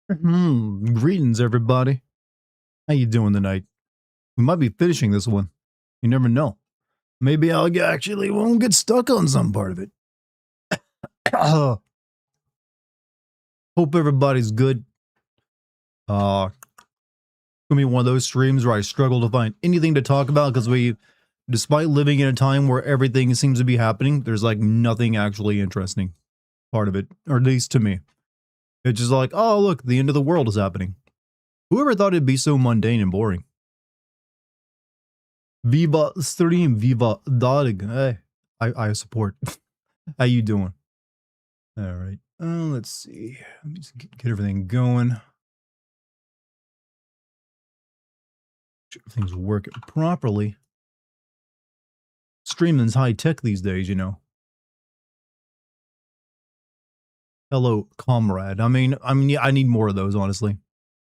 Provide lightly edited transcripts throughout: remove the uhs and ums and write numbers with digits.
Greetings, everybody. How you doing tonight? We might be finishing this one. You never know. Maybe actually won't get stuck on some part of it. Hope everybody's good. Gonna be one of those streams where I struggle to find anything to talk about because despite living in a time where everything seems to be happening, there's like nothing actually interesting part of it, or at least to me. It's just like, oh look, the end of the world is happening. Whoever thought it'd be so mundane and boring? Viva stream, viva Dartigan. Hey, I support. How you doing? All right. Let's see. Let me just get everything going. Sure everything's working properly. Streaming's high tech these days, you know. Hello, comrade. I mean, I need more of those, honestly.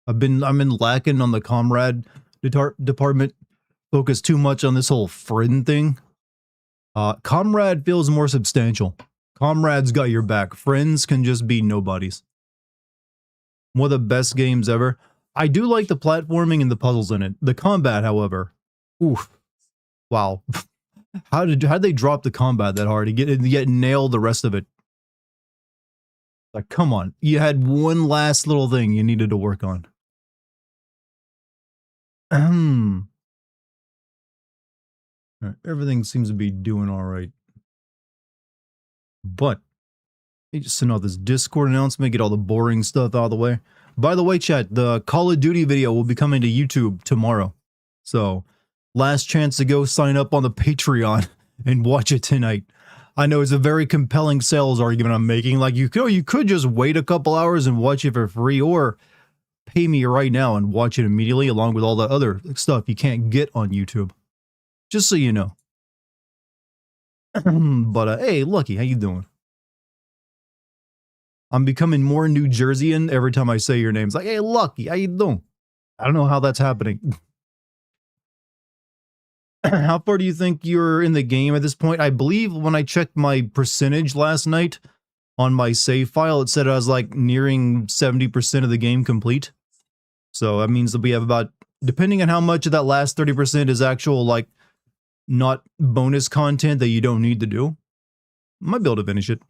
I've been lacking on the comrade department. Focus too much on this whole friend thing. Comrade feels more substantial. Comrade's got your back. Friends can just be nobodies. One of the best games ever. I do like the platforming and the puzzles in it. The combat, however, oof, wow. How'd they drop the combat that hard to yet nail the rest of it? Like, come on. You had one last little thing you needed to work on. Everything seems to be doing all right. But, let me just send out this Discord announcement, get all the boring stuff out of the way. By the way, chat, the Call of Duty video will be coming to YouTube tomorrow. So, last chance to go sign up on the Patreon and watch it tonight. I know it's a very compelling sales argument I'm making. Like, you could just wait a couple hours and watch it for free, or pay me right now and watch it immediately along with all the other stuff you can't get on YouTube. Just so you know. But, hey, Lucky, how you doing? I'm becoming more New Jerseyan every time I say your name. It's like, hey, Lucky, how you doing? I don't know how that's happening. How far do you think you're in the game at this point? I believe when I checked my percentage last night on my save file, it said I was like nearing 70% of the game complete. So that means that we have about, depending on how much of that last 30% is actual, like, not bonus content that you don't need to do, I might be able to finish it.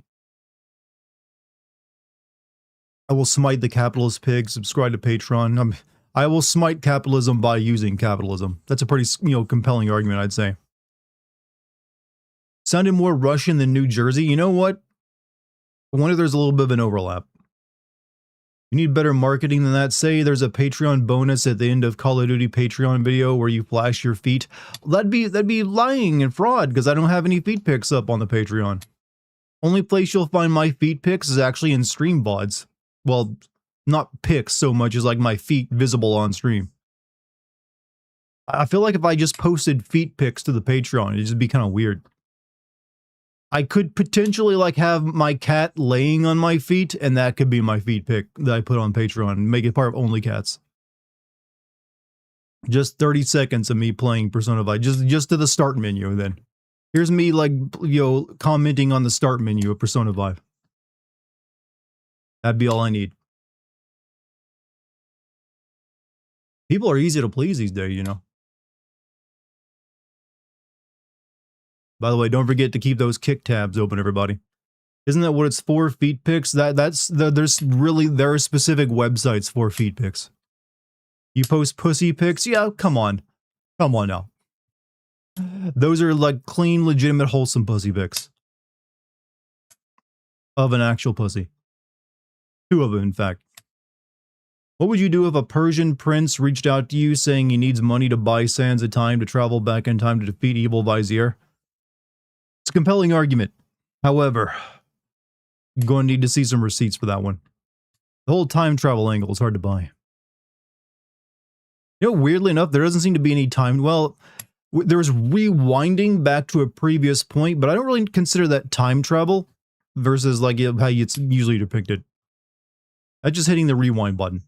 I will smite the capitalist pig, subscribe to Patreon. I will smite capitalism by using capitalism. That's a pretty, compelling argument, I'd say. Sounded more Russian than New Jersey. You know what? I wonder if there's a little bit of an overlap. You need better marketing than that. Say there's a Patreon bonus at the end of Call of Duty Patreon video where you flash your feet. That'd be lying and fraud because I don't have any feet pics up on the Patreon. Only place you'll find my feet pics is actually in stream VODs. Well, not pics so much as like my feet visible on stream. I feel like if I just posted feet pics to the Patreon, it'd just be kind of weird. I could potentially like have my cat laying on my feet, and that could be my feet pic that I put on Patreon and make it part of Only Cats. Just 30 seconds of me playing Persona 5, just to the start menu. Then here's me like, commenting on the start menu of Persona 5. That'd be all I need. People are easy to please these days, you know. By the way, don't forget to keep those kick tabs open, everybody. Isn't that what it's for? Feet pics? There are specific websites for feet pics. You post pussy pics? Yeah, come on. Come on now. Those are like clean, legitimate, wholesome pussy pics. Of an actual pussy. 2 of them, in fact. What would you do if a Persian prince reached out to you saying he needs money to buy sands of time to travel back in time to defeat evil Vizier? It's a compelling argument. However, I'm going to need to see some receipts for that one. The whole time travel angle is hard to buy. Weirdly enough, there doesn't seem to be any time. Well, there's rewinding back to a previous point, but I don't really consider that time travel versus like how it's usually depicted. That's just hitting the rewind button.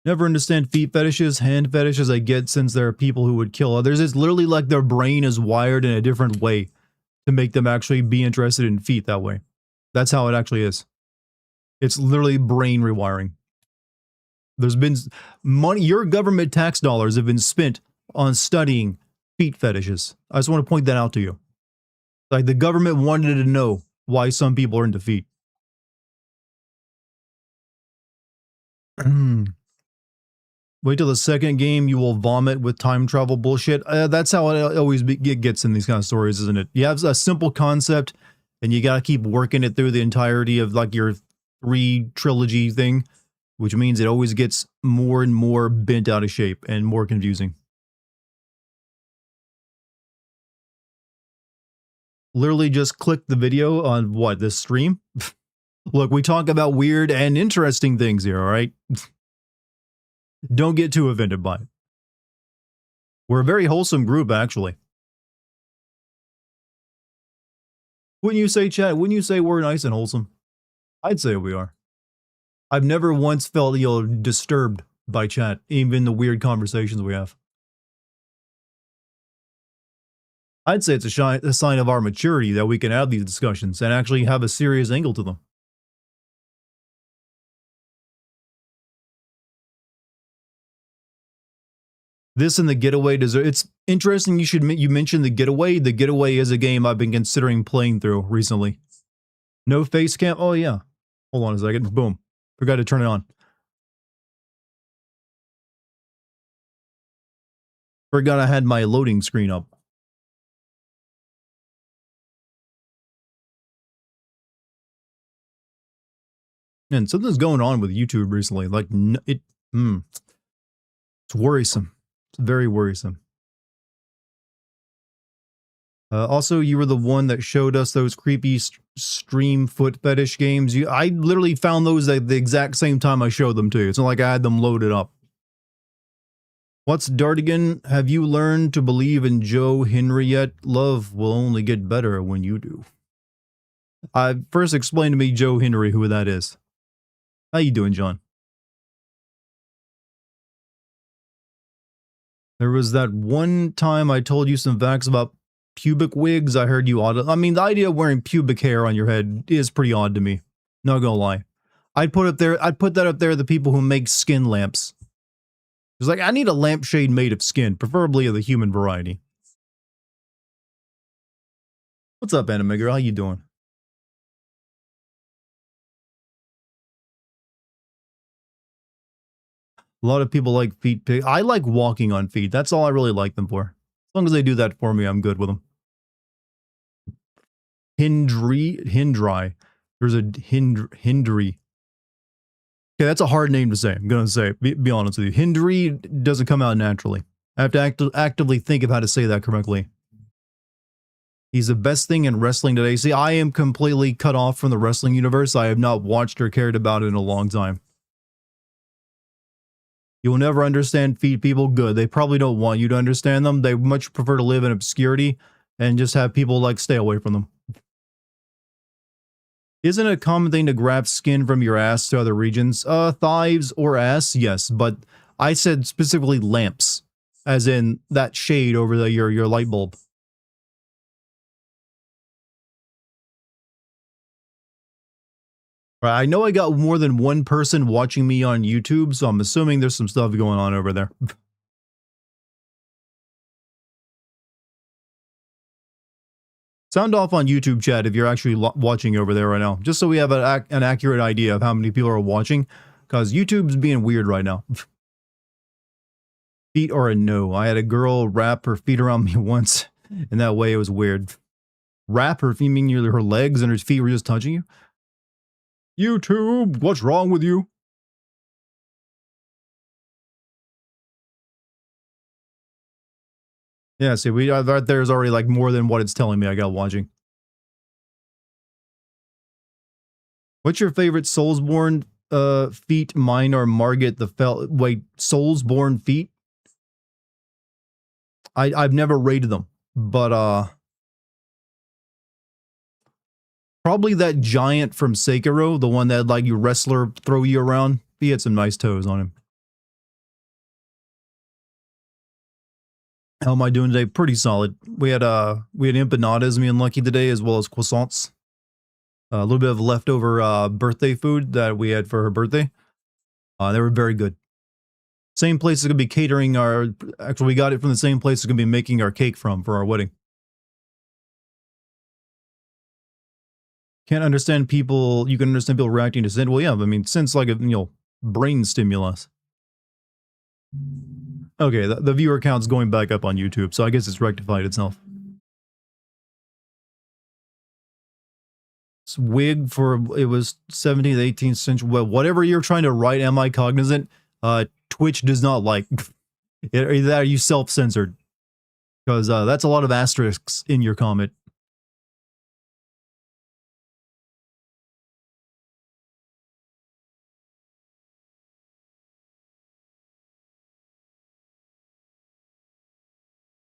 Never understand feet fetishes, hand fetishes I get since there are people who would kill others. It's literally like their brain is wired in a different way to make them actually be interested in feet that way. That's how it actually is. It's literally brain rewiring. There's been money, your government tax dollars have been spent on studying feet fetishes. I just want to point that out to you. Like, the government wanted to know why some people are into feet. Wait till the second game, you will vomit with time travel bullshit. That's how it always gets in these kind of stories, isn't it? You have a simple concept, and you gotta keep working it through the entirety of like your 3 trilogy thing, which means it always gets more and more bent out of shape and more confusing. Literally just click the video on what, this stream? Look, we talk about weird and interesting things here, all right? Don't get too offended by it. We're a very wholesome group, actually. Wouldn't you say, chat? Wouldn't you say we're nice and wholesome? I'd say we are. I've never once felt, disturbed by chat, even the weird conversations we have. I'd say it's a sign of our maturity that we can have these discussions and actually have a serious angle to them. This and the Getaway deserve. It's interesting you mentioned the Getaway. The Getaway is a game I've been considering playing through recently. No face cam. Oh yeah. Hold on a second. Boom. Forgot to turn it on. Forgot I had my loading screen up. And something's going on with YouTube recently. Like, it's worrisome. It's very worrisome. Also, you were the one that showed us those creepy stream foot fetish games. I literally found those at the exact same time I showed them to you. It's not like I had them loaded up. What's Dartigan? Have you learned to believe in Joe Henry yet? Love will only get better when you do. First explain to me, Joe Henry, who that is. How you doing, John? There was that one time I told you some facts about pubic wigs. I heard you odd. I mean, the idea of wearing pubic hair on your head is pretty odd to me. Not gonna lie. I'd put that up there, the people who make skin lamps. It's like, I need a lampshade made of skin, preferably of the human variety. What's up, Anime Girl? How you doing? A lot of people like feet pic. I like walking on feet. That's all I really like them for. As long as they do that for me, I'm good with them. Hindry. There's a Hindry. Okay, that's a hard name to say. I'm gonna say, be honest with you. Hindry doesn't come out naturally. I have to actively think of how to say that correctly. He's the best thing in wrestling today. See, I am completely cut off from the wrestling universe. I have not watched or cared about it in a long time. You will never understand feet people. Good. They probably don't want you to understand them. They much prefer to live in obscurity and just have people like stay away from them. Isn't it a common thing to grab skin from your ass to other regions? Thighs or ass? Yes, but I said specifically lamps, as in that shade over your light bulb. Right, I know I got more than one person watching me on YouTube, so I'm assuming there's some stuff going on over there. Sound off on YouTube chat if you're actually watching over there right now, just so we have an accurate idea of how many people are watching, because YouTube's being weird right now. Feet or a no. I had a girl wrap her feet around me once, and that way it was weird. Wrap her feet, meaning her legs and her feet were just touching you? YouTube, what's wrong with you? Yeah, see, right there's already like more than what it's telling me I got watching. What's your favorite Soulsborne feat? Mine are Margit the Fell. Wait, Soulsborne feat? I've never rated them, but probably that giant from Sekiro, the one that like you wrestler throw you around. He had some nice toes on him. How am I doing today? Pretty solid. We had empanadas, me and Lucky today, as well as croissants. A little bit of leftover birthday food that we had for her birthday. They were very good. Same place is gonna be catering our. Actually, we got it from the same place it's gonna be making our cake from for our wedding. Can't understand people. You can understand people reacting to sin. Well, yeah, I mean, since like a brain stimulus. Okay, the viewer count's going back up on YouTube, so I guess it's rectified itself. It's wig for it was 17th, 18th century. Well, whatever you're trying to write, am I cognizant? Twitch does not like. Either that or you self-censored, because that's a lot of asterisks in your comment.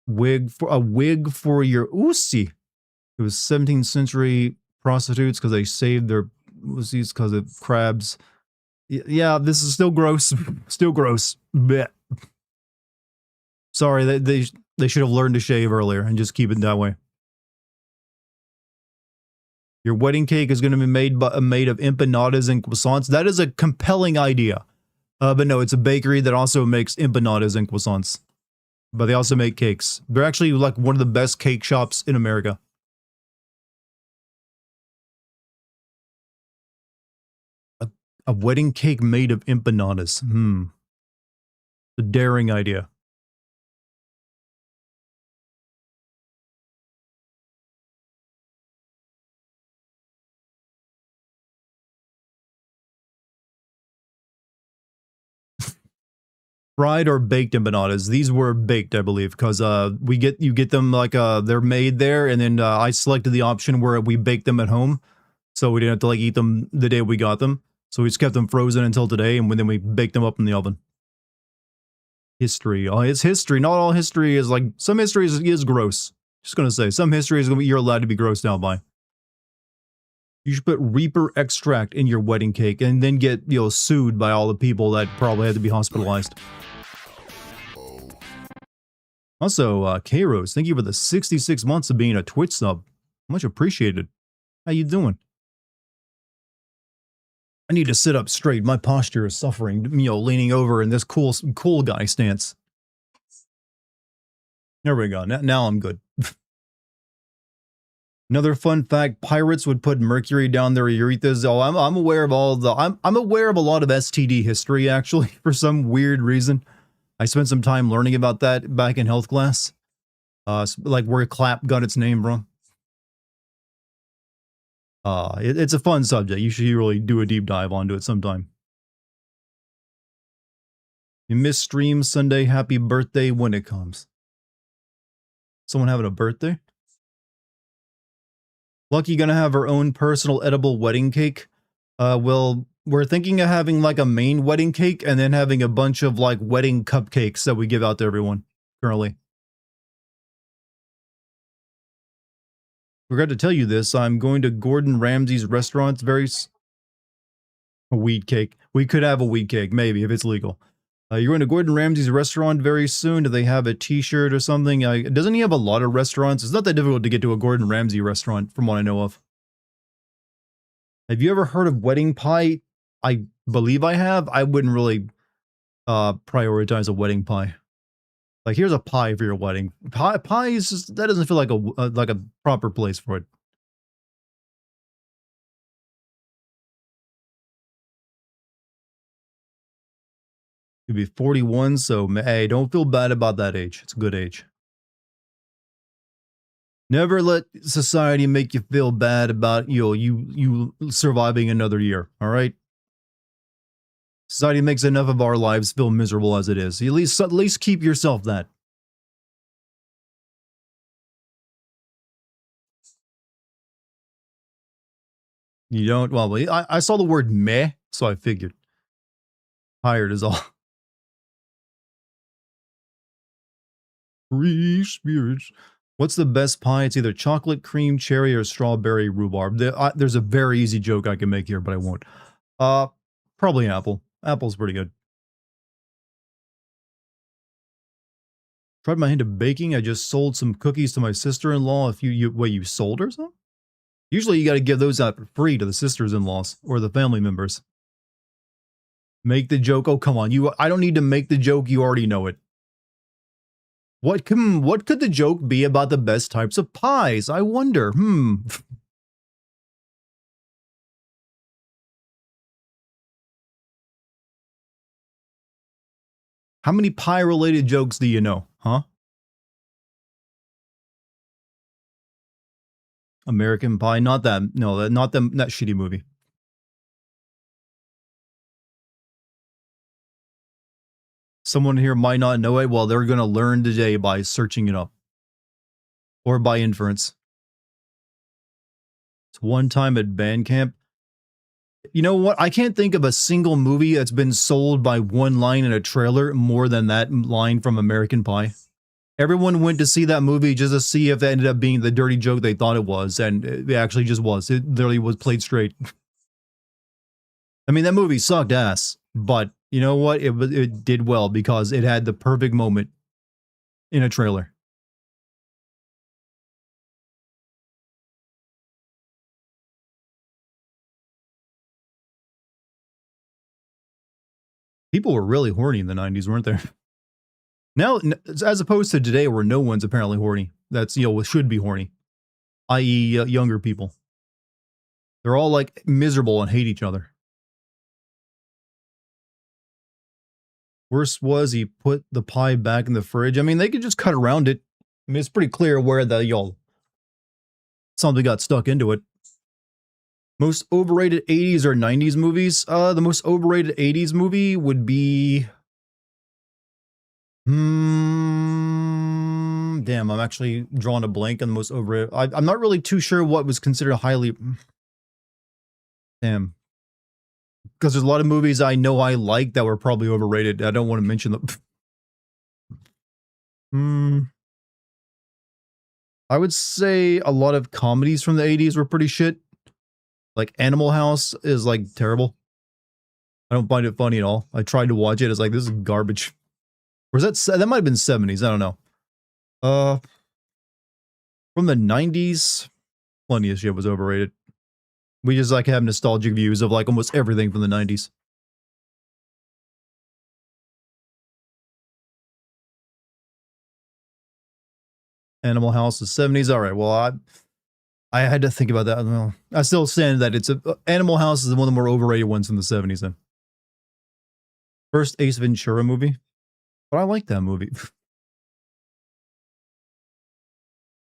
Wig for your Uzi. It was 17th century prostitutes because they saved their Uzis because of crabs. Yeah, this is still gross. Still gross. Blech. Sorry, they should have learned to shave earlier and just keep it that way. Your wedding cake is going to be made of empanadas and croissants. That is a compelling idea. But no, it's a bakery that also makes empanadas and croissants. But they also make cakes. They're actually like one of the best cake shops in America. A wedding cake made of empanadas. A daring idea. Fried or baked empanadas. These were baked, I believe, because you get them like they're made there, and then I selected the option where we bake them at home, so we didn't have to like eat them the day we got them. So we just kept them frozen until today, and then we baked them up in the oven. History. Oh, it's history. Not all history is like some history is gross. Just gonna say some history is you're allowed to be grossed out by. You should put Reaper extract in your wedding cake, and then get sued by all the people that probably had to be hospitalized. Also, Kairos, thank you for the 66 months of being a Twitch sub. Much appreciated. How you doing? I need to sit up straight. My posture is suffering, leaning over in this cool guy stance. There we go. Now I'm good. Another fun fact, pirates would put mercury down their urethras. Oh, I'm aware of all the I'm aware of a lot of STD history actually for some weird reason. I spent some time learning about that back in health class. Like where clap got its name from. It's a fun subject. You should really do a deep dive onto it sometime. You miss stream Sunday. Happy birthday when it comes. Someone having a birthday? Lucky gonna have her own personal edible wedding cake. Well, we're thinking of having like a main wedding cake and then having a bunch of like wedding cupcakes that we give out to everyone currently. Forgot to tell you this. I'm going to Gordon Ramsay's restaurant. A weed cake. We could have a weed cake, maybe, if it's legal. You're going to Gordon Ramsay's restaurant very soon. Do they have a t-shirt or something? Doesn't he have a lot of restaurants? It's not that difficult to get to a Gordon Ramsay restaurant, from what I know of. Have you ever heard of wedding pie? I believe I have. I wouldn't really prioritize a wedding pie. Like, here's a pie for your wedding. Pie is just, that doesn't feel like a proper place for it. You'd be 41, so hey, don't feel bad about that age. It's a good age. Never let society make you feel bad about you surviving another year. All right. Society makes enough of our lives feel miserable as it is. At least keep yourself that. You don't. Well, I saw the word meh, so I figured. Tired is all. Free spirits. What's the best pie? It's either chocolate, cream, cherry, or strawberry rhubarb. There's a very easy joke I can make here, but I won't. Probably apple. Apple's pretty good. Tried my hand at baking. I just sold some cookies to my sister-in-law. Wait, you sold her some? Usually you got to give those out for free to the sisters-in-laws or the family members. Make the joke. Oh, come on. I don't need to make the joke. You already know it. What could the joke be about the best types of pies? I wonder. How many pie-related jokes do you know, huh? American Pie, not that, no, not them, that shitty movie. Someone here might not know it. Well, they're going to learn today by searching it up. Or by inference. It's one time at band camp. You know what? I can't think of a single movie that's been sold by one line in a trailer more than that line from American Pie. Everyone went to see that movie just to see if it ended up being the dirty joke they thought it was, and it actually just was. It literally was played straight. I mean, that movie sucked ass, but you know what? It did well because it had the perfect moment in a trailer. People were really horny in the 90s, weren't there? Now, as opposed to today where no one's apparently horny. That's, should be horny. I.e. Younger people. They're all like miserable and hate each other. Worst was he put the pie back in the fridge. I mean, they could just cut around it. I mean, it's pretty clear where something got stuck into it. Most overrated 80s or 90s movies? The most overrated 80s movie would be... damn, I'm actually drawing a blank on the most overrated. I'm not really too sure what was considered highly... Damn. Because there's a lot of movies I know I like that were probably overrated. I don't want to mention them. I would say a lot of comedies from the 80s were pretty shit. Like Animal House is like terrible. I don't find it funny at all. I tried to watch it. It's like, this is garbage. Or is that might have been 70s. I don't know. From the 90s, plenty of shit was overrated. We just like have nostalgic views of like almost everything from the 90s. Animal House is 70s. All right. Well, I had to think about that. Well, I still stand that Animal House is one of the more overrated ones from the 70s then. First Ace Ventura movie. But I like that movie.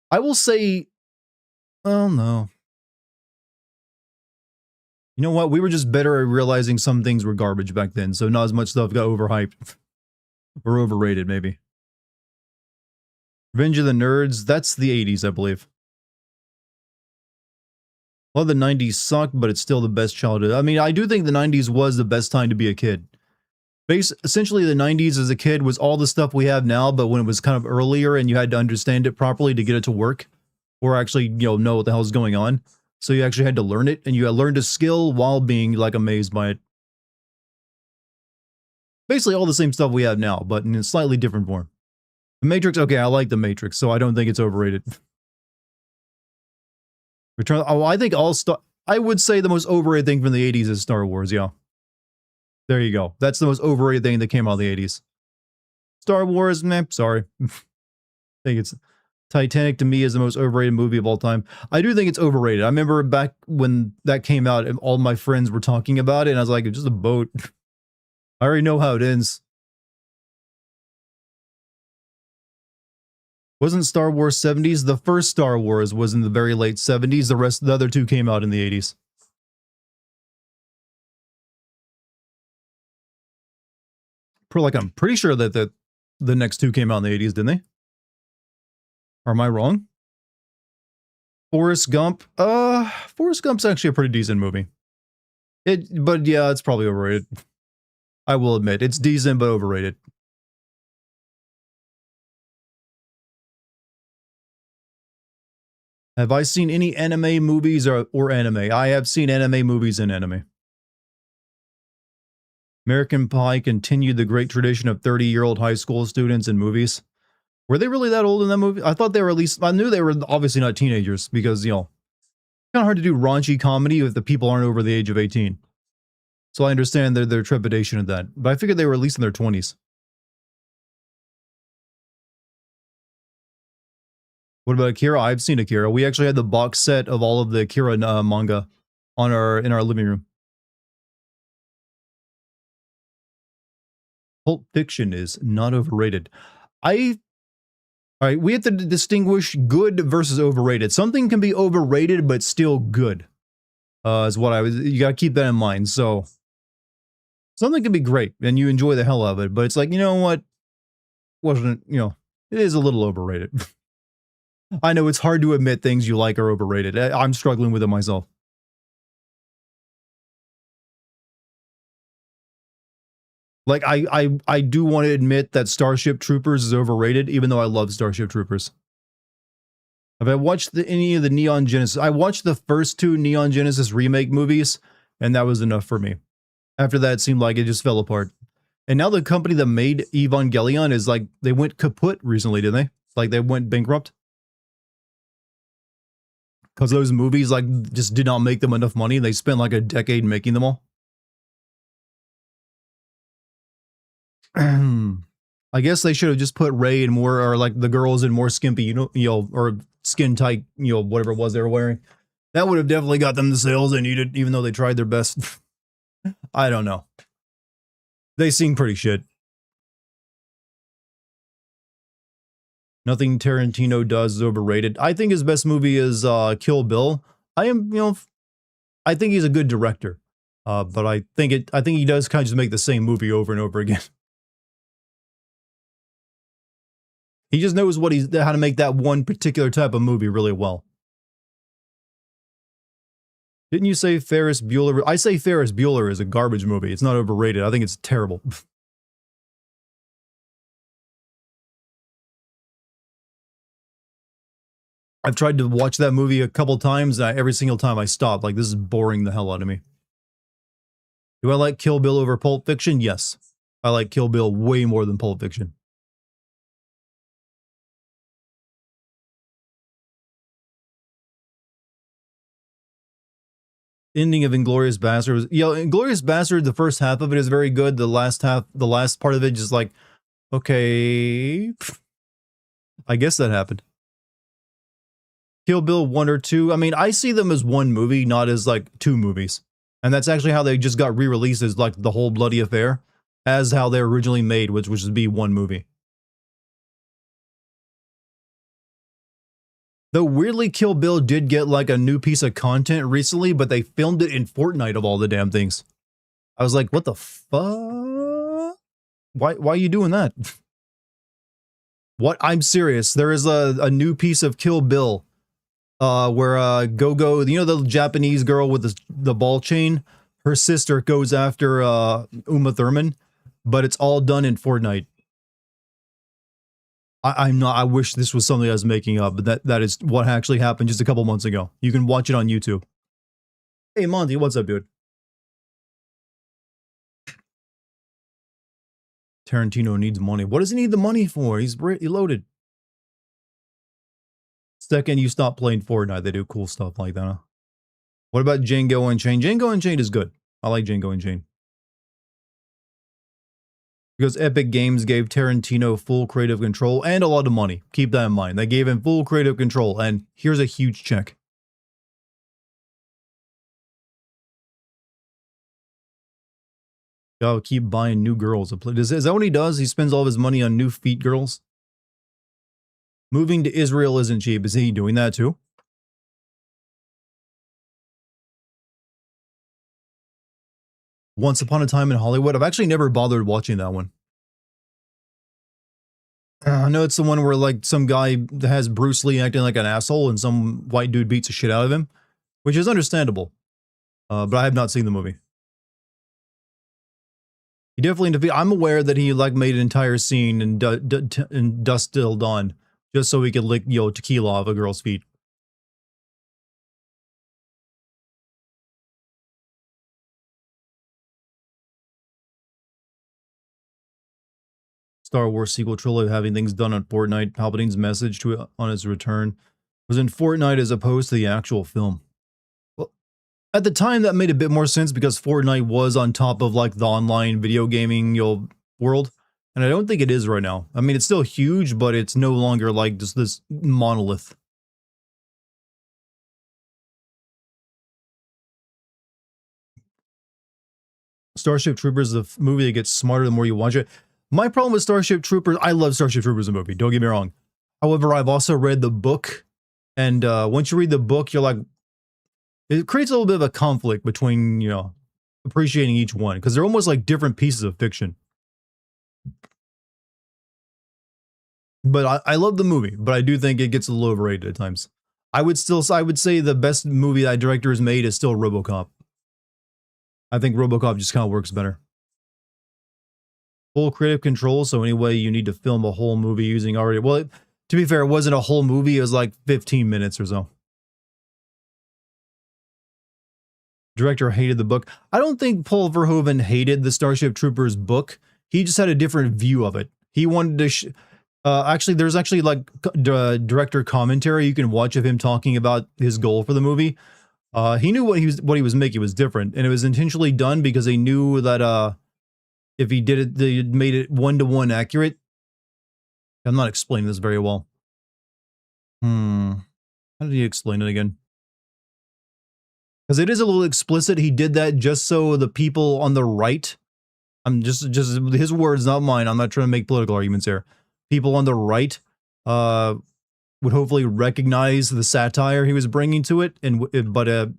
I will say, oh no. You know what? We were just better at realizing some things were garbage back then, so not as much stuff got overhyped. Or overrated, maybe. Revenge of the Nerds, that's the 80s, I believe. Well, the 90s sucked, but it's still the best childhood. I mean, I do think the 90s was the best time to be a kid. Essentially, the 90s as a kid was all the stuff we have now, but when it was kind of earlier and you had to understand it properly to get it to work, or actually, know what the hell is going on. So you actually had to learn it, and you learned a skill while being, like, amazed by it. Basically all the same stuff we have now, but in a slightly different form. The Matrix, okay, I like The Matrix, so I don't think it's overrated. I would say the most overrated thing from the 80s is Star Wars, yeah. There you go. That's the most overrated thing that came out of the 80s. Star Wars, meh, sorry. I think it's... Titanic to me is the most overrated movie of all time. I do think it's overrated. I remember back when that came out and all my friends were talking about it, and I was like, it's just a boat. I already know how it ends. Wasn't Star Wars 70s? The first Star Wars was in the very late 70s. The other two came out in the 80s. I'm pretty sure that the next two came out in the 80s, didn't they? Or am I wrong? Forrest Gump. Forrest Gump's actually a pretty decent movie. But yeah, it's probably overrated. I will admit, it's decent but overrated. Have I seen any anime movies or anime? I have seen anime movies and anime. American Pie continued the great tradition of 30-year-old high school students in movies. Were they really that old in that movie? I thought they were at least... I knew they were obviously not teenagers because, Kind of hard to do raunchy comedy if the people aren't over the age of 18. So I understand their trepidation at that. But I figured they were at least in their 20s. What about Akira? I've seen Akira. We actually had the box set of all of the Akira manga on in our living room. Pulp Fiction is not overrated. I All right, we have to distinguish good versus overrated. Something can be overrated but still good. Is what I was. You got to keep that in mind. So something can be great and you enjoy the hell out of it, but it's like, you know what? Wasn't, it is a little overrated. I know it's hard to admit things you like are overrated. I'm struggling with it myself. Like I do want to admit that Starship Troopers is overrated, even though I love Starship Troopers. Have I watched any of the Neon Genesis? I watched the first two Neon Genesis remake movies, and that was enough for me. After that, it seemed like it just fell apart. And now the company that made Evangelion is like, they went kaput recently, didn't they? Like they went bankrupt. Because those movies like just did not make them enough money. They spent like a decade making them all. I guess they should have just put Rey in more, or like the girls in more skimpy, or skin tight, whatever it was they were wearing. That would have definitely got them the sales they needed, even though they tried their best. I don't know. They seem pretty shit. Nothing Tarantino does is overrated. I think his best movie is Kill Bill. I think he's a good director. But I think he does kind of just make the same movie over and over again. He just knows how to make that one particular type of movie really well. Didn't you say Ferris Bueller? I say Ferris Bueller is a garbage movie. It's not overrated. I think it's terrible. I've tried to watch that movie a couple times, and every single time I stop. Like, this is boring the hell out of me. Do I like Kill Bill over Pulp Fiction? Yes. I like Kill Bill way more than Pulp Fiction. Ending of Inglourious Basterds. Inglourious Bastard, the first half of it is very good. The last part of it just like, okay. I guess that happened. Kill Bill 1 or 2. I mean, I see them as one movie, not as like two movies. And that's actually how they just got re-released, as like the whole bloody affair, as how they were originally made, which would be one movie. Though weirdly, Kill Bill did get like a new piece of content recently, but they filmed it in Fortnite of all the damn things. I was like, what the fuck? Why are you doing that? What? I'm serious. There is a new piece of Kill Bill where Go-Go, the Japanese girl with the ball chain, her sister goes after Uma Thurman, but it's all done in Fortnite. I wish this was something I was making up, but that is what actually happened just a couple months ago. You can watch it on YouTube. Hey, Monty, what's up, dude? Tarantino needs money. What does he need the money for? He's loaded. Second, you stop playing Fortnite, they do cool stuff like that, huh? What about Django Unchained? Django Unchained is good. I like Django Unchained. Because Epic Games gave Tarantino full creative control and a lot of money. Keep that in mind. They gave him full creative control, and here's a huge check. Y'all keep buying new girls. Is that what he does? He spends all of his money on new feet girls? Moving to Israel isn't cheap. Is he doing that too? Once Upon a Time in Hollywood. I've actually never bothered watching that one. I know it's the one where like some guy has Bruce Lee acting like an asshole and some white dude beats the shit out of him, which is understandable. But I have not seen the movie. He definitely. I'm aware that he like made an entire scene in Dust Till Dawn just so he could lick tequila off a girl's feet. Star Wars sequel trilogy having things done on Fortnite. Palpatine's message on his return was in Fortnite as opposed to the actual film. At the time, that made a bit more sense because Fortnite was on top of like the online video gaming world, and I don't think it is right now. I mean, it's still huge, but it's no longer like just this monolith. Starship Troopers is a movie that gets smarter the more you watch it. My problem with Starship Troopers, I love Starship Troopers the movie, don't get me wrong. However, I've also read the book, and once you read the book, you're like, it creates a little bit of a conflict between, you know, appreciating each one, because they're almost like different pieces of fiction. But I love the movie, but I do think it gets a little overrated at times. I would say the best movie that director has made is still RoboCop. I think RoboCop just kind of works better. Full creative control, so anyway, you need to film a whole movie using already. Well, to be fair, it wasn't a whole movie, it was like 15 minutes or so. Director hated the book. I don't think Paul Verhoeven hated the Starship Troopers book. He just had a different view of it. He wanted to actually, there's actually like director commentary you can watch of him talking about his goal for the movie. He knew what he was making was different, and it was intentionally done because they knew that if he did it, they made it 1-to-1 accurate. I'm not explaining this very well. How did he explain it again? Because it is a little explicit. He did that just so the people on the right, I'm just his words, not mine. I'm not trying to make political arguments here. People on the right would hopefully recognize the satire he was bringing to it, but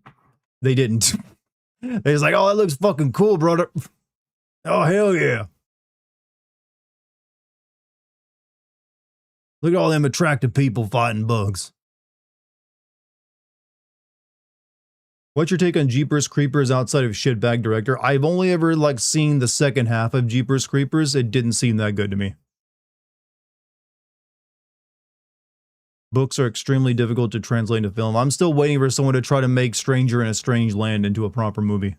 they didn't. They was like, "Oh, that looks fucking cool, brother." Oh, hell yeah. Look at all them attractive people fighting bugs. What's your take on Jeepers Creepers outside of shitbag director? I've only ever like seen the second half of Jeepers Creepers. It didn't seem that good to me. Books are extremely difficult to translate into film. I'm still waiting for someone to try to make Stranger in a Strange Land into a proper movie.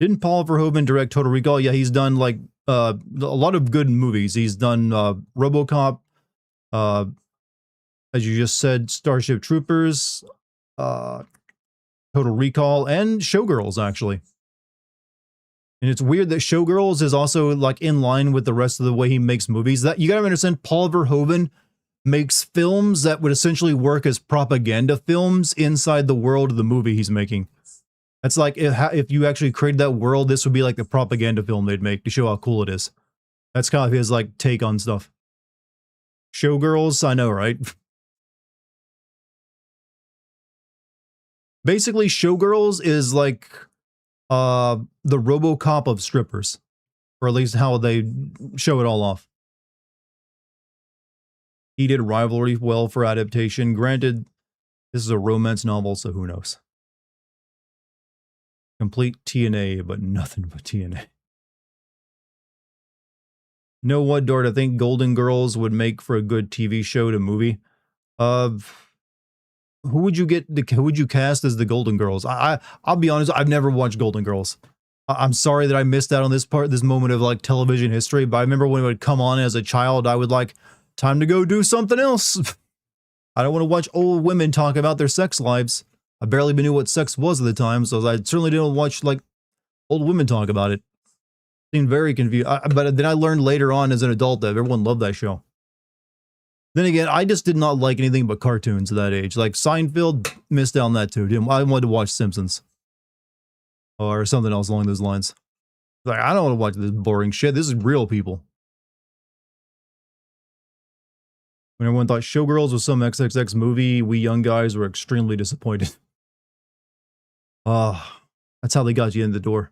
Didn't Paul Verhoeven direct Total Recall? Yeah, he's done like a lot of good movies. He's done RoboCop, as you just said, Starship Troopers, Total Recall, and Showgirls, actually. And it's weird that Showgirls is also like in line with the rest of the way he makes movies. That you gotta understand, Paul Verhoeven makes films that would essentially work as propaganda films inside the world of the movie he's making. That's like if you actually created that world, this would be like the propaganda film they'd make to show how cool it is. That's kind of his like take on stuff. Showgirls, I know, right? Basically, Showgirls is like the RoboCop of strippers, or at least how they show it all off. He did Rivalry well for adaptation. Granted, this is a romance novel, so who knows? Complete TNA, but nothing but TNA. You know what, Dart? I think Golden Girls would make for a good TV show to movie. Who would you who would you cast as the Golden Girls? I'll be honest, I've never watched Golden Girls. I'm sorry that I missed out on this moment of like television history, but I remember when it would come on as a child, I would like, time to go do something else. I don't want to watch old women talk about their sex lives. I barely even knew what sex was at the time, so I certainly didn't watch like old women talk about it. Seemed very confused. But then I learned later on as an adult that everyone loved that show. Then again, I just did not like anything but cartoons at that age. Like Seinfeld, missed out on that too. I wanted to watch Simpsons. Or something else along those lines. Like, I don't want to watch this boring shit. This is real people. When everyone thought Showgirls was some XXX movie, we young guys were extremely disappointed. That's how they got you in the door.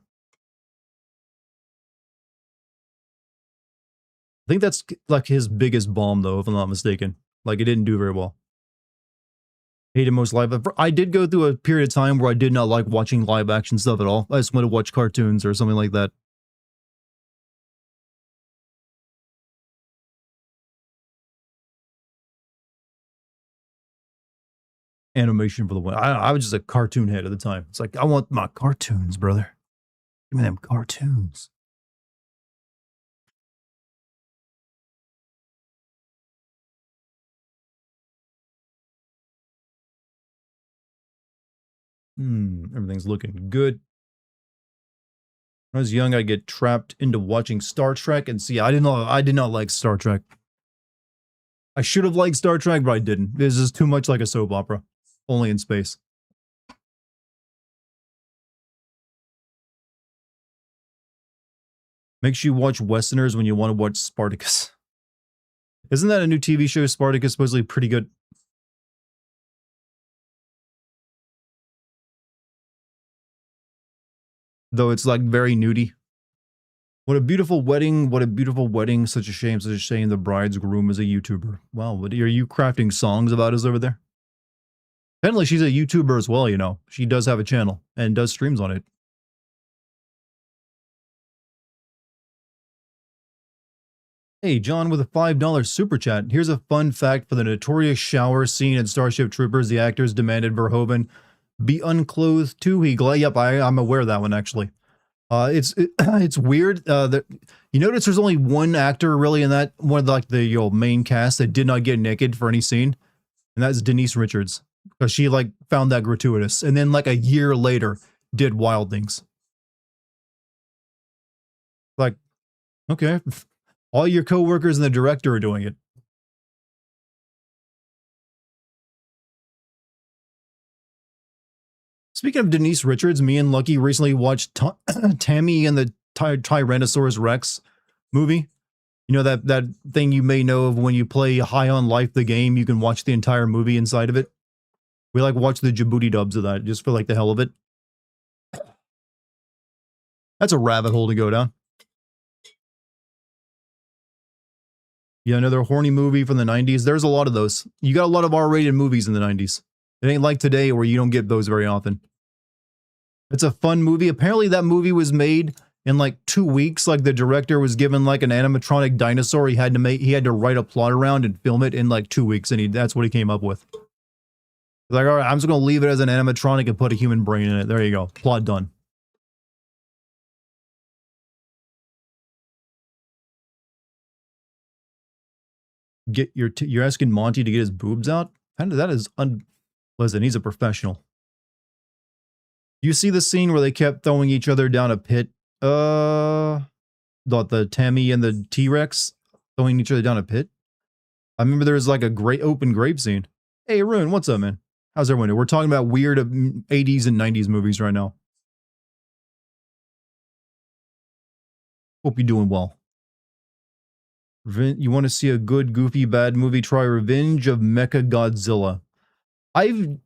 I think that's like his biggest bomb, though, if I'm not mistaken. Like, it didn't do very well. Hated most live. I did go through a period of time where I did not like watching live action stuff at all. I just wanted to watch cartoons or something like that. Animation for the win. I was just a cartoon head at the time. It's like, I want my cartoons, brother. Give me them cartoons. Everything's looking good. When I was young, I'd get trapped into watching Star Trek, and see, I did not like Star Trek. I should have liked Star Trek, but I didn't. This is too much like a soap opera, only in space. Makes you watch Westerners when you want to watch Spartacus. Isn't that a new TV show, Spartacus, supposedly pretty good? Though it's like very nudie. What a beautiful wedding, what a beautiful wedding, such a shame the bride's groom is a YouTuber. Wow, what are you crafting songs about us over there? Apparently she's a YouTuber as well, you know. She does have a channel and does streams on it. Hey, John with a $5 super chat. Here's a fun fact for the notorious shower scene in Starship Troopers. The actors demanded Verhoeven be unclothed too. Yep, I'm aware of that one actually. It's weird that you notice there's only one actor really in that one of the main cast that did not get naked for any scene, and that's Denise Richards, because she like found that gratuitous, and then like a year later did Wild Things. Like, okay, all your coworkers and the director are doing it. Speaking of Denise Richards, me and Lucky recently watched Tammy and the Tyrannosaurus Rex movie. You know that thing you may know of when you play High on Life, the game, you can watch the entire movie inside of it. We like watch the Djibouti dubs of that just for like the hell of it. That's a rabbit hole to go down. Yeah, another horny movie from the 90s. There's a lot of those. You got a lot of R-rated movies in the 90s. It ain't like today where you don't get those very often. It's a fun movie. Apparently that movie was made in like 2 weeks. Like the director was given like an animatronic dinosaur he had to write a plot around and film it in like 2 weeks, and that's what he came up with. Like, all right, I'm just gonna leave it as an animatronic and put a human brain in it. There you go. Plot done. You're asking Monty to get his boobs out? That is listen, he's a professional. You see the scene where they kept throwing each other down a pit? The Tammy and the T-Rex throwing each other down a pit? I remember there was like a great open grape scene. Hey, Arun, what's up, man? How's everyone doing? We're talking about weird 80s and 90s movies right now. Hope you're doing well. You want to see a good, goofy, bad movie? Try Revenge of Mecha Godzilla. I've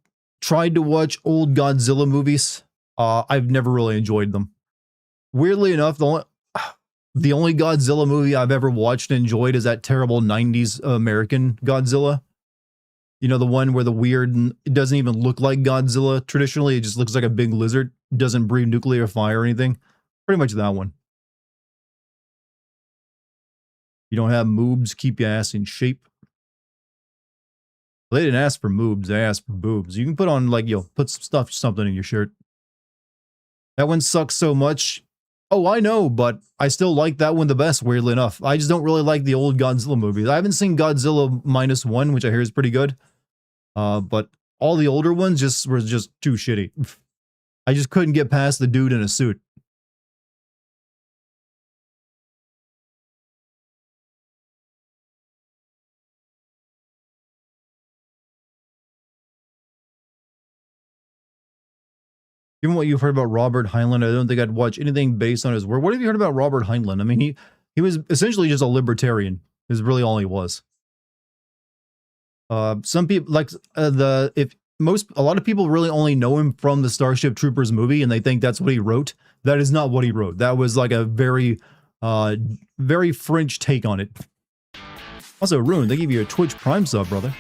tried to watch old Godzilla movies. I've never really enjoyed them. Weirdly enough, the only Godzilla movie I've ever watched and enjoyed is that terrible 90s American Godzilla. You know, the one where it doesn't even look like Godzilla traditionally. It just looks like a big lizard. It doesn't breathe nuclear fire or anything. Pretty much that one. You don't have moobs, keep your ass in shape. Well, they didn't ask for moobs, they asked for boobs. You can put on, like, put something in your shirt. That one sucks so much. Oh, I know, but I still like that one the best, weirdly enough. I just don't really like the old Godzilla movies. I haven't seen Godzilla -1, which I hear is pretty good. But all the older ones were just too shitty. I just couldn't get past the dude in a suit. Given what you've heard about Robert Heinlein, I don't think I'd watch anything based on his work. What have you heard about Robert Heinlein? I mean, he was essentially just a libertarian. Is really all he was. Some people like a lot of people really only know him from the Starship Troopers movie, and they think that's what he wrote. That is not what he wrote. That was like a very, very French take on it. Also, Rune, they give you a Twitch Prime sub, brother.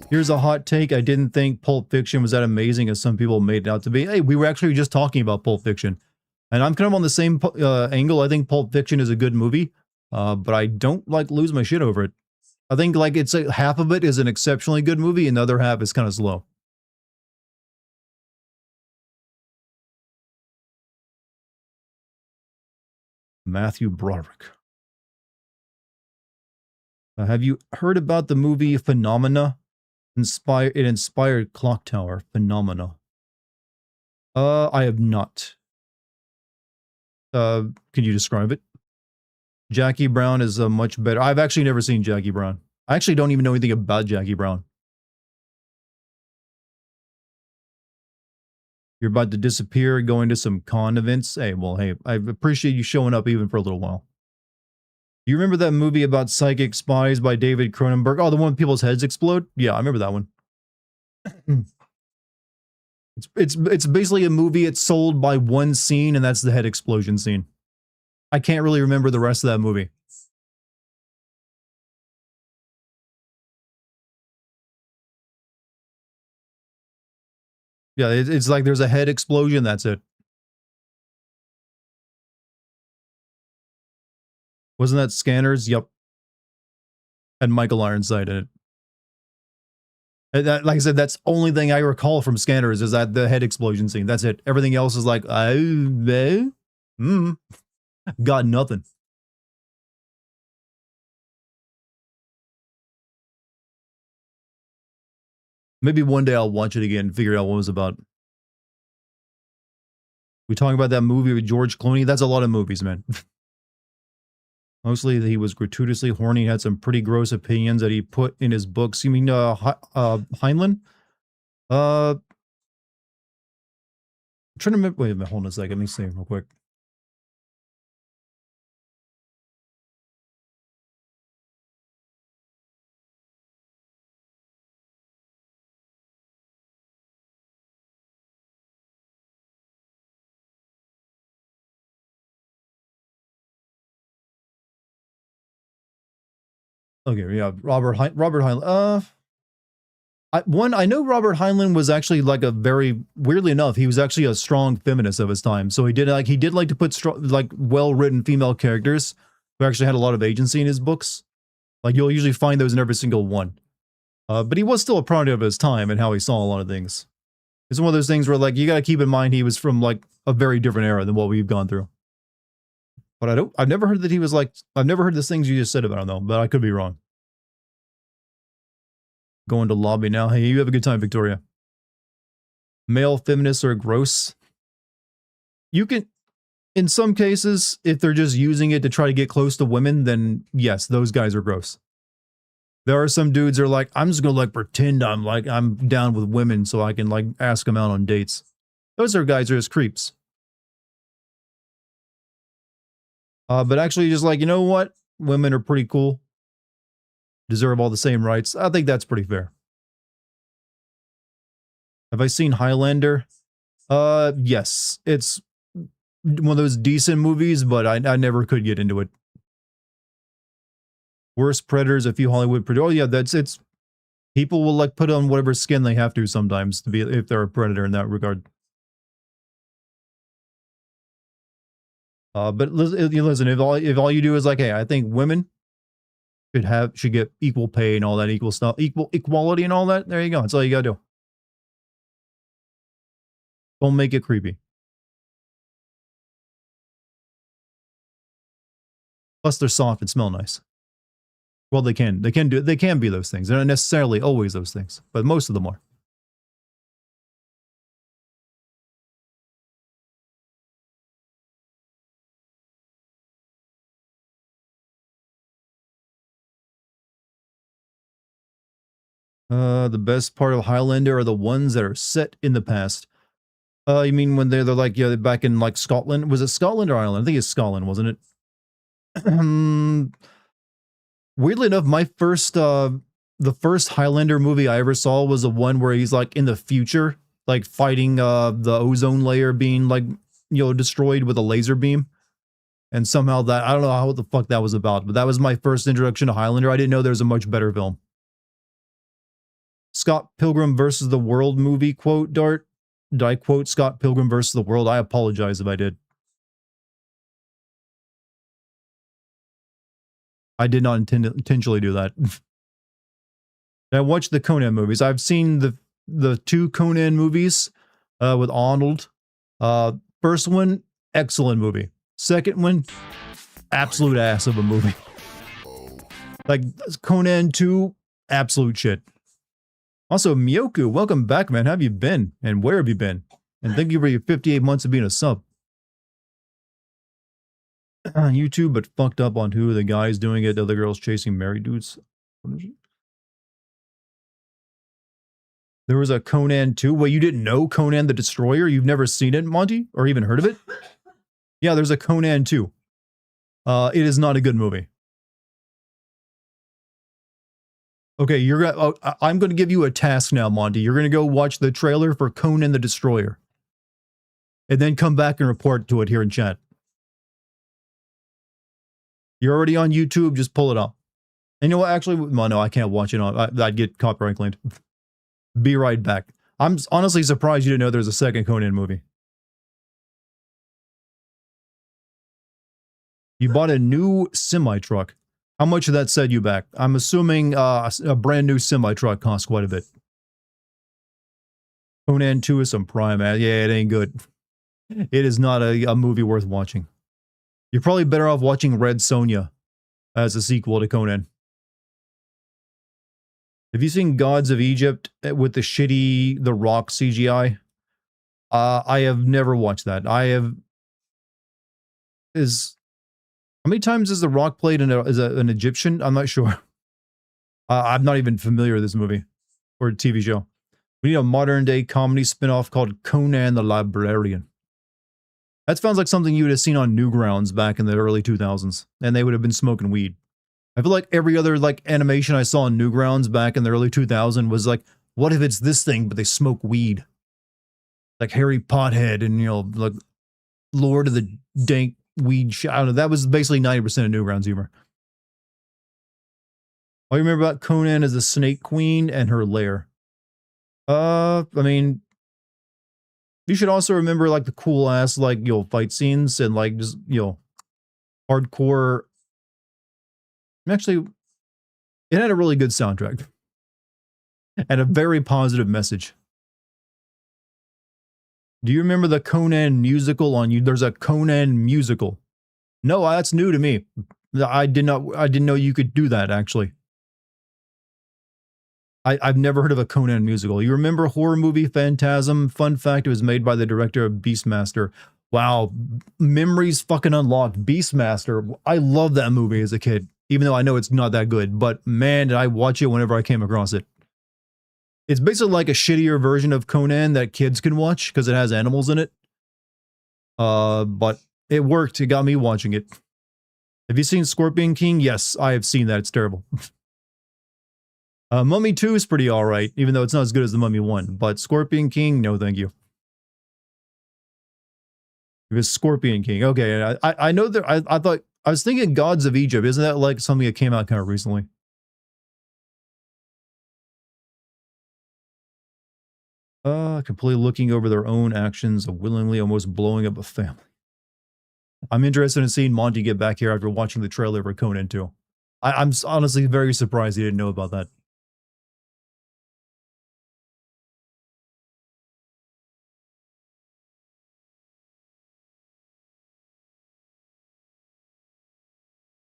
Here's a hot take. I didn't think Pulp Fiction was that amazing as some people made it out to be. Hey, we were actually just talking about Pulp Fiction. And I'm kind of on the same angle. I think Pulp Fiction is a good movie, but I don't like lose my shit over it. I think like it's half of it is an exceptionally good movie and the other half is kind of slow. Matthew Broderick. Have you heard about the movie Phenomena? It inspired Clock Tower. Phenomena. I have not. Can you describe it? Jackie Brown is a much better. I've actually never seen Jackie Brown. I actually don't even know anything about Jackie Brown. You're about to disappear, going to some con events. Hey, well, hey, I appreciate you showing up even for a little while. You remember that movie about psychic spies by David Cronenberg? Oh, the one people's heads explode? Yeah, I remember that one. It's basically a movie. It's sold by one scene, and that's the head explosion scene. I can't really remember the rest of that movie. Yeah, it's like there's a head explosion. That's it. Wasn't that Scanners? Yep. And Michael Ironside in it. And that, like I said, that's the only thing I recall from Scanners is that the head explosion scene. That's it. Everything else is like, got nothing. Maybe one day I'll watch it again and figure out what it was about. We talking about that movie with George Clooney? That's a lot of movies, man. Mostly he was gratuitously horny, had some pretty gross opinions that he put in his books. You mean Heinlein? I'm trying to remember. Wait a minute, hold on a second. Let me see real quick. Okay, yeah, Robert Heinlein. I know Robert Heinlein was actually like a very weirdly enough, he was actually a strong feminist of his time. So he did like to put like well written female characters who actually had a lot of agency in his books. Like you'll usually find those in every single one. But he was still a product of his time and how he saw a lot of things. It's one of those things where like you got to keep in mind he was from like a very different era than what we've gone through. But I've never heard that he was like, I've never heard the things you just said about him though, but I could be wrong. Going to lobby now. Hey, you have a good time, Victoria. Male feminists are gross. You can, in some cases, if they're just using it to try to get close to women, then yes, those guys are gross. There are some dudes that are like, I'm just gonna like pretend I'm down with women so I can like ask them out on dates. Those are guys who are just creeps. But actually just like, you know what? Women are pretty cool. Deserve all the same rights. I think that's pretty fair. Have I seen Highlander? Yes. It's one of those decent movies, but I never could get into it. Worst Predators, a few Hollywood Predators. Oh yeah, it's people will like put on whatever skin they have to sometimes to be if they're a predator in that regard. But listen, if all you do is like, hey, I think women should get equal pay and all that equal stuff, equality and all that. There you go. That's all you gotta do. Don't make it creepy. Plus, they're soft and smell nice. Well, they can be those things. They're not necessarily always those things, but most of them are. The best part of Highlander are the ones that are set in the past. You mean when they're like, yeah, back in like Scotland? Was it Scotland or Ireland? I think it's Scotland, wasn't it? Weirdly enough, the first Highlander movie I ever saw was the one where he's like in the future, like fighting the ozone layer being like, destroyed with a laser beam. And somehow that, I don't know how the fuck that was about, but that was my first introduction to Highlander. I didn't know there was a much better film. Scott Pilgrim versus the World movie quote, Dart. Did I quote Scott Pilgrim versus the World? I apologize if I did. I did not intentionally do that. I watched the Conan movies. I've seen the two Conan movies with Arnold. First one, excellent movie. Second one, absolute ass of a movie. Like Conan 2, absolute shit. Also, Miyoku, welcome back, man. How have you been? And where have you been? And thank you for your 58 months of being a sub. YouTube, but fucked up on who the guy's doing it. The other girls chasing married dudes. There was a Conan 2. Wait, you didn't know Conan the Destroyer? You've never seen it, Monty? Or even heard of it? Yeah, there's a Conan 2. It is not a good movie. Okay, I'm going to give you a task now, Monty. You're going to go watch the trailer for Conan the Destroyer. And then come back and report to it here in chat. You're already on YouTube, just pull it up. And you know what, actually, well, no, I can't watch it on, I'd get copyright claimed. Be right back. I'm honestly surprised you didn't know there's a second Conan movie. You bought a new semi-truck. How much of that set you back? I'm assuming a brand new semi-truck costs quite a bit. Conan 2 is some prime ass. Yeah, it ain't good. It is not a movie worth watching. You're probably better off watching Red Sonja as a sequel to Conan. Have you seen Gods of Egypt with the shitty The Rock CGI? I have never watched that. How many times has The Rock played as an Egyptian? I'm not sure. I'm not even familiar with this movie or TV show. We need a modern day comedy spin-off called Conan the Librarian. That sounds like something you would have seen on Newgrounds back in the early 2000s, and they would have been smoking weed. I feel like every other animation I saw on Newgrounds back in the early 2000s was like, what if it's this thing, but they smoke weed? Like Harry Pothead and, like Lord of the Dank Weed. I don't know. That was basically 90% of Newgrounds humor. All you remember about Conan is the Snake Queen and her lair. I mean, you should also remember the cool ass fight scenes and just hardcore. Actually, it had a really good soundtrack and a very positive message. Do you remember the Conan musical on you? There's a Conan musical. No, that's new to me. I didn't know you could do that, actually. I've never heard of a Conan musical. You remember horror movie Phantasm? Fun fact, it was made by the director of Beastmaster. Wow, memories fucking unlocked. Beastmaster. I love that movie as a kid, even though I know it's not that good. But man, did I watch it whenever I came across it. It's basically like a shittier version of Conan that kids can watch because it has animals in it. But it worked. It got me watching it. Have you seen Scorpion King? Yes, I have seen that. It's terrible. Mummy 2 is pretty alright, even though it's not as good as the Mummy 1. But Scorpion King, no thank you. It was Scorpion King. Okay, I know that I thought, I was thinking Gods of Egypt. Isn't that like something that came out kind of recently? Completely looking over their own actions, willingly almost blowing up a family. I'm interested in seeing Monty get back here after watching the trailer for Conan 2. I'm honestly very surprised he didn't know about that.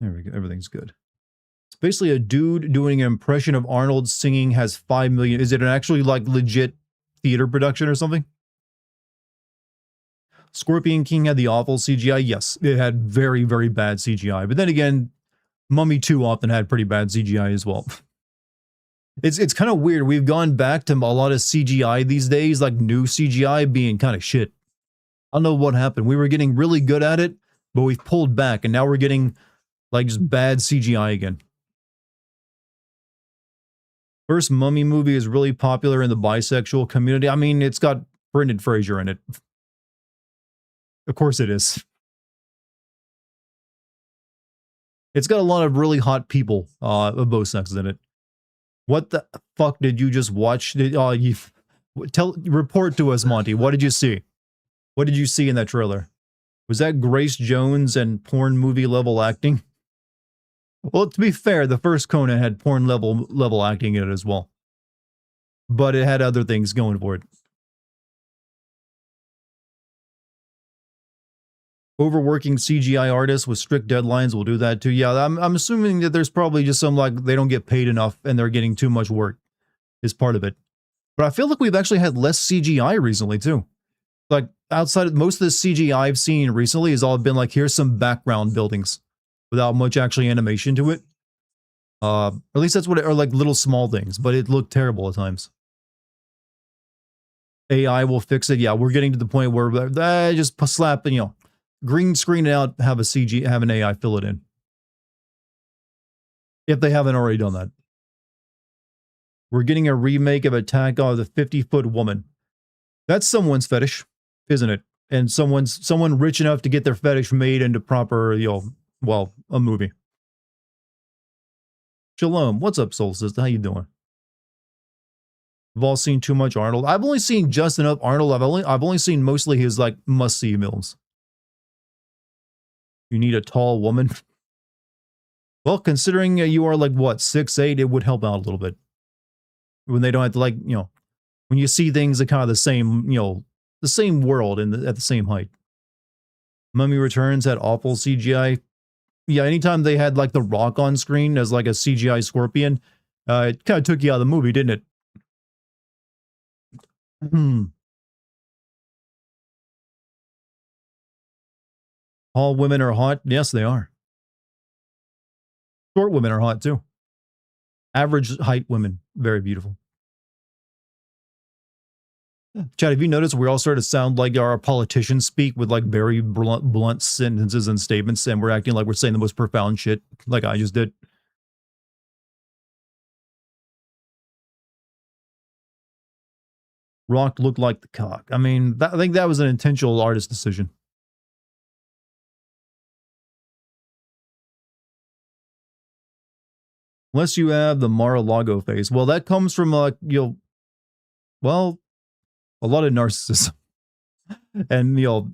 There we go. Everything's good. It's basically a dude doing an impression of Arnold singing has 5 million. Is it an actually legit theater production or something? Scorpion King had the awful CGI. Yes, it had very, very bad CGI. But then again, Mummy 2 often had pretty bad CGI as well. It's kind of weird. We've gone back to a lot of CGI these days, like new CGI being kind of shit. I don't know what happened. We were getting really good at it, but we've pulled back, and now we're getting just bad CGI again. First Mummy movie is really popular in the bisexual community. I mean, it's got Brendan Fraser in it. Of course it is. It's got a lot of really hot people of both sexes in it. What the fuck did you just watch? Report to us, Monty. What did you see? What did you see in that trailer? Was that Grace Jones and porn movie level acting? Well, to be fair, the first Conan had porn level acting in it as well. But it had other things going for it. Overworking CGI artists with strict deadlines will do that too. Yeah, I'm assuming that there's probably just some they don't get paid enough and they're getting too much work is part of it. But I feel like we've actually had less CGI recently too. Like outside of most of the CGI I've seen recently has all been like, here's some background buildings without much actually animation to it. Or at least that's what it, or like little small things, but it looked terrible at times. AI will fix it. Yeah, we're getting to the point where just slap and, you know, green screen it out, have an AI fill it in. If they haven't already done that. We're getting a remake of Attack on the 50-Foot Woman. That's someone's fetish, isn't it? And someone rich enough to get their fetish made into proper, you know, well, a movie. Shalom, what's up, Soul Sister? How you doing? We've all seen too much Arnold. I've only seen just enough Arnold. I've only seen mostly his like must-see films. You need a tall woman. Well, considering you are like what 6'8", it would help out a little bit. When they don't have to, like, you know, when you see things that kind of the same, you know, the same world and at the same height. Mummy Returns had awful CGI. Yeah, anytime they had like The Rock on screen as like a CGI scorpion, it kind of took you out of the movie, didn't it? All women are hot. Yes, they are. Short women are hot too. Average height women, very beautiful. Chad, have you noticed we all sort of sound like our politicians speak with like very blunt sentences and statements, and we're acting like we're saying the most profound shit, like I just did? Rock looked like the cock. I mean, I think that was an intentional artist decision. Unless you have the Mar-a-Lago face. Well, that comes from, you know, well, a lot of narcissism and, you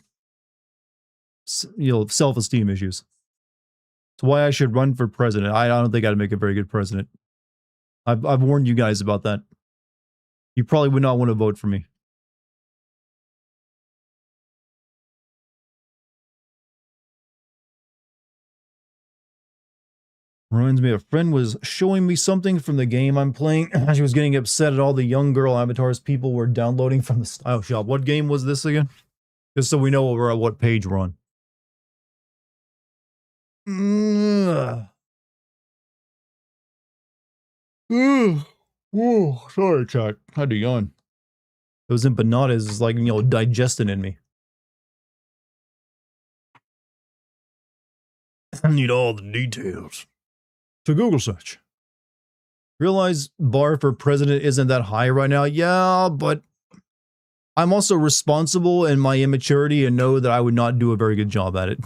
know, self-esteem issues. It's why I should run for president. I don't think I'd make a very good president. I've warned you guys about that. You probably would not want to vote for me. Reminds me, a friend was showing me something from the game I'm playing. She was getting upset at all the young girl avatars people were downloading from the style shop. What game was this again? Just so we know what page we're on. Sorry, Chuck. Had to yawn. Those empanadas is like, you know, digesting in me. I need all the details. To Google search. Realize bar for president isn't that high right now. Yeah, but I'm also responsible in my immaturity and know that I would not do a very good job at it.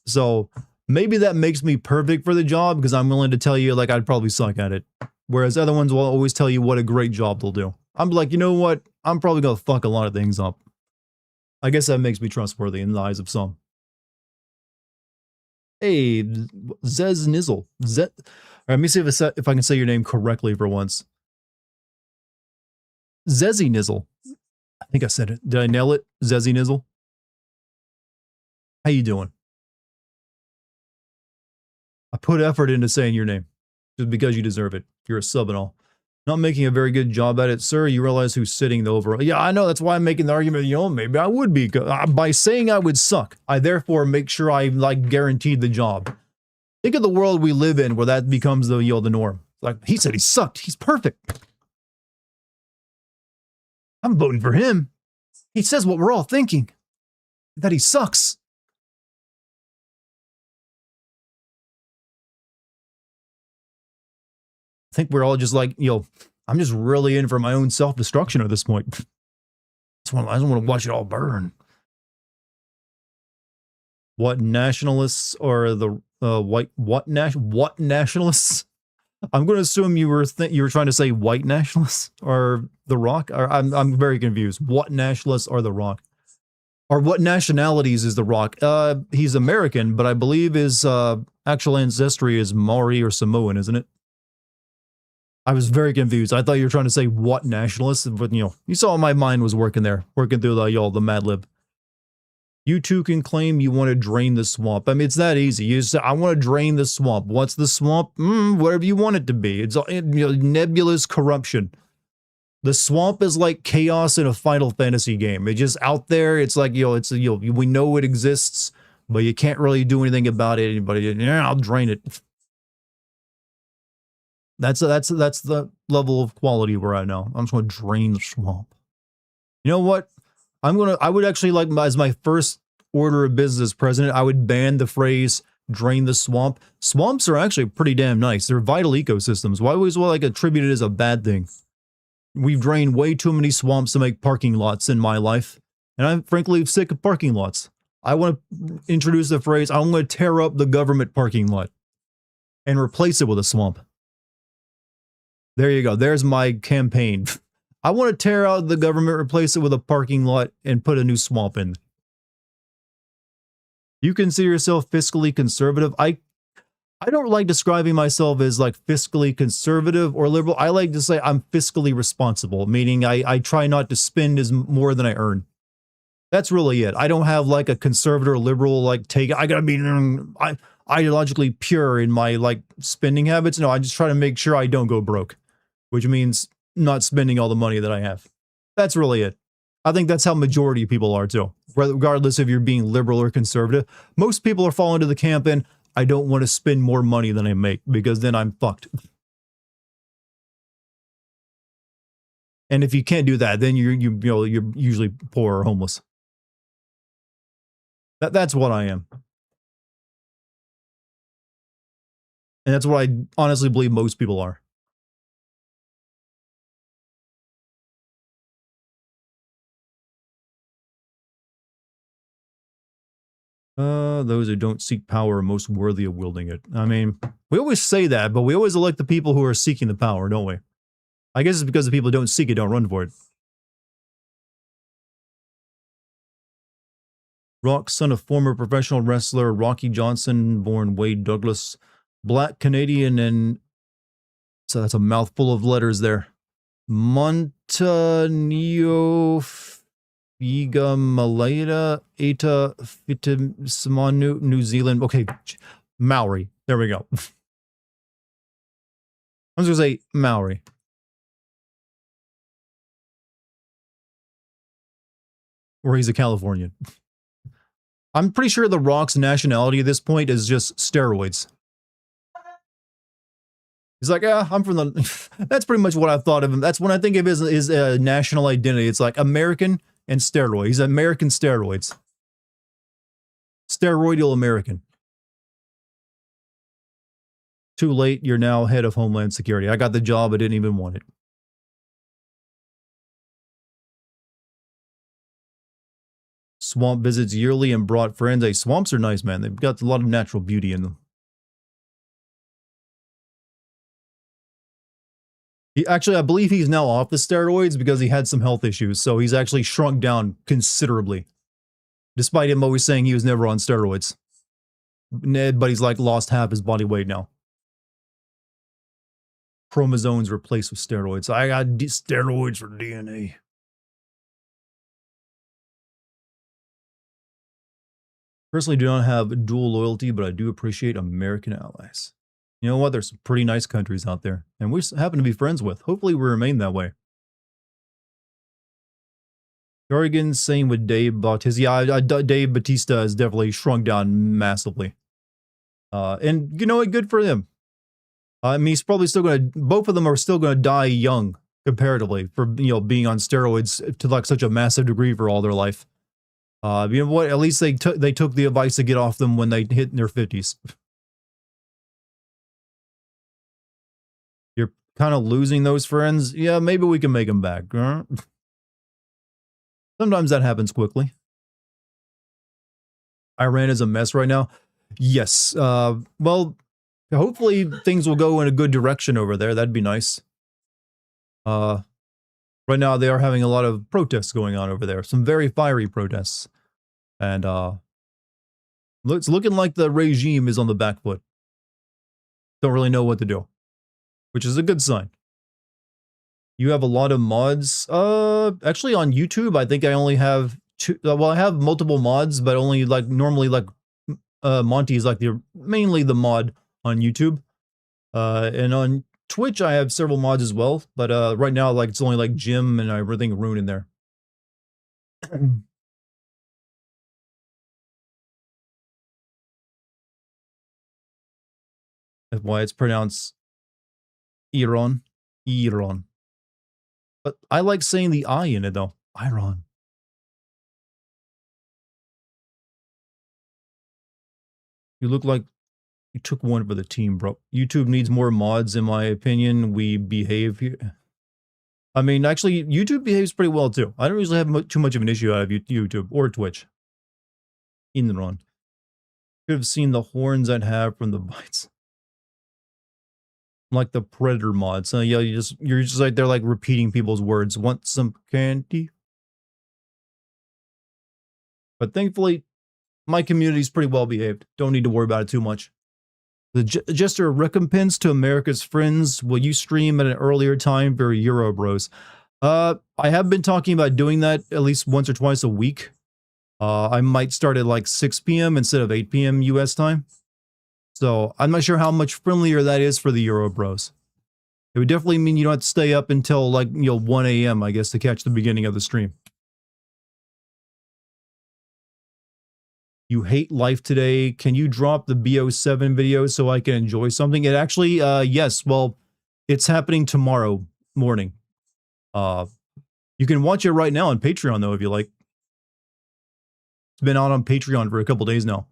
So maybe that makes me perfect for the job because I'm willing to tell you like I'd probably suck at it. Whereas other ones will always tell you what a great job they'll do. I'm like, you know what? I'm probably going to fuck a lot of things up. I guess that makes me trustworthy in the eyes of some. Hey, Zez Nizzle. Let me see if I can say your name correctly for once. Zezzy Nizzle. I think I said it. Did I nail it? Zezzy Nizzle. How you doing? I put effort into saying your name just because you deserve it. You're a sub and all. Not making a very good job at it, sir. You realize who's sitting the overall. Yeah, I know. That's why I'm making the argument. You know, maybe I would be. By saying I would suck, I therefore make sure I like guaranteed the job. Think of the world we live in where that becomes the, you know, the norm. Like, he said he sucked. He's perfect. I'm voting for him. He says what we're all thinking. That he sucks. I think we're all just like, you know, I'm just really in for my own self-destruction at this point. I don't want to watch it all burn. What nationalists are the what nationalists? I'm going to assume you were trying to say white nationalists or The Rock. Or I'm very confused. What nationalists are The Rock? Or what nationalities is The Rock? He's American, but I believe his actual ancestry is Maori or Samoan, isn't it? I was very confused. I thought you were trying to say what nationalists, but you know, you saw my mind was working there, working through the Mad Lib. You two can claim you want to drain the swamp. I mean, it's that easy. You say, I want to drain the swamp. What's the swamp? Whatever you want it to be. It's, you know, nebulous corruption. The swamp is like chaos in a Final Fantasy game. It's just out there. It's like, we know it exists, but you can't really do anything about it. But yeah, I'll drain it. That's the level of quality we're at now. I'm just going to drain the swamp. You know what? I would actually like, as my first order of business as president, I would ban the phrase drain the swamp. Swamps are actually pretty damn nice. They're vital ecosystems. Why always like attribute it as a bad thing? We've drained way too many swamps to make parking lots in my life. And I'm frankly sick of parking lots. I want to introduce the phrase, I'm going to tear up the government parking lot and replace it with a swamp. There you go. There's my campaign. I want to tear out the government, replace it with a parking lot, and put a new swamp in. You consider yourself fiscally conservative? I don't like describing myself as like fiscally conservative or liberal. I like to say I'm fiscally responsible, meaning I try not to spend as more than I earn. That's really it. I don't have like a conservative or liberal like take. I gotta be ideologically pure in my like spending habits. No, I just try to make sure I don't go broke, which means not spending all the money that I have. That's really it. I think that's how majority of people are too, regardless if you're being liberal or conservative. Most people are falling into the camp in, I don't want to spend more money than I make because then I'm fucked. And if you can't do that, then you're usually poor or homeless. That's what I am. And that's what I honestly believe most people are. Those who don't seek power are most worthy of wielding it. I mean, we always say that, but we always elect the people who are seeking the power, don't we? I guess it's because the people who don't seek it don't run for it. Rock, son of former professional wrestler Rocky Johnson, born Wade Douglas, black Canadian, and so that's a mouthful of letters there. Montanio Figa Malaya Eta Fitisamanu, New Zealand. Okay, Maori. There we go. I was going to say Maori. Or he's a Californian. I'm pretty sure The Rock's nationality at this point is just steroids. He's like, yeah, I'm from the... That's pretty much what I thought of him. That's when I think of his national identity. It's like American and steroids. He's American steroids. Steroidal American. Too late, you're now head of Homeland Security. I got the job, I didn't even want it. Swamp visits yearly and brought friends. Hey, swamps are nice, man. They've got a lot of natural beauty in them. Actually, I believe he's now off the steroids because he had some health issues, so he's actually shrunk down considerably. Despite him always saying he was never on steroids. But he's like lost half his body weight now. Chromosomes replaced with steroids. I got steroids for DNA. Personally, do not have dual loyalty, but I do appreciate American allies. You know what? There's some pretty nice countries out there, and we happen to be friends with. Hopefully, we remain that way. Dartigan, same with Dave Bautista. Yeah, Dave Bautista has definitely shrunk down massively. And you know what? Good for him. I mean, he's probably still going to. Both of them are still going to die young, comparatively, for being on steroids to like such a massive degree for all their life. You know what? At least they took the advice to get off them when they hit in their 50s. You're kind of losing those friends. Yeah, maybe we can make them back. Sometimes that happens quickly. Iran is a mess right now. Yes. Well, hopefully things will go in a good direction over there. That'd be nice. Right now they are having a lot of protests going on over there. Some very fiery protests. And it's looking like the regime is on the back foot. Don't really know what to do, which is a good sign. You have a lot of mods. Actually on YouTube, I think I only have two. Well, I have multiple mods, but only like normally like Monty is like mainly the mod on YouTube. And on Twitch, I have several mods as well, but right now, like, it's only like Gym and everything Rune in there. That's why it's pronounced Iron. Iron. But I like saying the I in it though. Iron. You look like you took one for the team, bro. YouTube needs more mods, in my opinion. We behave here. I mean, actually, YouTube behaves pretty well too. I don't usually have too much of an issue out of YouTube or Twitch. In the run. Could have seen the horns I'd have from the bites. Like the Predator mod. So yeah, you're just like, they're like repeating people's words. Want some candy? But thankfully, my community's pretty well behaved. Don't need to worry about it too much. Just a recompense to America's friends. Will you stream at an earlier time for Euro Bros? I have been talking about doing that at least once or twice a week. I might start at like 6 p.m. instead of 8 p.m. US time. So I'm not sure how much friendlier that is for the Euro Bros. It would definitely mean you don't have to stay up until like, 1 a.m. I guess to catch the beginning of the stream. You hate life today. Can you drop the BO7 video so I can enjoy something? It actually, yes. Well, it's happening tomorrow morning. You can watch it right now on Patreon though, if you like. It's been out on Patreon for a couple days now.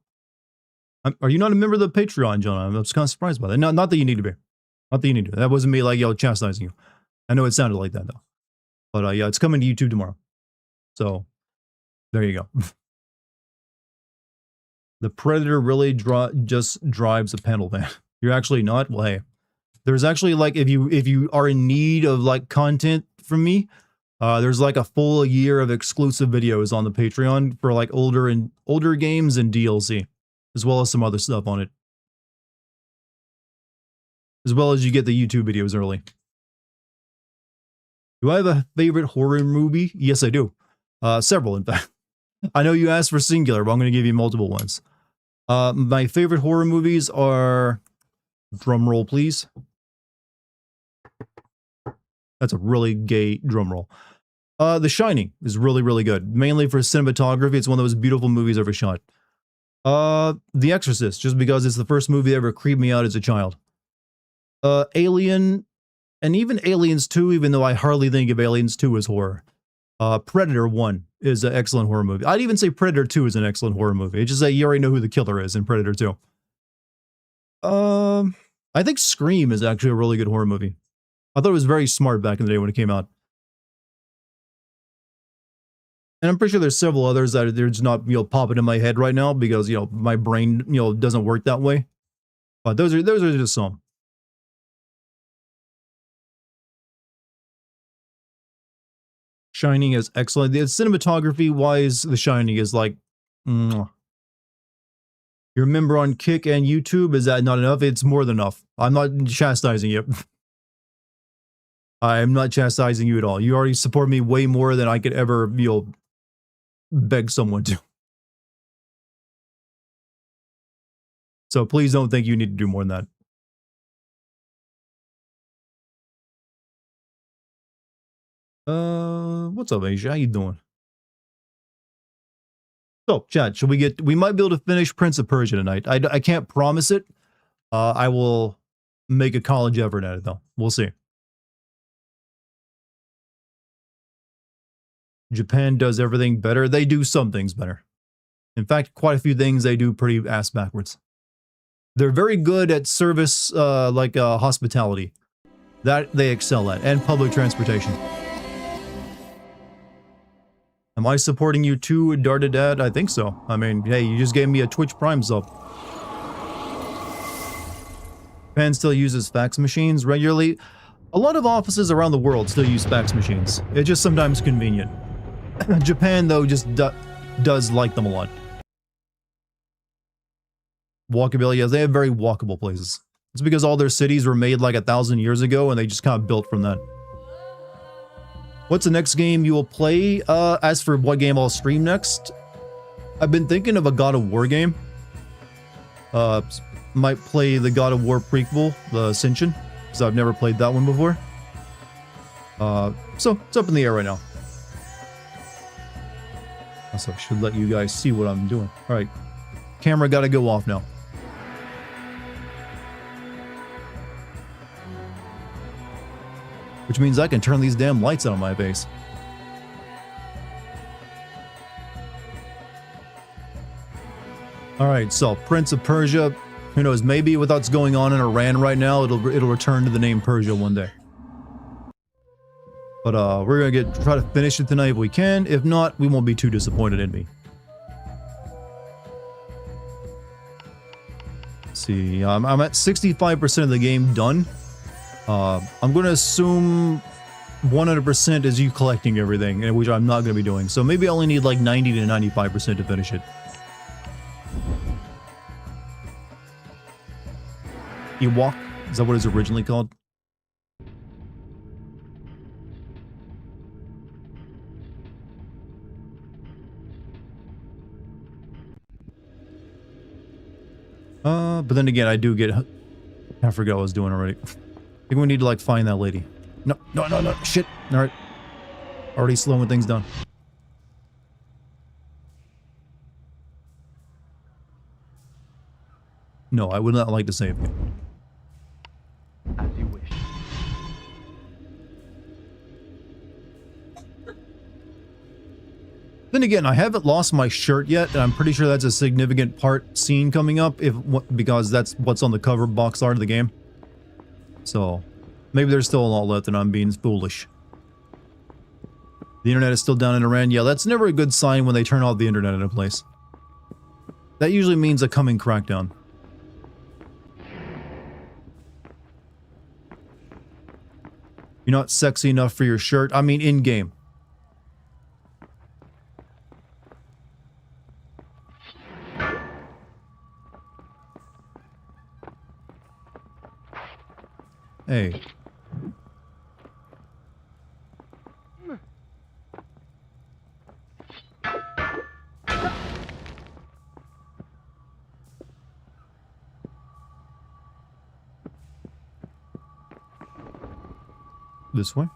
Are you not a member of the Patreon, John? I'm just kind of surprised by that. Not that you need to be. Not that you need to. That wasn't me like, chastising you. I know it sounded like that though. But yeah, it's coming to YouTube tomorrow. So, there you go. The Predator really just drives a panel van. You're actually not? Well, hey. There's actually like, if you are in need of like content from me, there's like a full year of exclusive videos on the Patreon for like older games and DLC, as well as some other stuff on it. As well as you get the YouTube videos early. Do I have a favorite horror movie? Yes, I do. Several, in fact. I know you asked for singular, but I'm going to give you multiple ones. My favorite horror movies are... Drum roll, please. That's a really gay drum roll. The Shining is really, really good. Mainly for cinematography. It's one of those beautiful movies ever shot. The Exorcist, just because it's the first movie that ever creeped me out as a child. Alien, and even Aliens 2, even though I hardly think of Aliens 2 as horror. Predator 1 is an excellent horror movie. I'd even say Predator 2 is an excellent horror movie. It's just that you already know who the killer is in Predator 2. I think Scream is actually a really good horror movie. I thought it was very smart back in the day when it came out. And I'm pretty sure there's several others that they're just not, popping in my head right now because, my brain, doesn't work that way. But those are just some. Shining is excellent. The cinematography wise, The Shining is like, mwah. You remember on Kick and YouTube, is that not enough? It's more than enough. I'm not chastising you. I'm not chastising you at all. You already support me way more than I could ever, beg someone to. So please don't think you need to do more than that. What's up, Asia? How you doing? So, chat, we might be able to finish Prince of Persia tonight. I can't promise it. I will make a college effort at it, though. We'll see. Japan does everything better. They do some things better. In fact, quite a few things they do pretty ass backwards. They're very good at service, like hospitality. That they excel at, and public transportation. Am I supporting you too, Dartigan? I think so. I mean, hey, you just gave me a Twitch Prime sub. Japan still uses fax machines regularly. A lot of offices around the world still use fax machines. It's just sometimes convenient. Japan, though, just does like them a lot. Walkability, yes, they have very walkable places. It's because all their cities were made like 1,000 years ago, and they just kind of built from that. What's the next game you will play? As for what game I'll stream next, I've been thinking of a God of War game. Might play the God of War prequel, the Ascension. because I've never played that one before. So it's up in the air right now. Also, I should let you guys see what I'm doing. All right, camera got to go off now. Which means I can turn these damn lights on my base. All right, so Prince of Persia. Who knows? Maybe with what's going on in Iran right now, it'll return to the name Persia one day. But we're gonna try to finish it tonight if we can. If not, we won't be too disappointed in me. Let's see, I'm at 65% of the game done. I'm going to assume 100% is you collecting everything, which I'm not going to be doing. So maybe I only need like 90 to 95% to finish it. Ewok? Is that what it's originally called? But then again, I do get... I forgot what I was doing already. I think we need to, like, find that lady. No, no, no, no. Shit. Alright. Already slowing things down. No, I would not like to save you. As you wish. Then again, I haven't lost my shirt yet, and I'm pretty sure that's a significant scene coming up, because that's what's on the cover box art of the game. So, maybe there's still a lot left and I'm being foolish. The internet is still down in Iran. Yeah, that's never a good sign when they turn off the internet in a place. That usually means a coming crackdown. You're not sexy enough for your shirt? I mean, in-game. Hey. This way?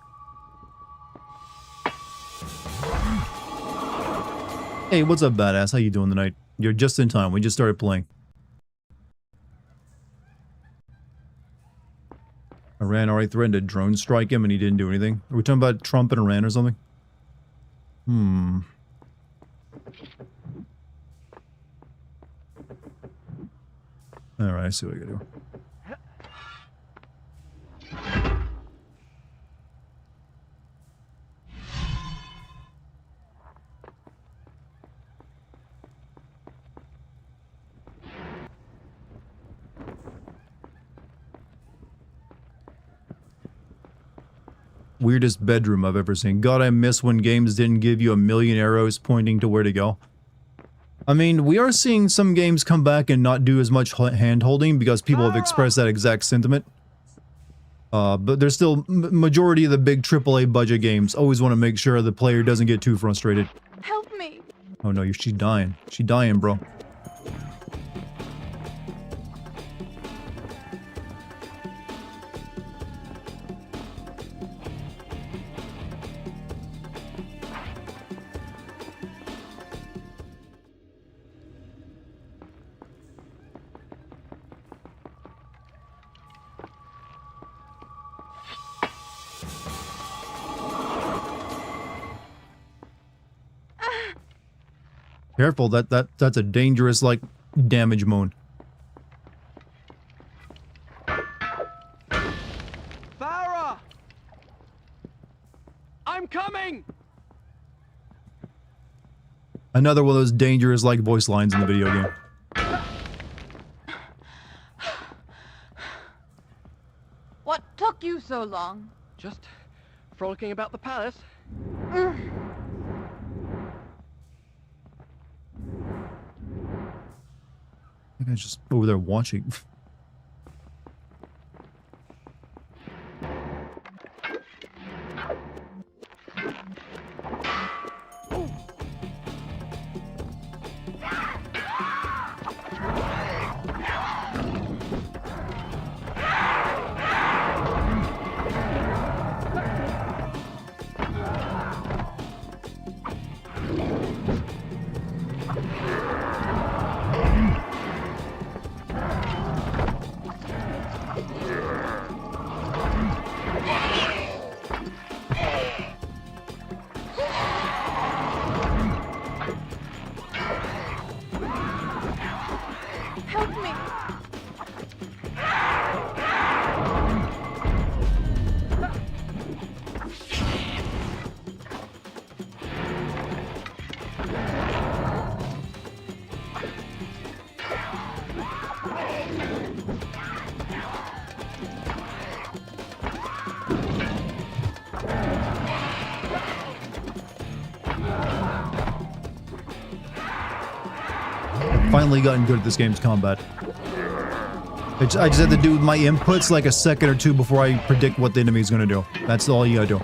Hey, what's up, badass? How you doing tonight? You're just in time. We just started playing. Iran already threatened to drone strike him and he didn't do anything. Are we talking about Trump and Iran or something? Alright, I see what I gotta do. Weirdest bedroom I've ever seen. God, I miss when games didn't give you a million arrows pointing to where to go. I mean, we are seeing some games come back and not do as much hand-holding because people have expressed that exact sentiment. But there's still... majority of the big AAA budget games always want to make sure the player doesn't get too frustrated. Help me! Oh no, she's dying. She's dying, bro. Careful, that's a dangerous, like, damage moan. Farah! I'm coming! Another one of those dangerous, like, voice lines in the video game. What took you so long? Just frolicking about the palace. I think I was just over there watching. Help me. Finally gotten good at this game's combat. I just have to do my inputs like a second or two before I predict what the enemy is going to do. That's all you gotta do.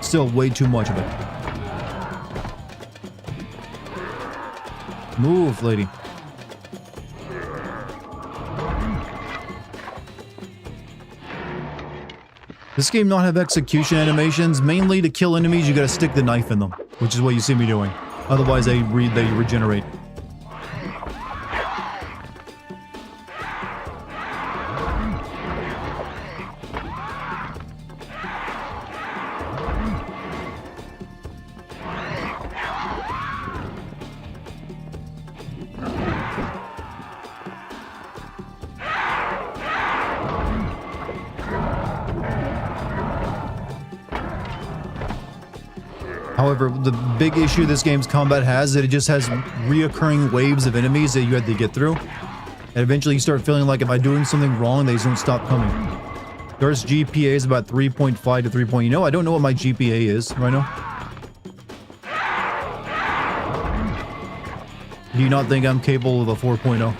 Still way too much of it. Move, lady. This game not have execution animations. Mainly to kill enemies, you gotta stick the knife in them, which is what you see me doing. Otherwise, they regenerate. However, the big issue this game's combat has is that it just has reoccurring waves of enemies that you have to get through. And eventually you start feeling like if I'm doing something wrong, they just don't stop coming. Dart's GPA is about 3.5 to 3. You know, I don't know what my GPA is right now. Do you not think I'm capable of a 4.0?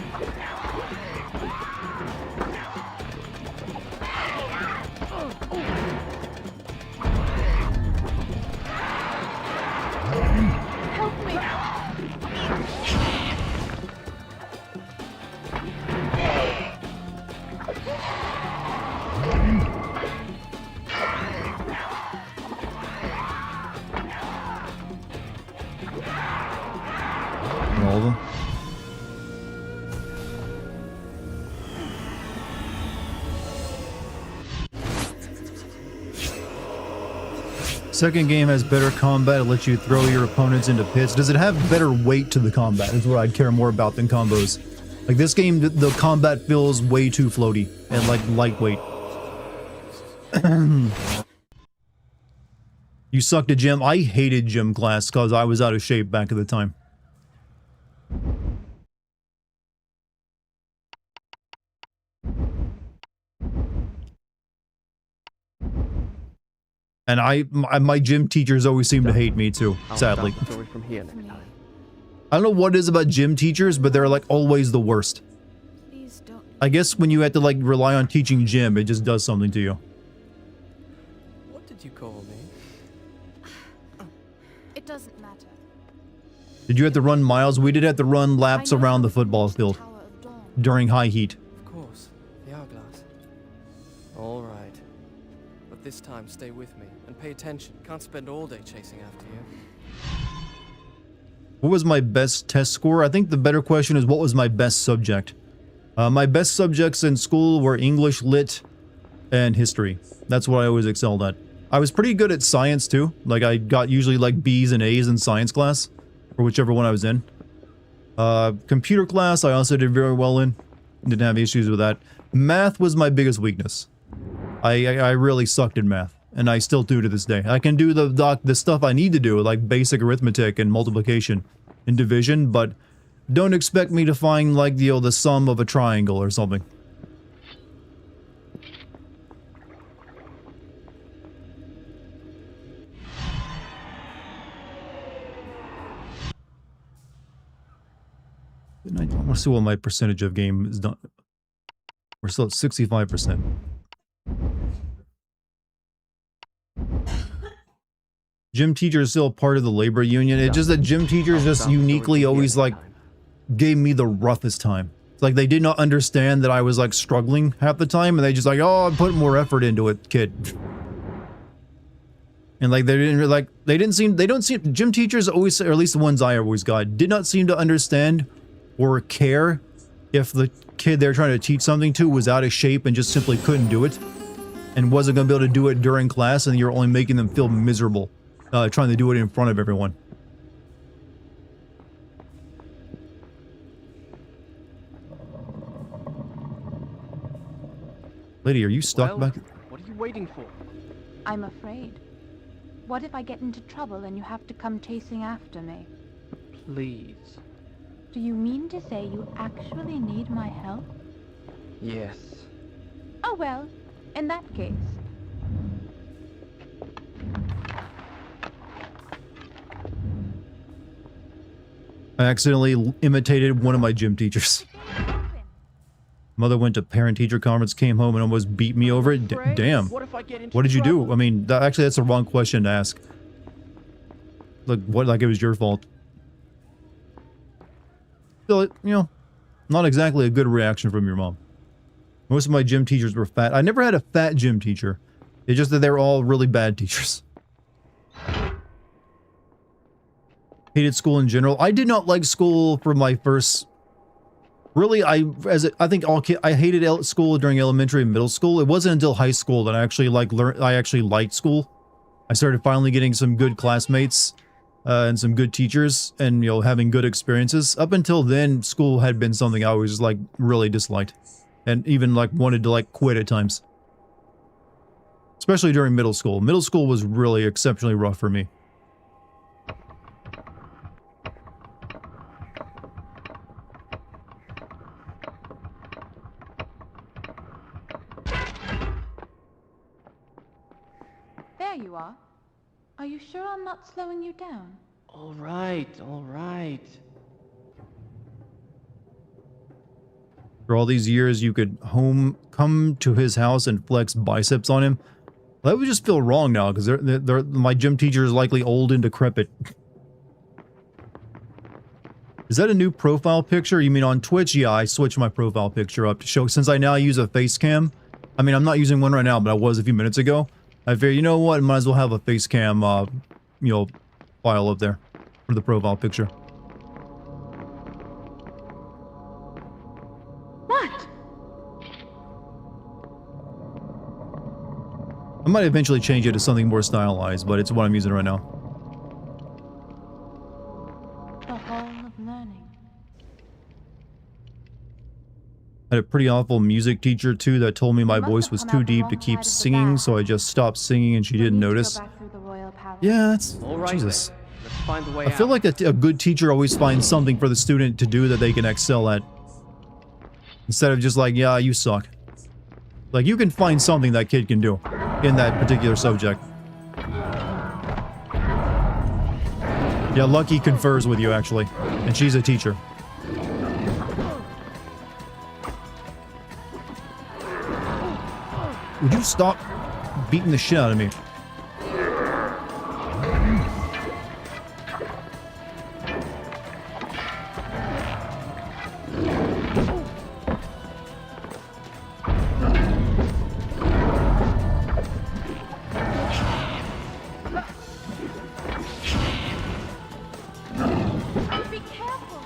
Help me. All of them. Second game has better combat. It lets you throw your opponents into pits. Does it have better weight to the combat? Is what I'd care more about than combos. Like this game, the combat feels way too floaty and like lightweight. You sucked at gym. I hated gym class because I was out of shape back at the time. And my gym teachers always seem to hate me too, I'll sadly. start the story from here next time. I don't know what it is about gym teachers, but they're like always the worst. Please don't. I guess when you have to like rely on teaching gym, it just does something to you. What did you call me? It doesn't matter. Did you have to run miles? We did have to run laps I know around how the to football reach the field Tower of Dawn. during high heat. Of course, the hourglass. All right. But this time, stay with me and pay attention. Can't spend all day chasing after you. What was my best test score? I think the better question is what was my best subject? My best subjects in school were English, Lit, and History. That's what I always excelled at. I was pretty good at science too. Like I got usually like B's and A's in science class, or whichever one I was in. Computer class I also did very well in. Didn't have issues with that. Math was my biggest weakness. I really sucked in math, and I still do to this day. I can do the stuff I need to do, like basic arithmetic and multiplication and division, but don't expect me to find like the sum of a triangle or something. I want to see what my percentage of game is done. We're still at 65%. Gym teachers still part of the labor union. It's just that gym teachers just uniquely always like gave me the roughest time. It's like they did not understand that I was like struggling half the time, and they just like, oh, I'm putting more effort into it, kid. And like they don't seem gym teachers always, or at least the ones I always got, did not seem to understand or care if the kid they're trying to teach something to was out of shape and just simply couldn't do it and wasn't going to be able to do it during class, and you're only making them feel miserable trying to do it in front of everyone. Lady, are you stuck back? What are you waiting for? I'm afraid. What if I get into trouble and you have to come chasing after me? Please. Do you mean to say you actually need my help? Yes. Oh well, in that case. I accidentally imitated one of my gym teachers. Mother went to parent-teacher conference, came home, and almost beat me over it. Damn. What did you do? I mean, actually, that's the wrong question to ask. Like it was your fault. Still, you know, not exactly a good reaction from your mom. Most of my gym teachers were fat. I never had a fat gym teacher. It's just that they were all really bad teachers. Hated school in general. I did not like school for my first... Really, I think all kids, I hated school during elementary and middle school. It wasn't until high school that I actually liked school. I started finally getting some good classmates and some good teachers, and you know, having good experiences. Up until then, school had been something I always like really disliked, and even like wanted to like quit at times. Especially during middle school. Middle school was really exceptionally rough for me. There you are. Are you sure I'm not slowing you down? All right, all right. For all these years, you could come to his house and flex biceps on him. That would just feel wrong now, because my gym teacher is likely old and decrepit. Is that a new profile picture? You mean on Twitch? Yeah, I switched my profile picture up to show, since I now use a face cam. I mean, I'm not using one right now, but I was a few minutes ago. I figured, you know what, might as well have a face cam, you know, file up there for the profile picture. What? I might eventually change it to something more stylized, but it's what I'm using right now. The hall of learning. I had a pretty awful music teacher too that told me my voice was too deep to keep singing, so I just stopped singing and she didn't notice. Yeah, that's... Jesus. Let's find the way I feel like a good teacher always finds something for the student to do that they can excel at. Instead of just like, yeah, you suck. Like, you can find something that kid can do in that particular subject. Yeah, Lucky confers with you, actually. And she's a teacher. Would you stop beating the shit out of me? Be careful.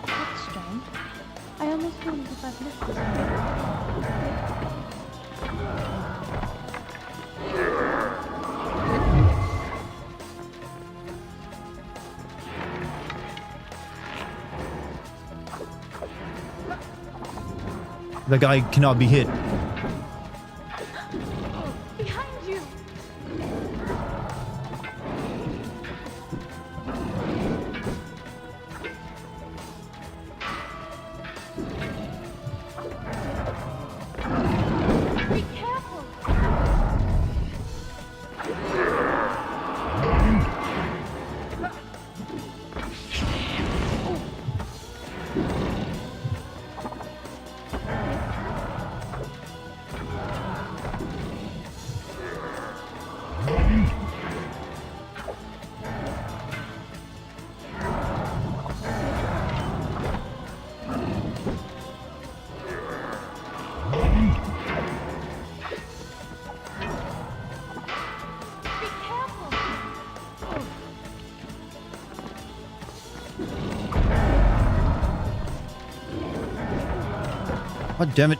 That's strange. I almost feel as if I've missed something. That guy cannot be hit. Behind you. Be careful. God damn it.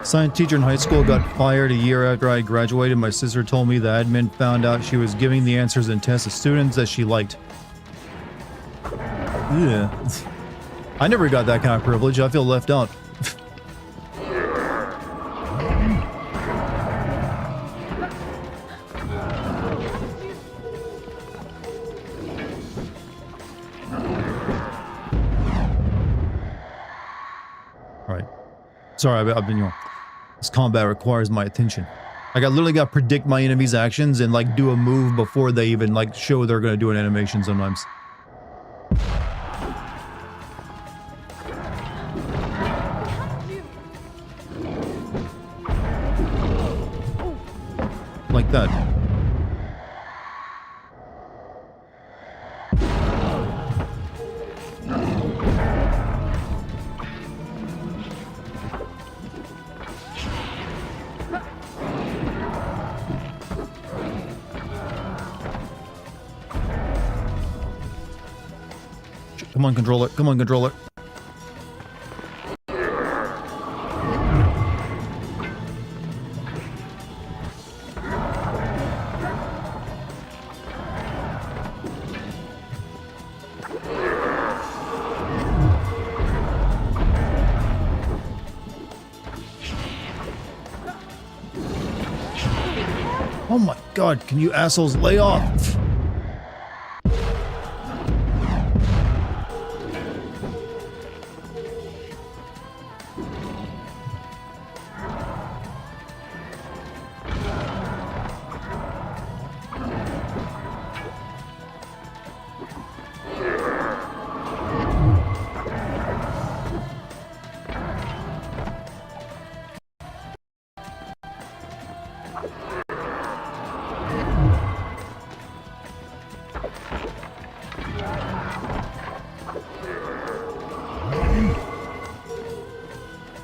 Science teacher in high school got fired a year after I graduated. My sister told me the admin found out she was giving the answers in tests to students that she liked. Yeah. I never got that kind of privilege. I feel left out. Alright. Sorry, I've been, this combat requires my attention. Like, I literally got to predict my enemy's actions and, like, do a move before they even, like, show they're gonna do an animation sometimes. Like that. Come on, controller. Come on, controller. Oh my god, can you assholes lay off?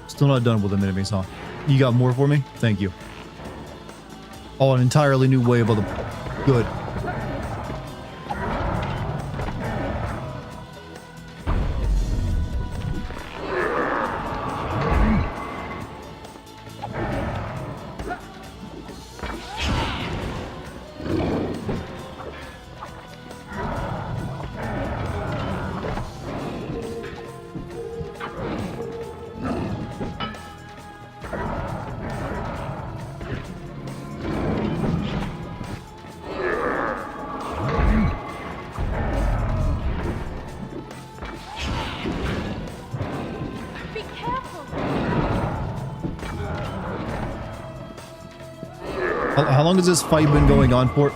Still not done with them enemies, huh? You got more for me? Thank you. Oh, an entirely new wave of them. Good. How long has this fight been going on for?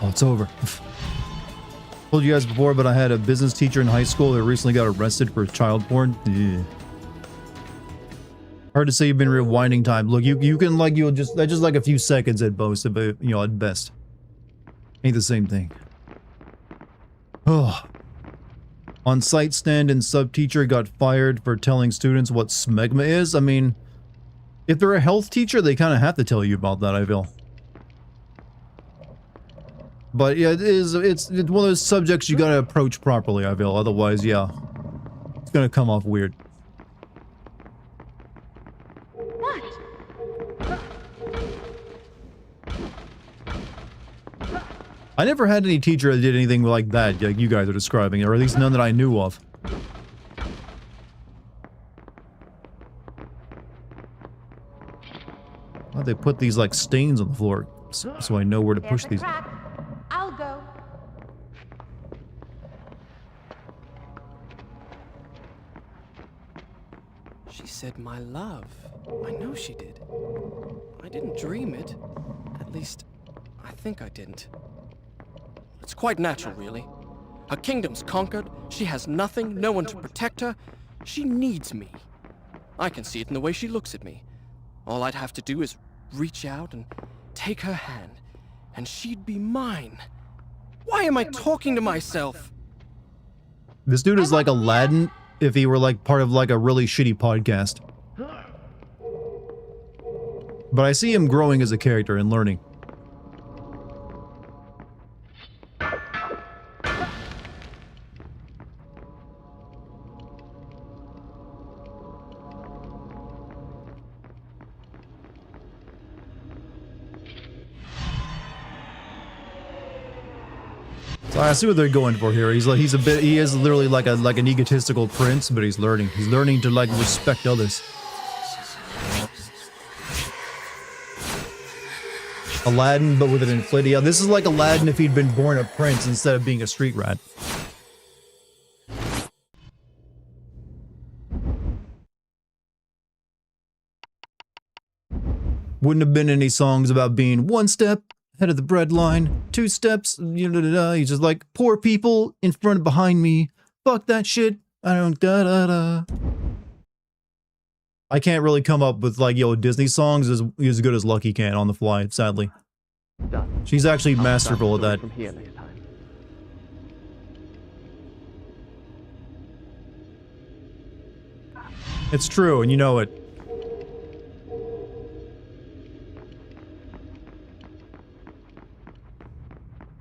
Oh, it's over. Told you guys before, but I had a business teacher in high school that recently got arrested for child porn. Ugh. Hard to say you've been rewinding time. Look, you can like that's just like a few seconds at most, but at best. Ain't the same thing. Oh. On-site stand and sub-teacher got fired for telling students what smegma is. I mean, if they're a health teacher, they kind of have to tell you about that, I feel. But yeah, it's one of those subjects you gotta approach properly, I feel. Otherwise, yeah, it's gonna come off weird. I never had any teacher that did anything like that, like you guys are describing, or at least none that I knew of. Why'd they put these, like, stains on the floor, so I know where to push these? I'll go. She said my love. I know she did. I didn't dream it. At least, I think I didn't. It's quite natural, really. Her kingdom's conquered, she has nothing, no one to protect her. She needs me. I can see it in the way she looks at me. All I'd have to do is reach out and take her hand, and she'd be mine. Why am I talking to myself? This dude is like Aladdin if he were like part of like a really shitty podcast. But I see him growing as a character and learning. So I see what they're going for here. He is literally like an egotistical prince, but he's learning. He's learning to like respect others. Aladdin, but with an inflated. Yeah, this is like Aladdin if he'd been born a prince instead of being a street rat. Wouldn't have been any songs about being one step ahead of the breadline, 2 steps, he's just like, poor people in front and behind me, fuck that shit, I don't da-da-da. I can't really come up with like, Disney songs as good as Lucky can on the fly, sadly. Done. She's actually masterful at that. From here next time. It's true, and you know it.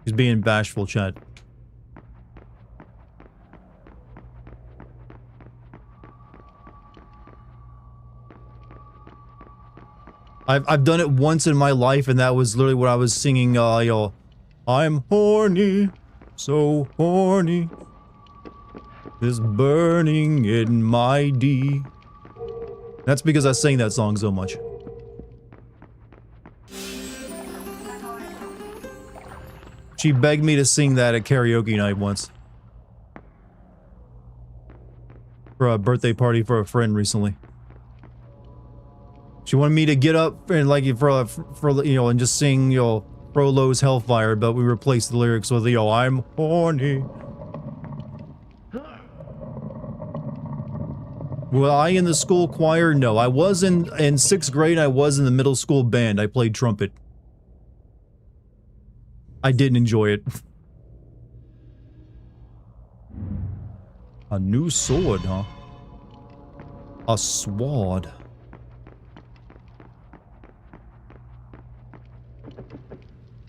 He's being bashful, chat. I've done it once in my life, and that was literally what I was singing, I'm horny, so horny. Is burning in my D. That's because I sang that song so much. She begged me to sing that at karaoke night once. For a birthday party for a friend recently. She wanted me to get up and like and just sing, Frollo's Hellfire, but we replaced the lyrics with, I'm horny. Was I in the school choir? No, I was in 6th grade, I was in the middle school band. I played trumpet. I didn't enjoy it. A new sword, huh? A sword.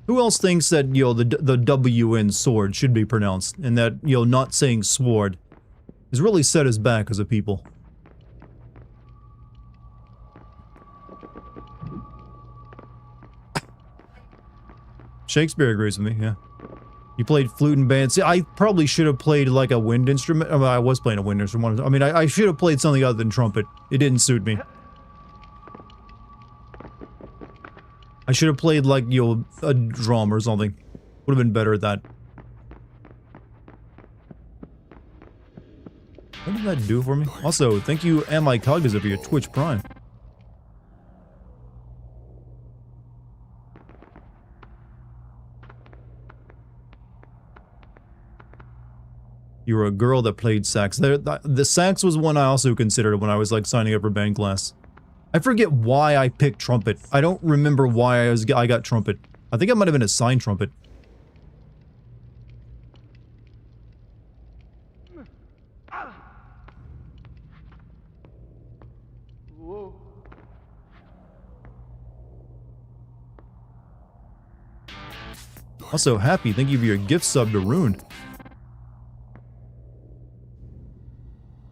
Who else thinks that, the W in sword should be pronounced, and that, not saying sword has really set us back as a people? Shakespeare agrees with me, yeah. You played flute and band. See, I probably should have played like a wind instrument. I mean, I was playing a wind instrument. I mean, I should have played something other than trumpet. It didn't suit me. I should have played like, a drum or something. Would have been better at that. What did that do for me? Also, thank you, Am I Cognizant, for your Twitch Prime. You were a girl that played sax. The sax was one I also considered when I was like signing up for band class. I forget why I picked trumpet. I don't remember why I got trumpet. I think I might have been assigned trumpet. Also, Happy, thank you for your gift sub to Rune.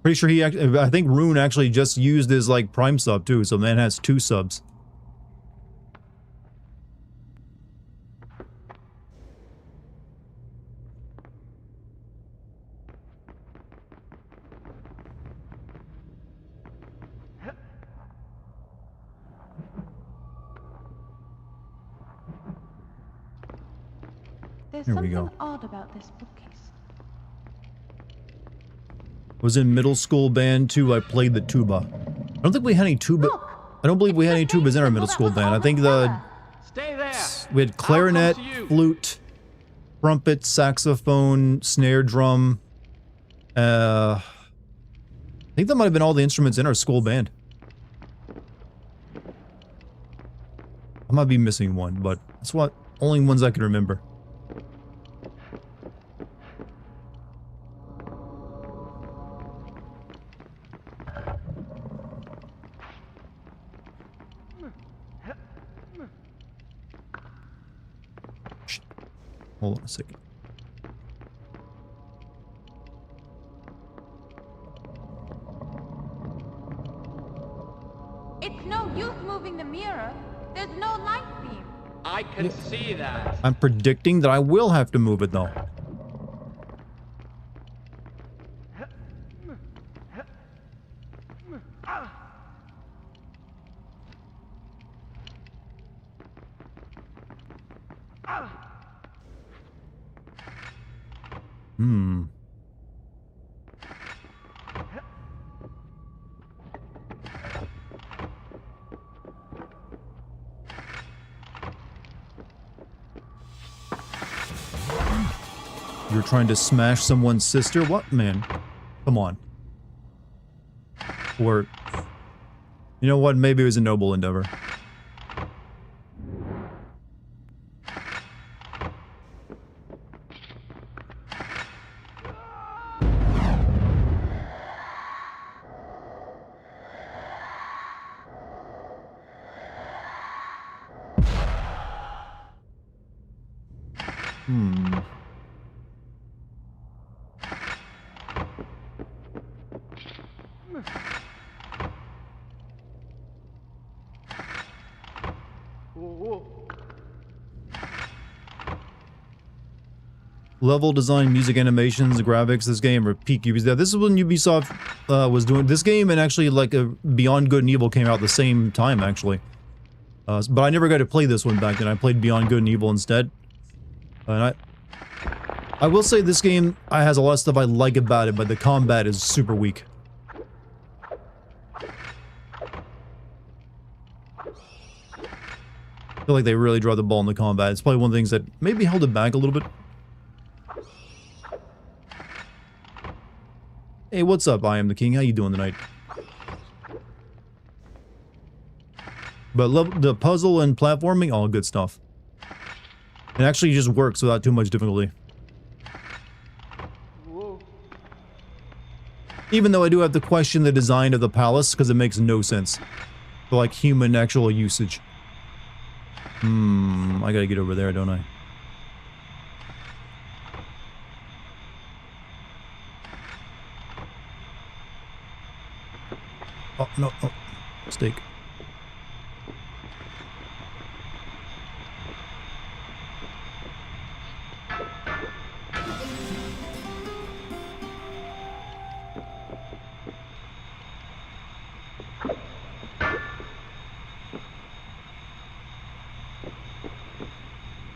Pretty sure I think Rune actually just used his, like, Prime sub, too, so man has 2 subs. There's Here we something go. odd about this bookcase. Was in middle school band too. I played the tuba. I don't think we had any tuba. Look, I don't believe we had any it's the tubas in our painting middle that school was band. I on think the the cover. Stay there! We had clarinet, flute, trumpet, saxophone, snare drum. I think that might have been all the instruments in our school band. I might be missing one, but that's what only ones I can remember. Shh. Hold on a second. It's no use moving the mirror. There's no light beam. I can see that. I'm predicting that I will have to move it though. You're trying to smash someone's sister? What, man? Come on. Or, you know what? Maybe it was a noble endeavor. Level design, music animations, graphics, this game are peak Ubisoft. This is when Ubisoft was doing this game, and actually like Beyond Good and Evil came out at the same time actually. But I never got to play this one back then. I played Beyond Good and Evil instead. And I will say this game has a lot of stuff I like about it, but the combat is super weak. I feel like they really dropped the ball in the combat. It's probably one of the things that maybe held it back a little bit. Hey, what's up? I am the king. How you doing tonight? But the puzzle and platforming, all good stuff. It actually just works without too much difficulty. Even though I do have to question the design of the palace, because it makes no sense for like human actual usage. I gotta get over there, don't I? Oh, no, oh, mistake.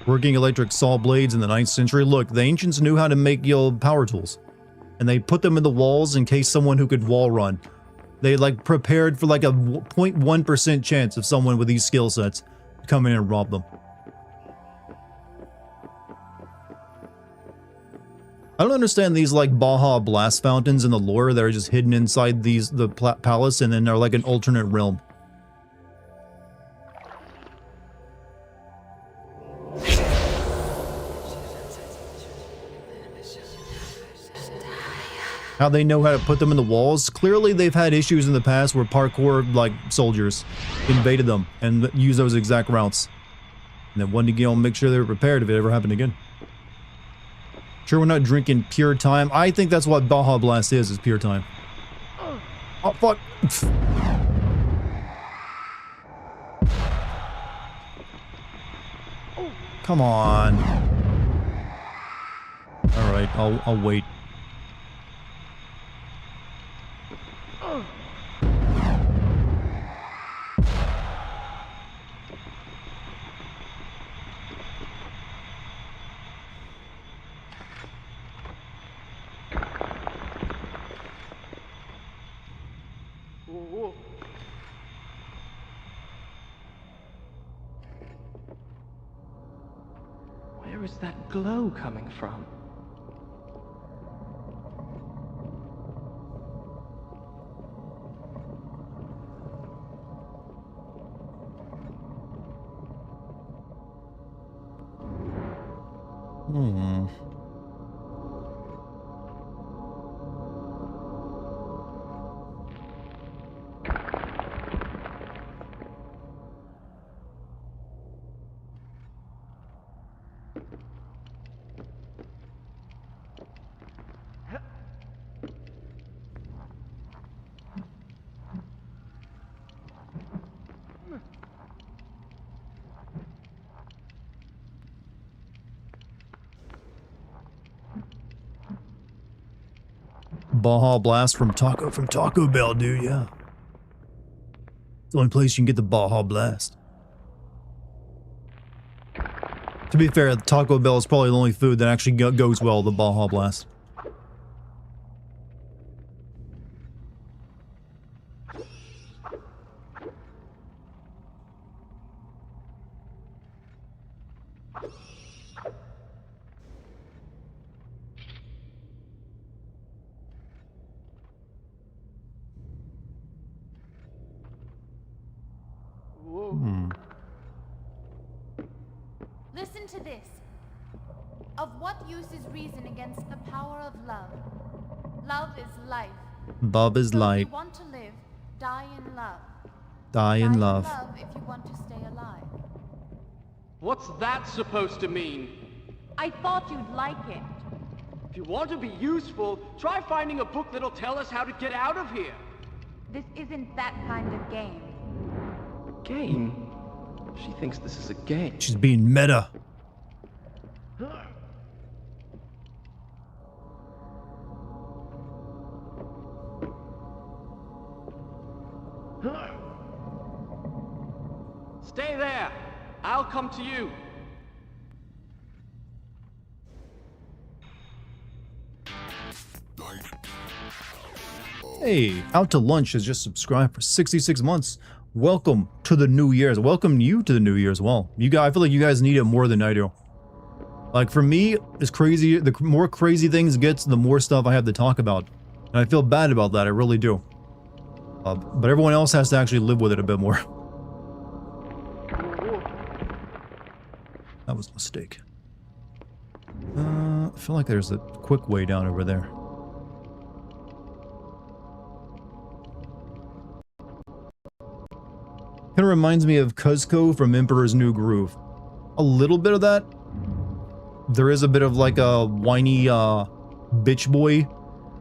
Working electric saw blades in the 9th century. Look, the ancients knew how to make power tools. And they put them in the walls in case someone who could wall run. They like prepared for like a 0.1% chance of someone with these skill sets to come in and rob them. I don't understand these like Baja blast fountains in the lore that are just hidden inside the palace and then are like an alternate realm. How they know how to put them in the walls? Clearly they've had issues in the past where parkour, like, soldiers invaded them and used those exact routes. And then wanted to make sure they were prepared if it ever happened again. Sure, we're not drinking pure time. I think that's what Baja Blast is pure time. Oh, fuck. Come on. Alright, I'll wait. Where's that glow coming from? Hmm. Baja Blast from Taco Bell, dude, yeah. It's the only place you can get the Baja Blast. To be fair, Taco Bell is probably the only food that actually goes well, the Baja Blast. Listen to this. Of what use is reason against the power of love? Love is life. Bob is So if light. you want to live, die in love. Die in love. If you want to stay alive. What's that supposed to mean? I thought you'd like it. If you want to be useful, try finding a book that'll tell us how to get out of here. This isn't that kind of game. Game? She thinks this is a game. She's being meta. Stay there. I'll come to you. Hey, Out to Lunch has just subscribed for 66 months. Welcome to the new year. Welcome you to the new year as well. You guys, I feel like you guys need it more than I do. Like for me, it's crazy. The more crazy things gets, the more stuff I have to talk about. And I feel bad about that. I really do. But everyone else has to actually live with it a bit more. That was a mistake. I feel like there's a quick way down over there. Kind of reminds me of Cuzco from Emperor's New Groove. A little bit of that. There is a bit of like a whiny bitch boy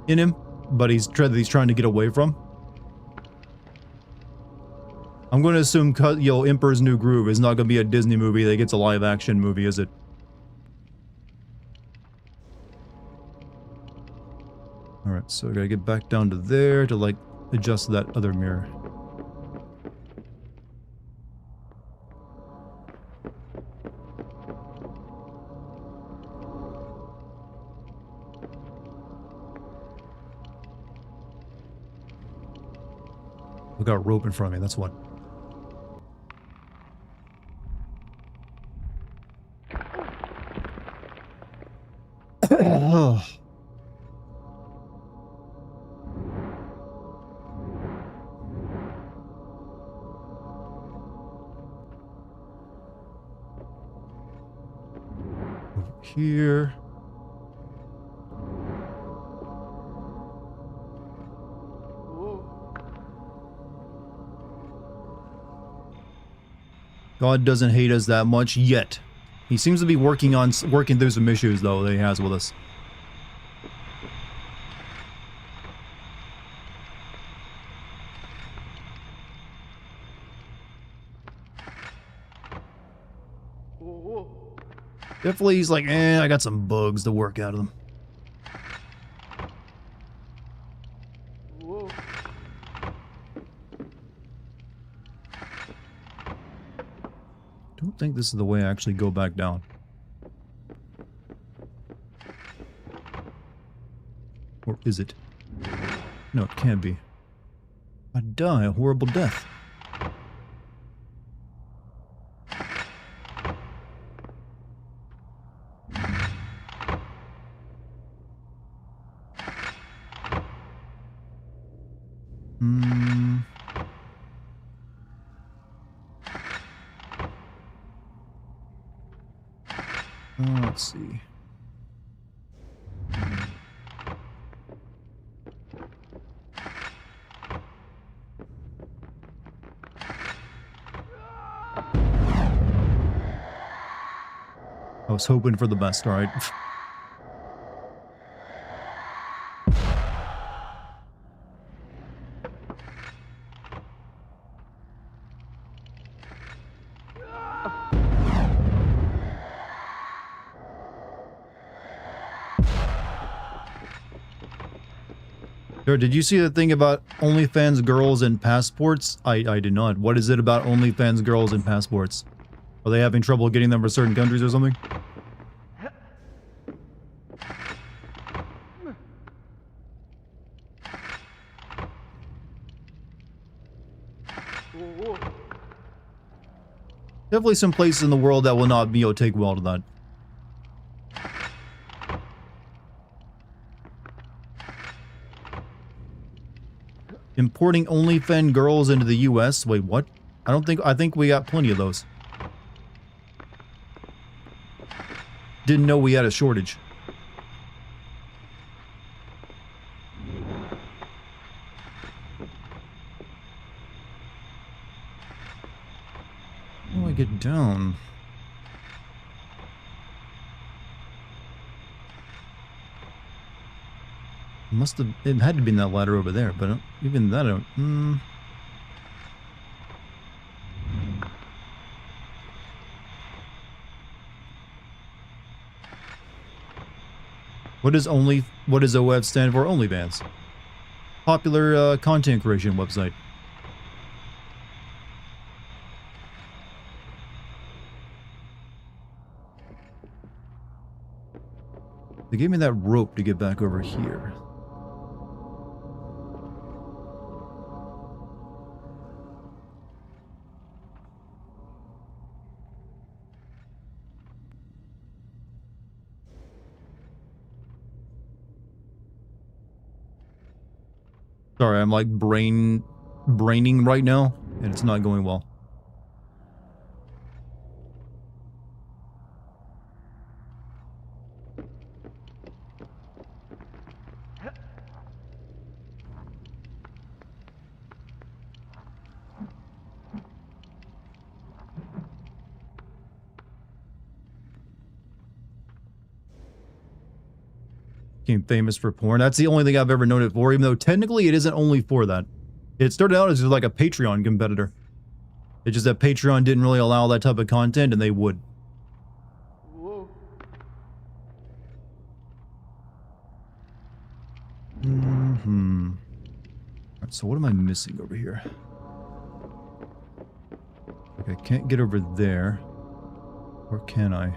in him, but he's trying to get away from. I'm going to assume Emperor's New Groove is not going to be a Disney movie that gets a live action movie, is it? Alright, so I gotta get back down to there to like adjust that other mirror. I got a rope in front of me, that's what. Over here. God doesn't hate us that much yet. He seems to be working through some issues though that he has with us. Definitely he's like, I got some bugs to work out of them. Don't think this is the way I actually go back down. Or is it? No, it can't be. I'd die a horrible death. Hmm. Let's see. I was hoping for the best, all right? Did you see the thing about OnlyFans girls and passports? I did not. What is it about OnlyFans girls and passports? Are they having trouble getting them for certain countries or something? Definitely some places in the world that will not be, take well to that. Importing OnlyFans girls into the US? Wait, what? I think we got plenty of those. Didn't know we had a shortage. How do I get down? It had to be in that ladder over there, but even that I don't. What does OF stand for? OnlyFans. Popular content creation website. They gave me that rope to get back over here. Sorry, I'm like braining right now, and it's not going well. Became famous for porn. That's the only thing I've ever known it for, even though technically it isn't only for that. It started out as just like a Patreon competitor. It's just that Patreon didn't really allow that type of content, and they would. Whoa. Alright, so what am I missing over here? Like, I can't get over there. Or can I?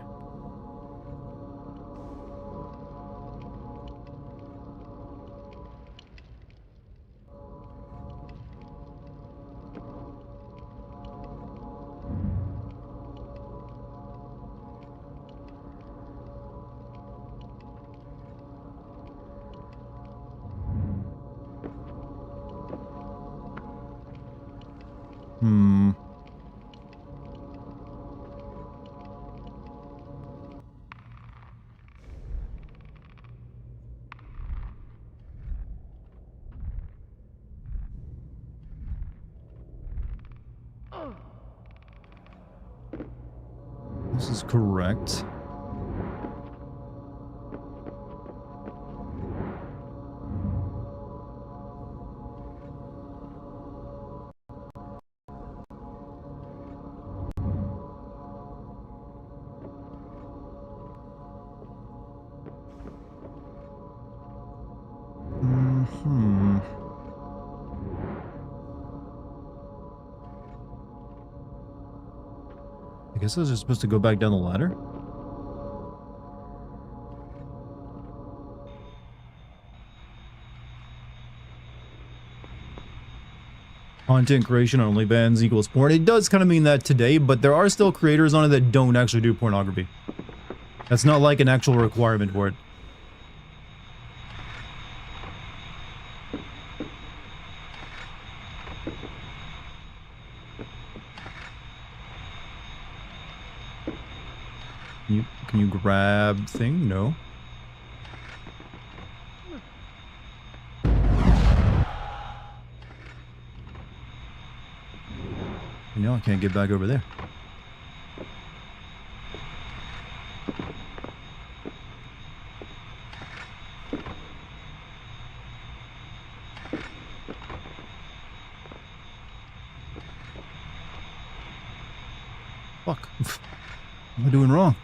This is correct. I guess I was just supposed to go back down the ladder? Content creation on OnlyFans equals porn. It does kind of mean that today, but there are still creators on it that don't actually do pornography. That's not like an actual requirement for it. Can you grab thing? No. No, I can't get back over there. Fuck. What am I doing wrong?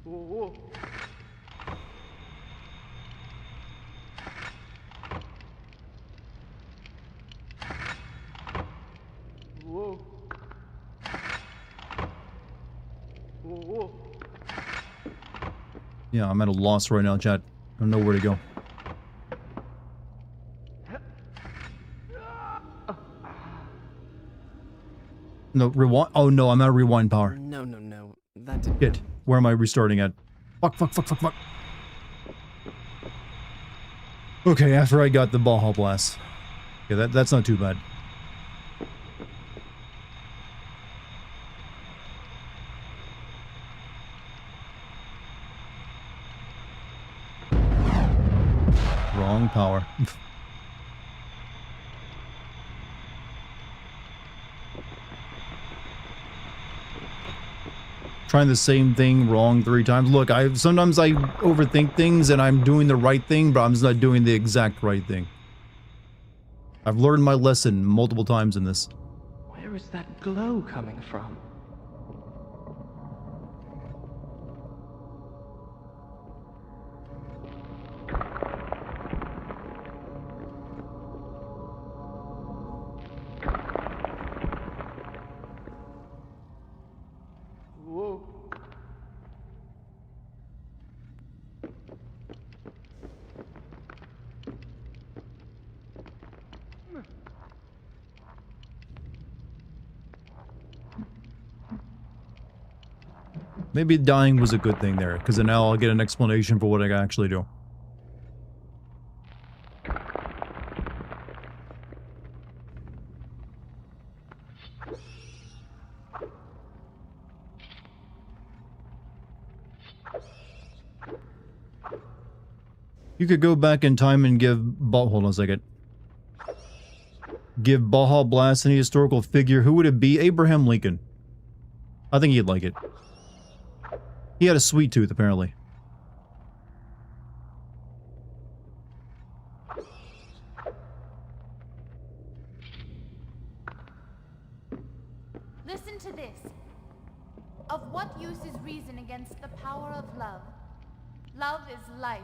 Whoa. Whoa. Whoa. Yeah, I'm at a loss right now, chat. I don't know where to go. No, rewind. Oh no, I'm out of rewind power. No. That didn't. Shit. Where am I restarting at? Fuck. Okay, after I got the Baja Blast. Okay, that's not too bad. Wrong power. Trying the same thing wrong 3 times. Look, sometimes I overthink things and I'm doing the right thing, but I'm just not doing the exact right thing. I've learned my lesson multiple times in this. Where is that glow coming from? Whoa. Maybe dying was a good thing there, because then now I'll get an explanation for what I actually do. You could go back in time and give hold on a second. Give Baja Blast any historical figure. Who would it be? Abraham Lincoln. I think he'd like it. He had a sweet tooth, apparently. Listen to this. Of what use is reason against the power of love? Love is life.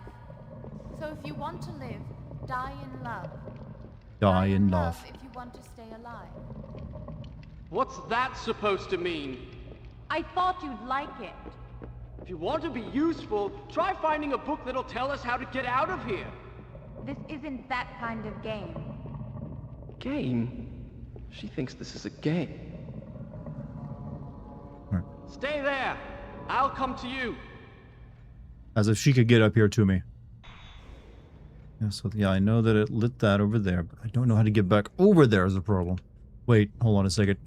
So if you want to live, die in love. Die in love. If you want to stay alive. What's that supposed to mean? I thought you'd like it. If you want to be useful, try finding a book that'll tell us how to get out of here. This isn't that kind of game. Game? She thinks this is a game. Stay there. I'll come to you. As if she could get up here to me. Yeah, so yeah, I know that it lit that over there, but I don't know how to get back over there is the problem. Wait, hold on a second.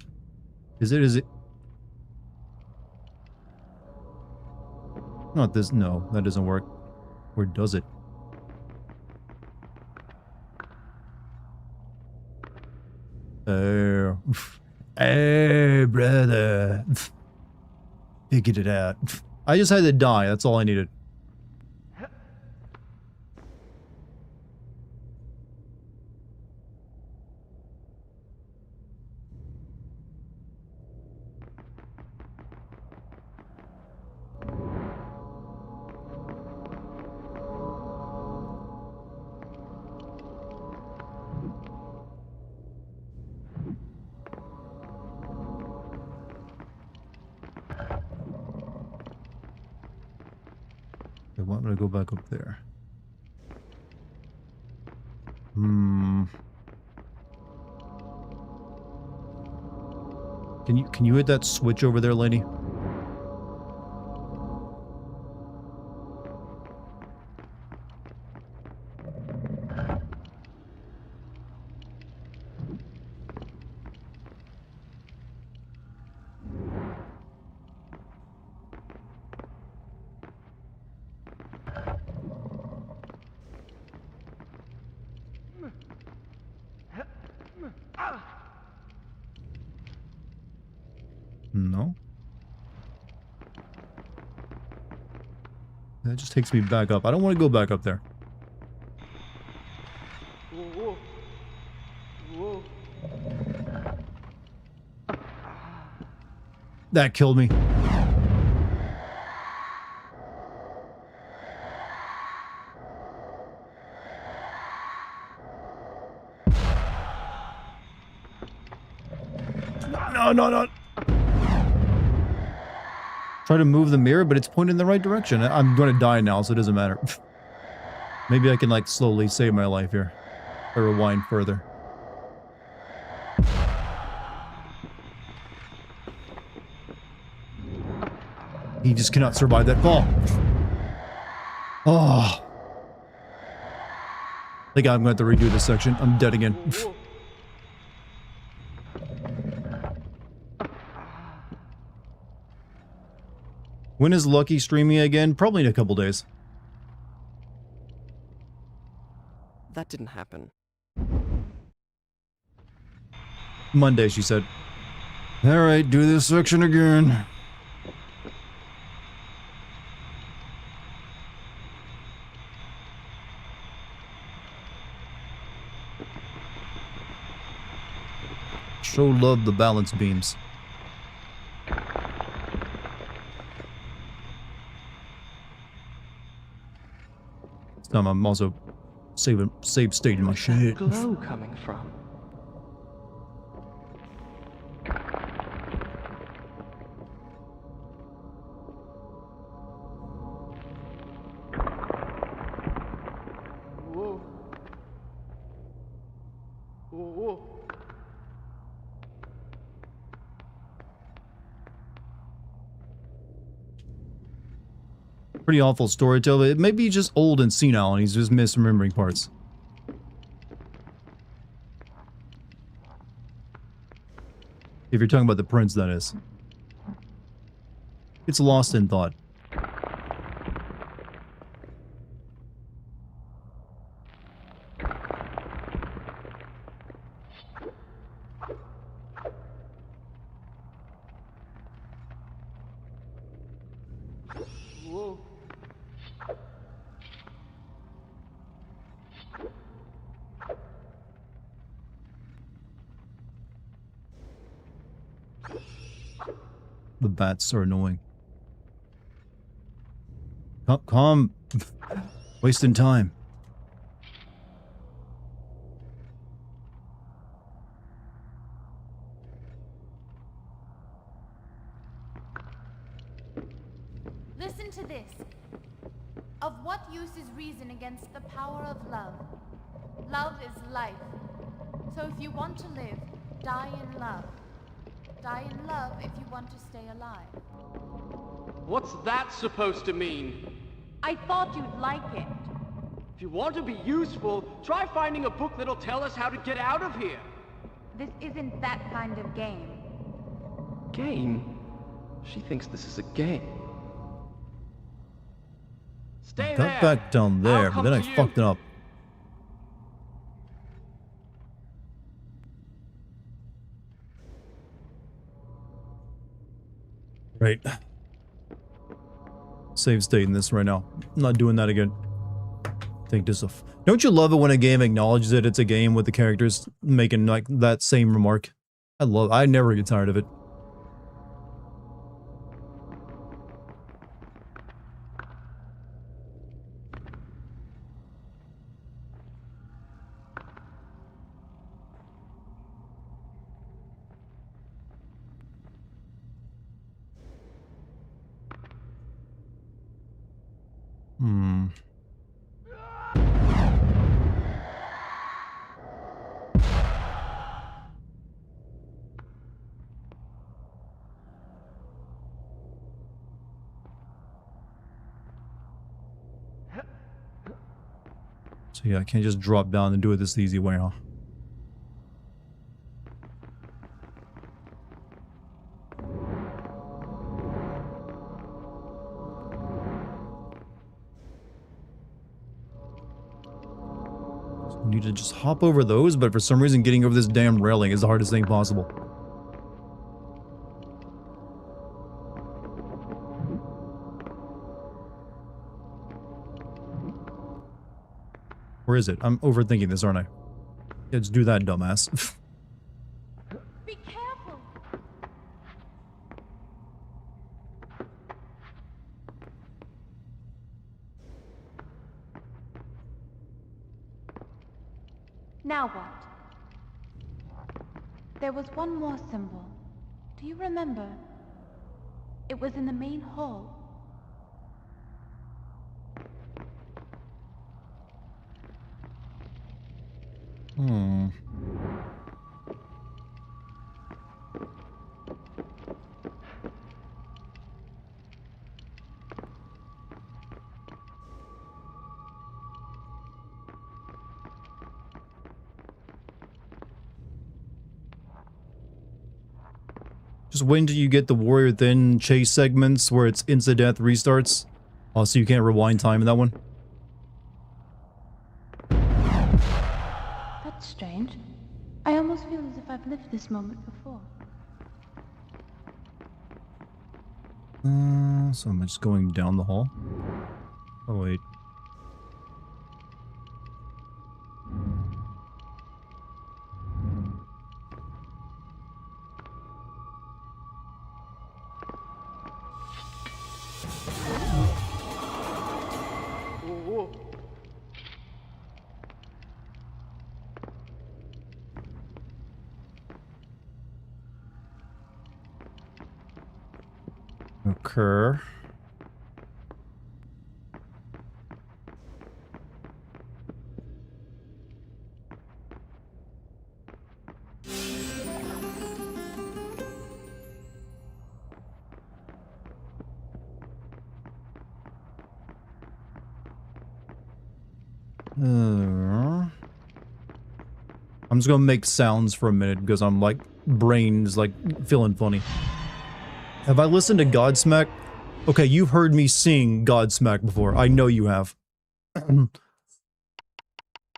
Is it? Not this, no, that doesn't work. Or does it? Oh, hey, brother. Figured it out. I just had to die, that's all I needed. Why would I go back up there? Can you hit that switch over there, lady? No. That just takes me back up. I don't want to go back up there. Whoa, whoa. Whoa. That killed me. No. Try to move the mirror, but it's pointing in the right direction. I'm going to die now, so it doesn't matter. Maybe I can, like, slowly save my life here. If I rewind further. He just cannot survive that fall. Oh. I think I'm going to have to redo this section. I'm dead again. When is Lucky streaming again? Probably in a couple days. That didn't happen. Monday, she said. Alright, do this section again. So love the balance beams. This time I'm also save state in my shit. Glow coming from. Whoa. Whoa. Pretty awful storytelling. It may be just old and senile and he's just misremembering parts. If you're talking about the prince, that is. It's lost in thought. Whoa. The bats are annoying. Calm. Wasting time. Listen to this. Of what use is reason against the power of love? Love is life. So if you want to live, die in love. Die in love if you want to stay alive. What's that supposed to mean? I thought you'd like it. If you want to be useful, try finding a book that'll tell us how to get out of here. This isn't that kind of game. Game? She thinks this is a game. Stay Got there. back down there, I'll but come then I to you. fucked it up. Right. Save state in this right now. I'm not doing that again. Think this of. Don't you love it when a game acknowledges that it's a game with the characters making like that same remark? I never get tired of it. So yeah, I can't just drop down and do it this easy way, huh? So I need to just hop over those, but for some reason getting over this damn railing is the hardest thing possible. Where is it? I'm overthinking this, aren't I? Let's do that, dumbass. Be careful! Now what? There was one more symbol. Do you remember? It was in the main hall. Hmm. Just wait until you get the Warrior Thin chase segments where it's insta-death restarts. Oh, so you can't rewind time in that one? That's strange. I almost feel as if I've lived this moment before. So I'm just going down the hall. Oh, wait. Whoa. Occur. I'm just gonna make sounds for a minute because I'm like, brain's like feeling funny. Have I listened to Godsmack? Okay, you've heard me sing Godsmack before. I know you have.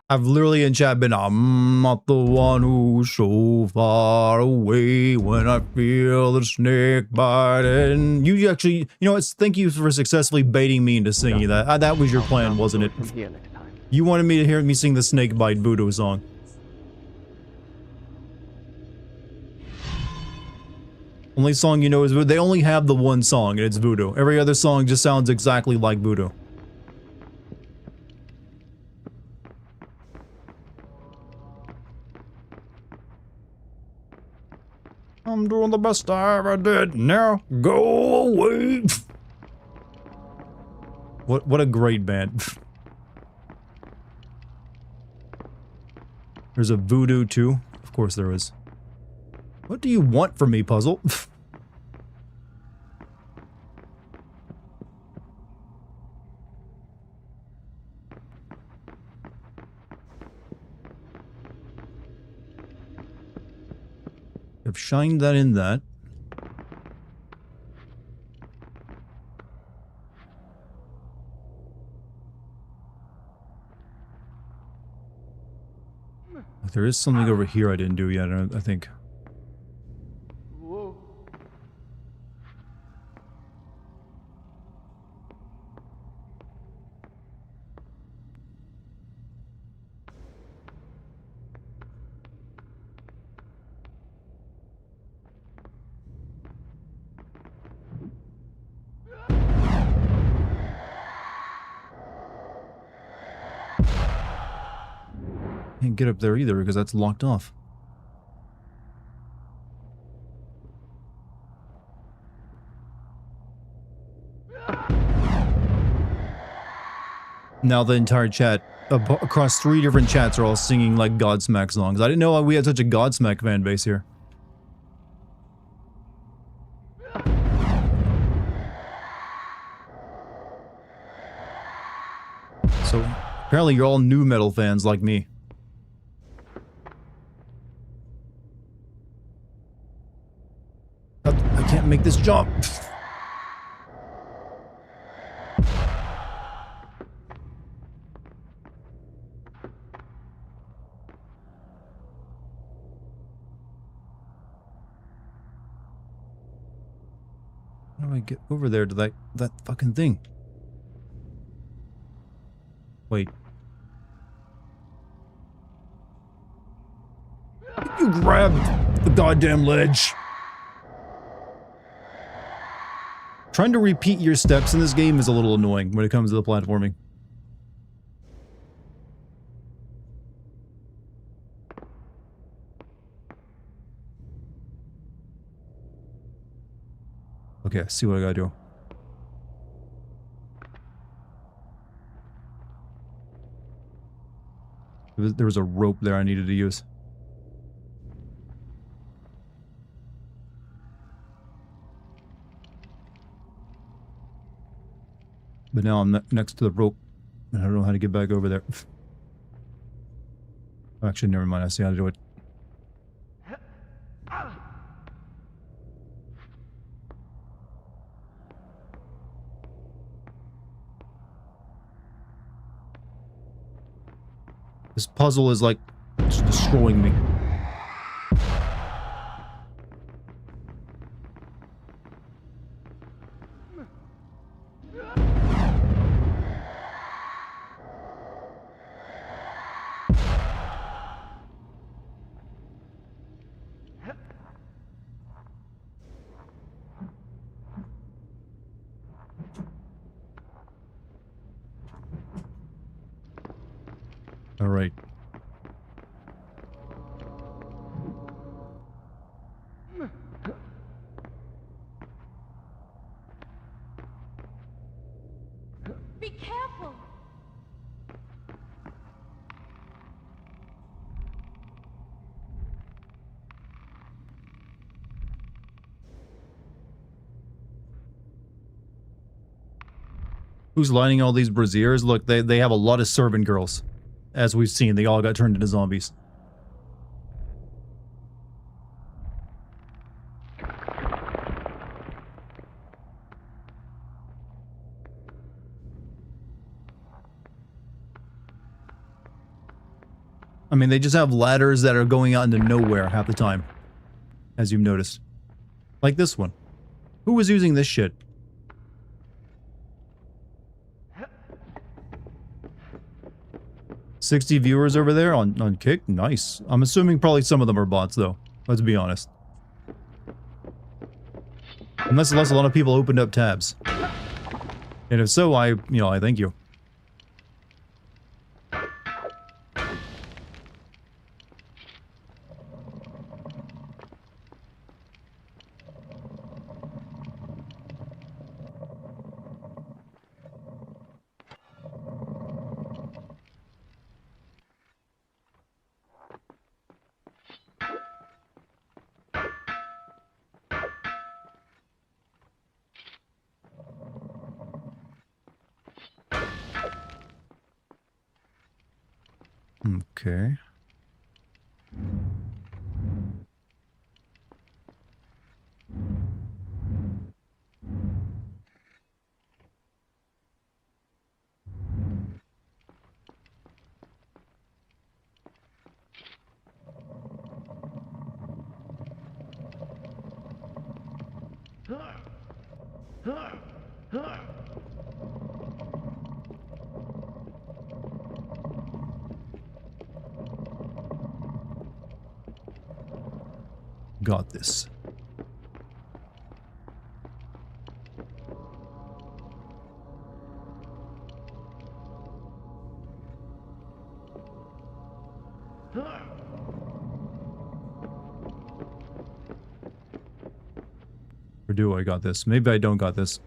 I've literally in chat been, I'm not the one who's so far away when I feel the snake bite. And you actually, you know what, thank you for successfully baiting me into singing that. That was your plan, wasn't it? Here next time. You wanted me to hear me sing the snake bite voodoo song. Only song you know is voodoo. They only have the one song, and it's voodoo. Every other song just sounds exactly like voodoo. I'm doing the best I ever did. Now go away. What a great band. There's a voodoo too. Of course there is. What do you want from me, puzzle? I've shined that in that. There is something over here I didn't do yet, I think. Whoa. Can't get up there either because that's locked off. Now the entire chat, across 3 different chats, are all singing like Godsmack songs. I didn't know we had such a Godsmack fan base here. So, Apparently you're all new metal fans like me. I can't make this jump. How do I get over there to that fucking thing? Wait. You grabbed the goddamn ledge. Trying to repeat your steps in this game is a little annoying when it comes to the platforming. Okay, I see what I gotta do. There was a rope there I needed to use. But now I'm next to the rope, and I don't know how to get back over there. Actually, never mind. I see how to do it. This puzzle is like just destroying me. All right. Be careful! Who's lining all these braziers? Look, they have a lot of servant girls. As we've seen, they all got turned into zombies. I mean, they just have ladders that are going out into nowhere half the time. As you've noticed. Like this one. Who was using this shit? $60 viewers over there on Kick? Nice. I'm assuming probably some of them are bots, though. Let's be honest. Unless a lot of people opened up tabs. And if so, I thank you. Okay. Got this. Or do I got this? Maybe I don't got this.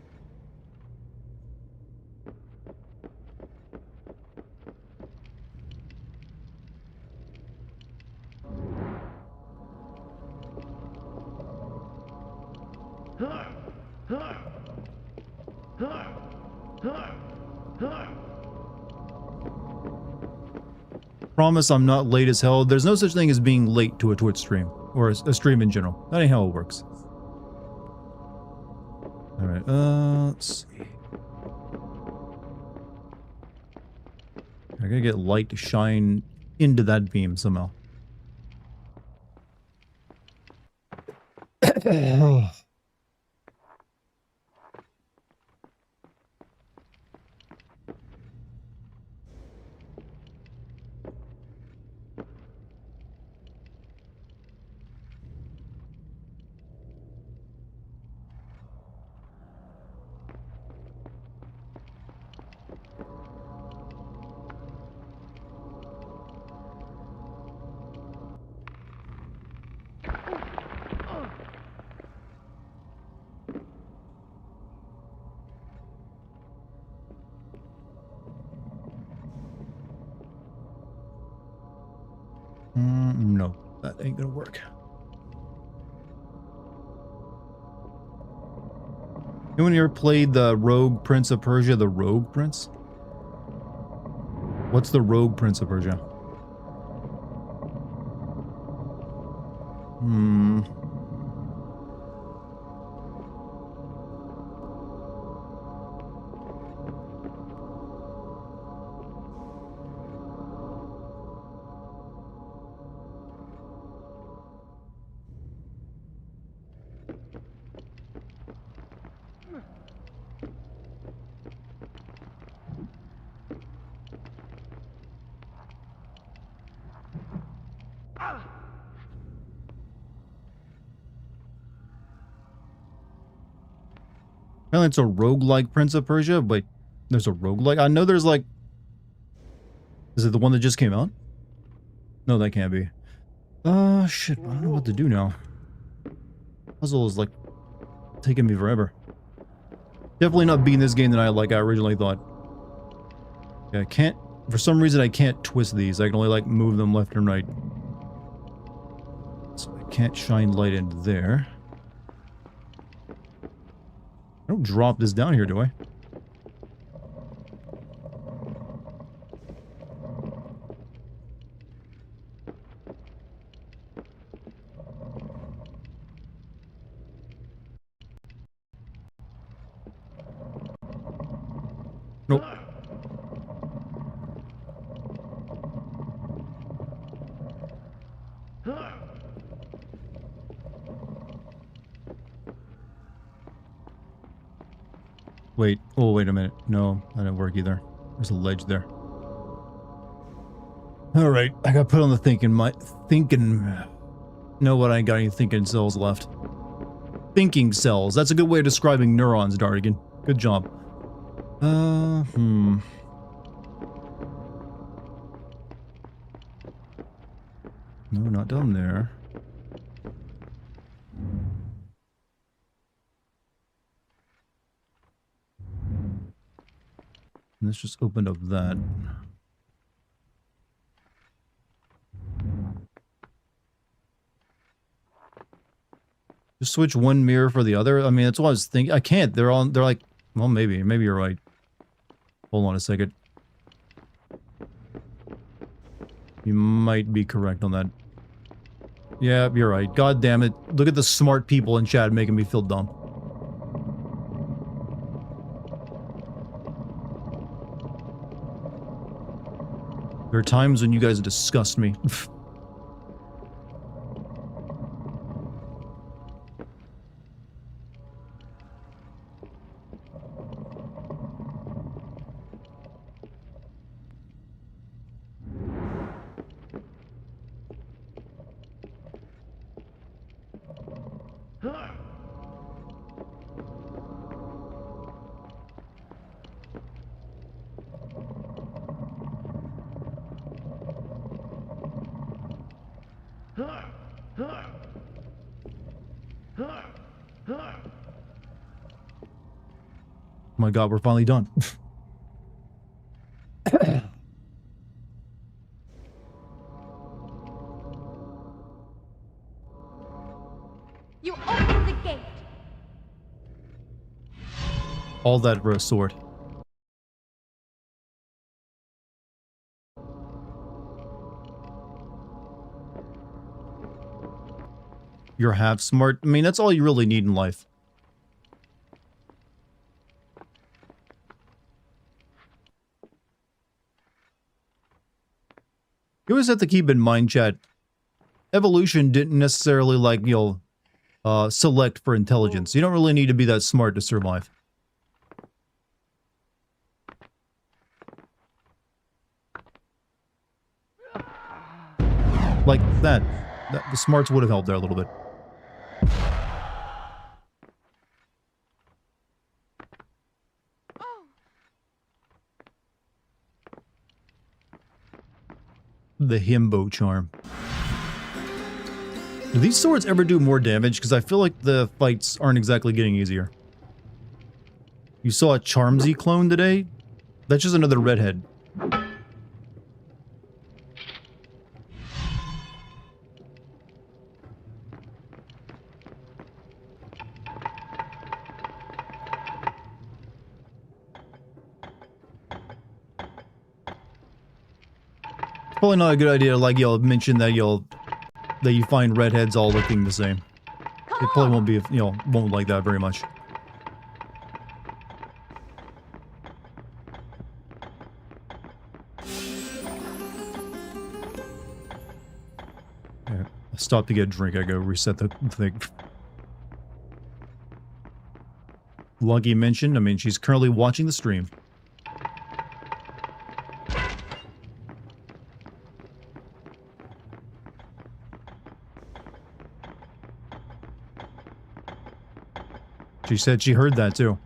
Promise I'm not late as hell. There's no such thing as being late to a Twitch stream. Or a stream in general. That ain't how it works. Alright, let's see. I gotta get light to shine into that beam somehow. No, that ain't gonna work. Anyone here played the Rogue Prince of Persia, the Rogue Prince? What's the Rogue Prince of Persia? Apparently it's a roguelike Prince of Persia, but there's a roguelike. I know there's like... Is it the one that just came out? No, that can't be. Shit, I don't know what to do now. Puzzle is like taking me forever. Definitely not beating this game that I originally thought. Yeah, I can't... For some reason I can't twist these. I can only like move them left and right. So I can't shine light into there. I don't drop this down here, do I? Nope. Wait. Oh, wait a minute. No, that didn't work either. There's a ledge there. Alright, I got put on the thinking. No, what? I ain't got any thinking cells left. Thinking cells. That's a good way of describing neurons, Dartigan. Good job. No, not down there. Let's just open up that. Just switch one mirror for the other? I mean, that's what I was thinking. I can't. They're like, well, maybe you're right. Hold on a second. You might be correct on that. Yeah, you're right. God damn it. Look at the smart people in chat making me feel dumb. There are times when you guys disgust me. Oh my god, we're finally done. You opened the gate. All that for a sword. You're half smart. I mean, that's all you really need in life. You always have to keep in mind, chat, evolution didn't necessarily, like, select for intelligence. You don't really need to be that smart to survive. Like that. The smarts would have helped there a little bit. The himbo charm. Do these swords ever do more damage? Because I feel like the fights aren't exactly getting easier. You saw a Charmsy clone today? That's just another redhead. Probably not a good idea to, like, mention that that you find redheads all looking the same. It probably won't be, won't like that very much. Yeah, I stop to get a drink, I go reset the thing. Lucky mentioned, I mean, she's currently watching the stream. She said she heard that too.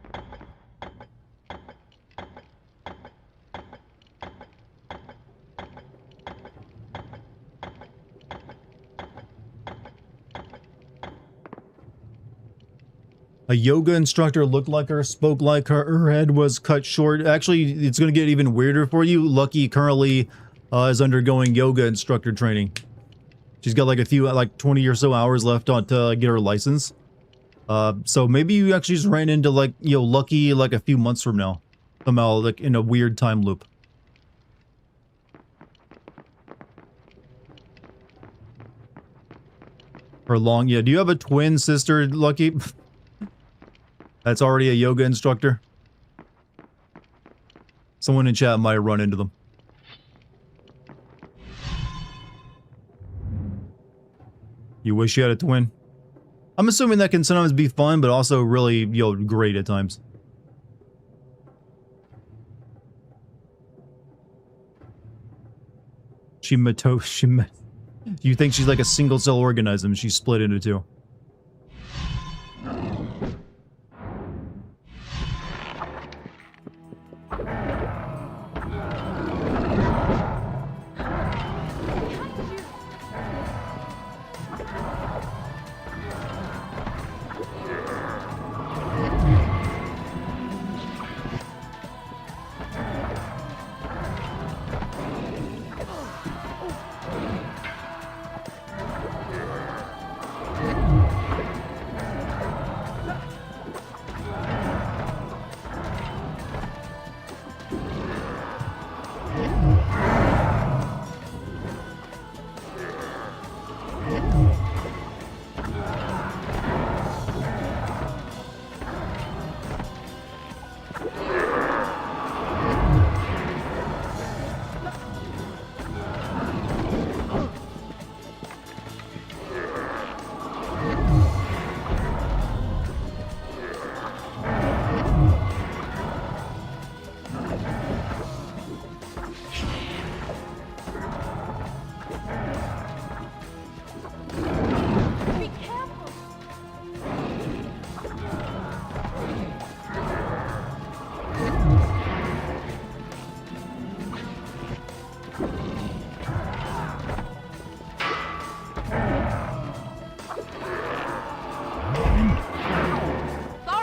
A yoga instructor looked like her, spoke like her, her head was cut short. Actually, it's going to get even weirder for you. Lucky currently is undergoing yoga instructor training. She's got like a few, like 20 or so hours left on to get her license. So maybe you actually just ran into, like, Lucky, like, a few months from now. Somehow, like, in a weird time loop. Or long, yeah. Do you have a twin sister, Lucky? That's already a yoga instructor? Someone in chat might run into them. You wish you had a twin? I'm assuming that can sometimes be fun, but also really, great at times. You think she's like a single cell organism, she's split into two.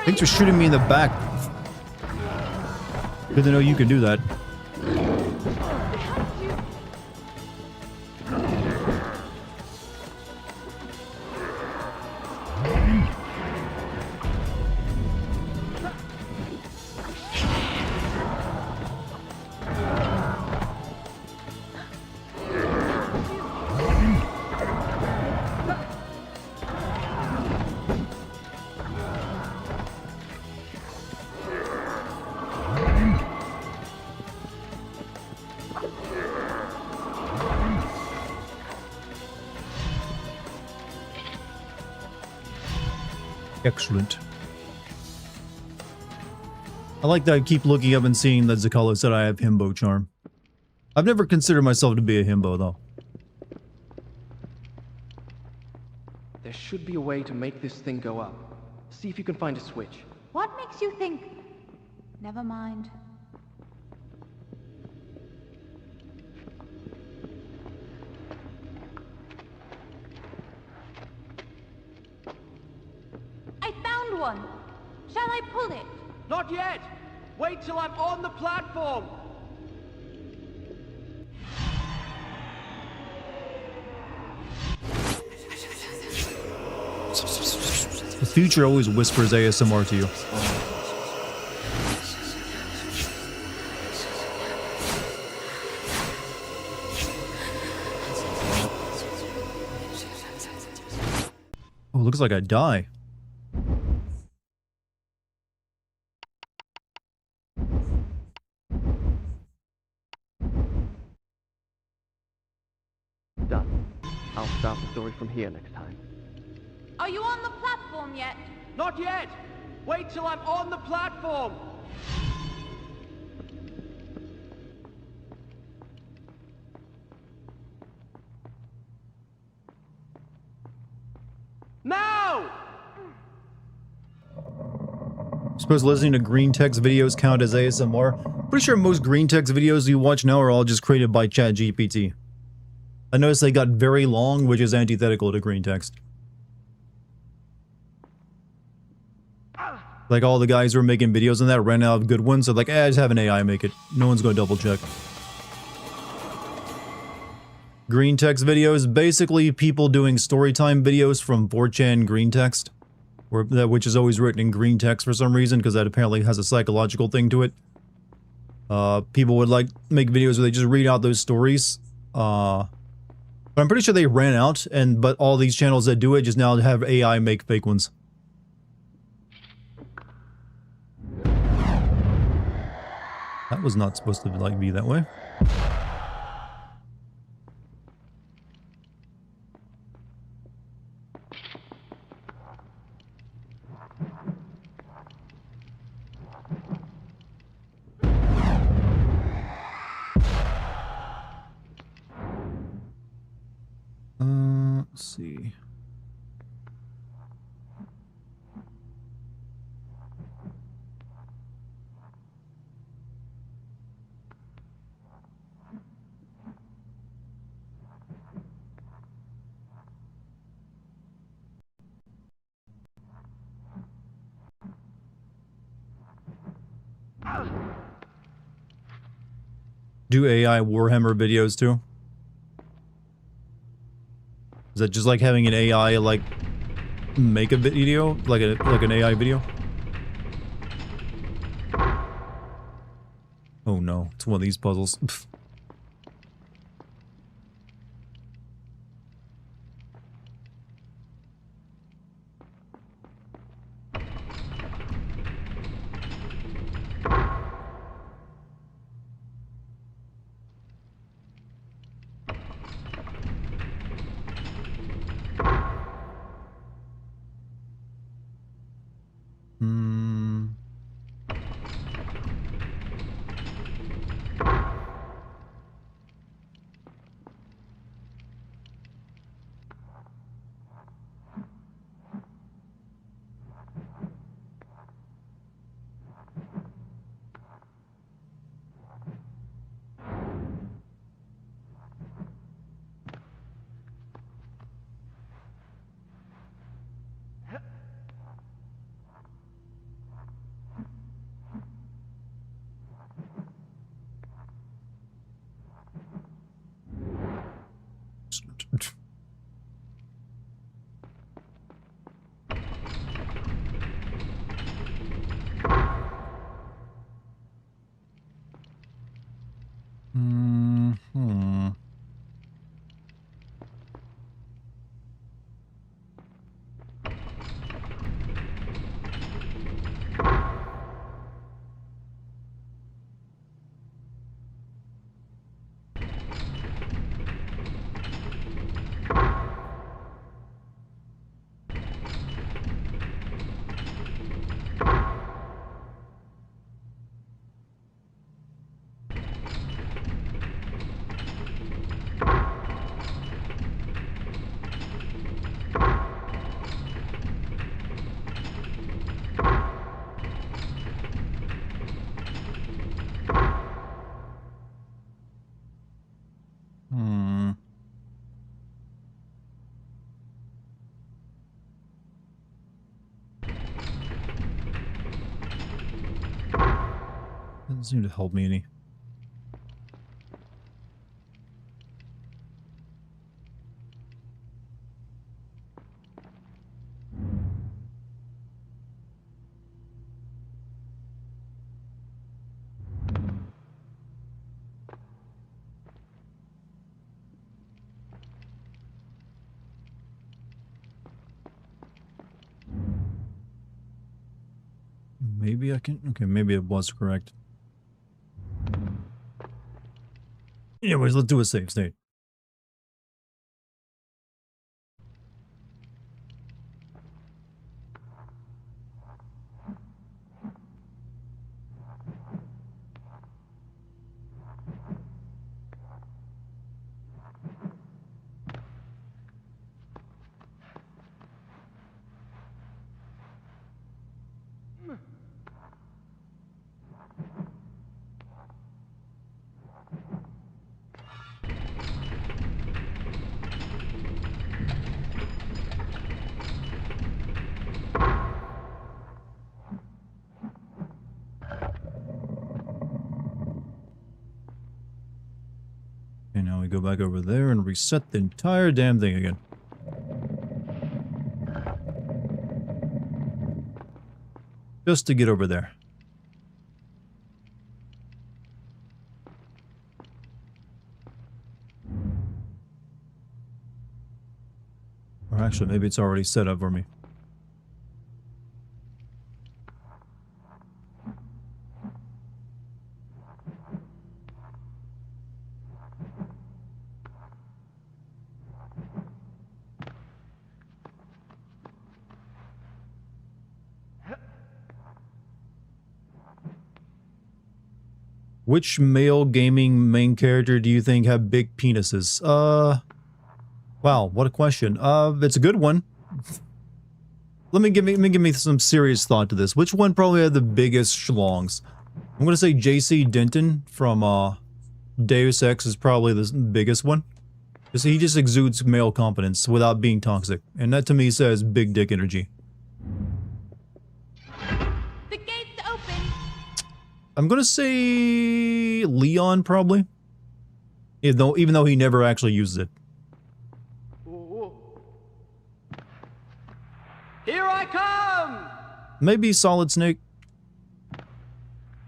Thanks for shooting me in the back. Good to know you can do that. Excellent. I like that I keep looking up and seeing that Zakala said I have himbo charm. I've never considered myself to be a himbo, though. There should be a way to make this thing go up. See if you can find a switch. What makes you think? Never mind. I found one. Shall I pull it? Not yet! Wait till I'm on the platform! The future always whispers ASMR to you. Oh, looks like I die. Done. I'll start the story from here next time. Are you on the platform yet? Not yet! Wait till I'm on the platform! Now! Suppose listening to green text videos count as ASMR? Pretty sure most green text videos you watch now are all just created by ChatGPT. I noticed they got very long, which is antithetical to green text. Like all the guys who are making videos on that ran out of good ones, so like, just have an AI make it. No one's gonna double check. Green text videos, basically people doing storytime videos from 4chan green text. Which is always written in green text for some reason, because that apparently has a psychological thing to it. People would like make videos where they just read out those stories. But I'm pretty sure they ran out, but all these channels that do it just now have AI make fake ones. That was not supposed to like be that way. Let's see. Do AI Warhammer videos too? Is that just like having an AI like make a video, like an AI video? Oh no, it's one of these puzzles. Doesn't seem to help me any. Maybe I can... Okay, maybe it was correct. Anyways, let's do a save state. Okay, now we go back over there and reset the entire damn thing again. Just to get over there. Or actually, maybe it's already set up for me. Which male gaming main character do you think have big penises? Wow, what a question. It's a good one. Let me give me some serious thought to this. Which one probably had the biggest schlongs? I'm gonna say JC Denton from Deus Ex is probably the biggest one. Because he just exudes male confidence without being toxic. And that to me says big dick energy. The gate's open. I'm gonna say Leon probably. Even though he never actually uses it. Ooh. Here I come! Maybe Solid Snake.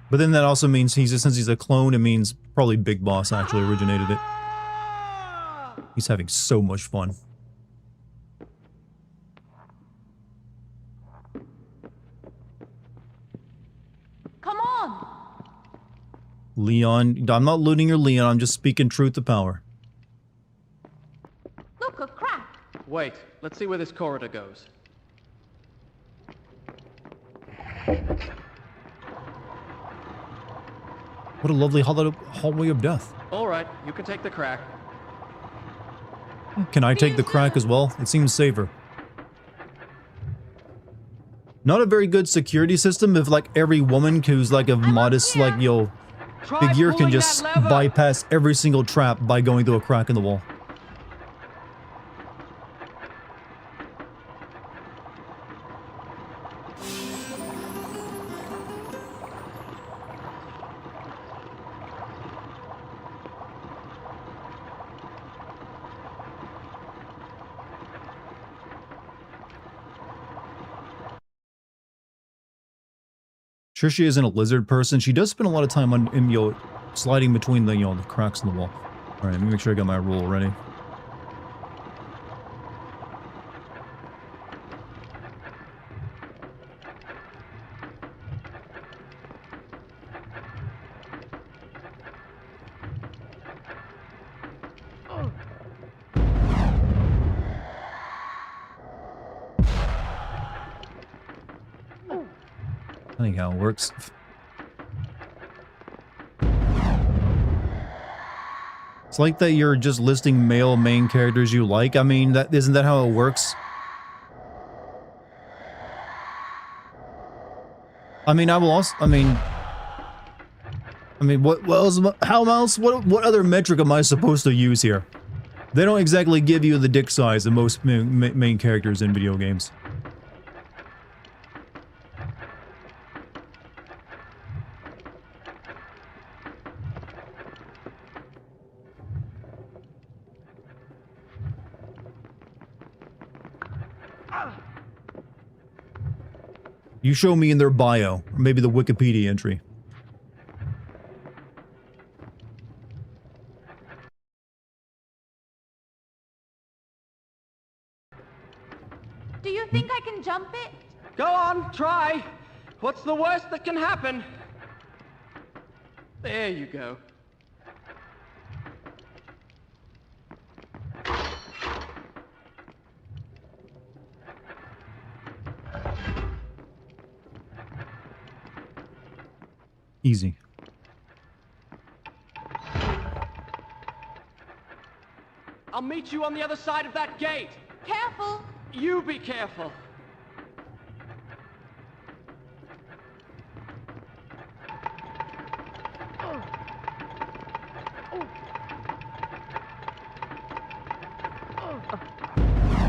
But then that also means since he's a clone, it means probably Big Boss actually originated it. He's having so much fun. Come on. Leon, I'm not looting your Leon, I'm just speaking truth to power. Look, a crack. Wait, let's see where this corridor goes. What a lovely hallway of death. All right, you can take the crack. Can I take the crack as well? It seems safer. Not a very good security system if like every woman who's like a modest like Try figure can pulling just that lever. bypass every single trap by going through a crack in the wall. Sure, she isn't a lizard person. She does spend a lot of time on sliding between the the cracks in the wall. All right, let me make sure I got my roll ready. I think how it works. It's like that you're just listing male main characters you like. I mean, isn't that how it works? I mean, what else, what other metric am I supposed to use here? They don't exactly give you the dick size of most main characters in video games. You show me in their bio, or maybe the Wikipedia entry. Do you think I can jump it? Go on, try. What's the worst that can happen? There you go. Easy. I'll meet you on the other side of that gate. Careful! You be careful.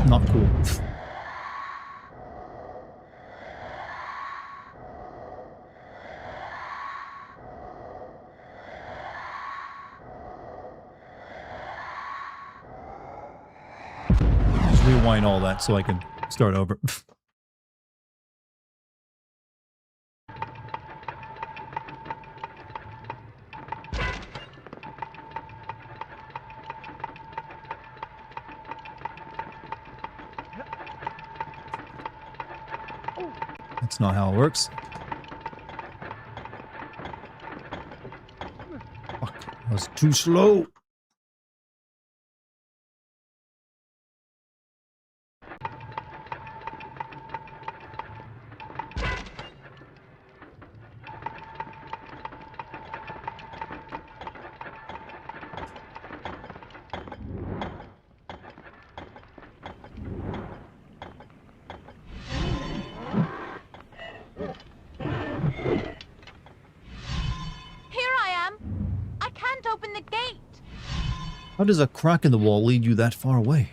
Not cool. Just rewind all that so I can start over. That's not how it works. Fuck, that was too slow. Open the gate! How does a crack in the wall lead you that far away?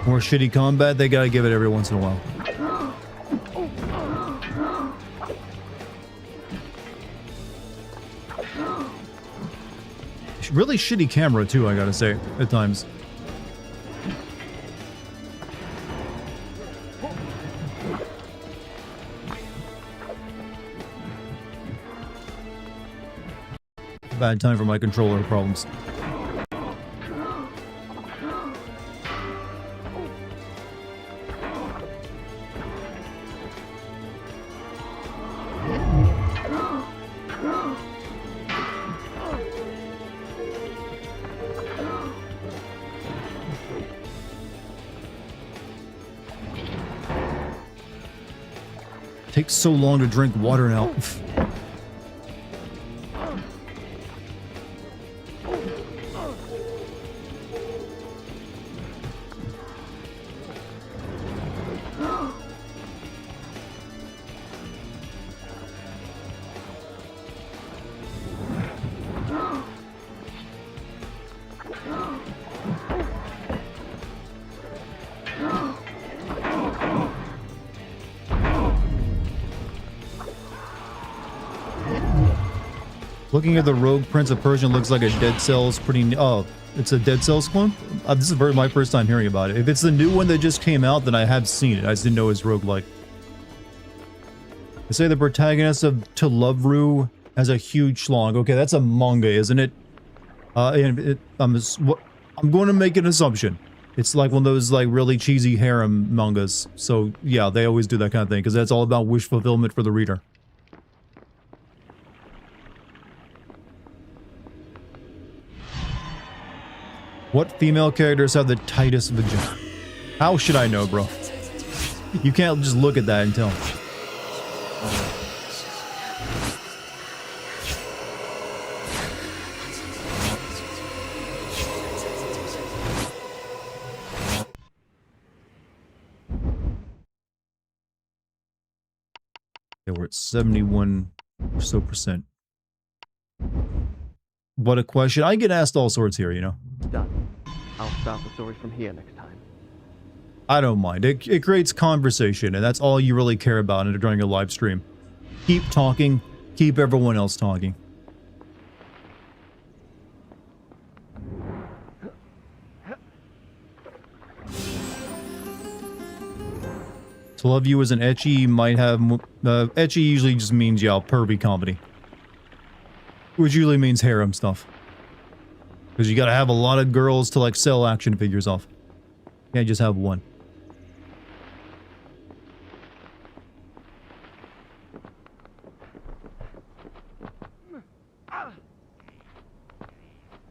More shitty combat, they gotta give it every once in a while. Really shitty camera too, I gotta say, at times. Bad time for my controller problems. Takes so long to drink water now. Looking at the Rogue Prince of Persia, looks like a Dead Cells pretty... Oh, it's a Dead Cells clone? This is my first time hearing about it. If it's the new one that just came out, then I have seen it. I just didn't know it was roguelike. They say the protagonist of To Love Ru has a huge schlong. Okay, that's a manga, isn't it? I'm going to make an assumption. It's like one of those like really cheesy harem mangas. So yeah, they always do that kind of thing because that's all about wish fulfillment for the reader. What female characters have the tightest vagina? How should I know, bro? You can't just look at that and tell. at 71 or so percent. What a question. I get asked all sorts here, you know. Done. I'll start the story from here next time. I don't mind. It creates conversation, and that's all you really care about during a live stream. Keep talking. Keep everyone else talking. To love you as an ecchi might have... ecchi usually just means, yeah, pervy comedy. Which usually means harem stuff. Because you gotta have a lot of girls to, like, sell action figures off. Can't just have one.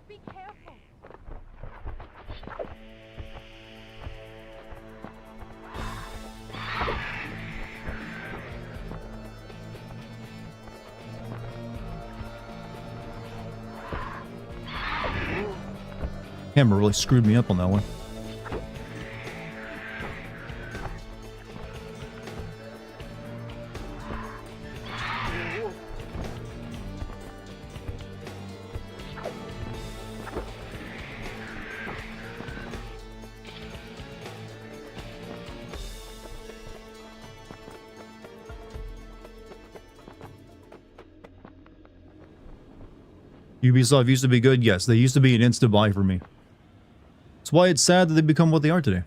Be careful. Camera really screwed me up on that one. Ubisoft used to be good, yes. They used to be an instant buy for me. That's why it's sad that they become what they are today.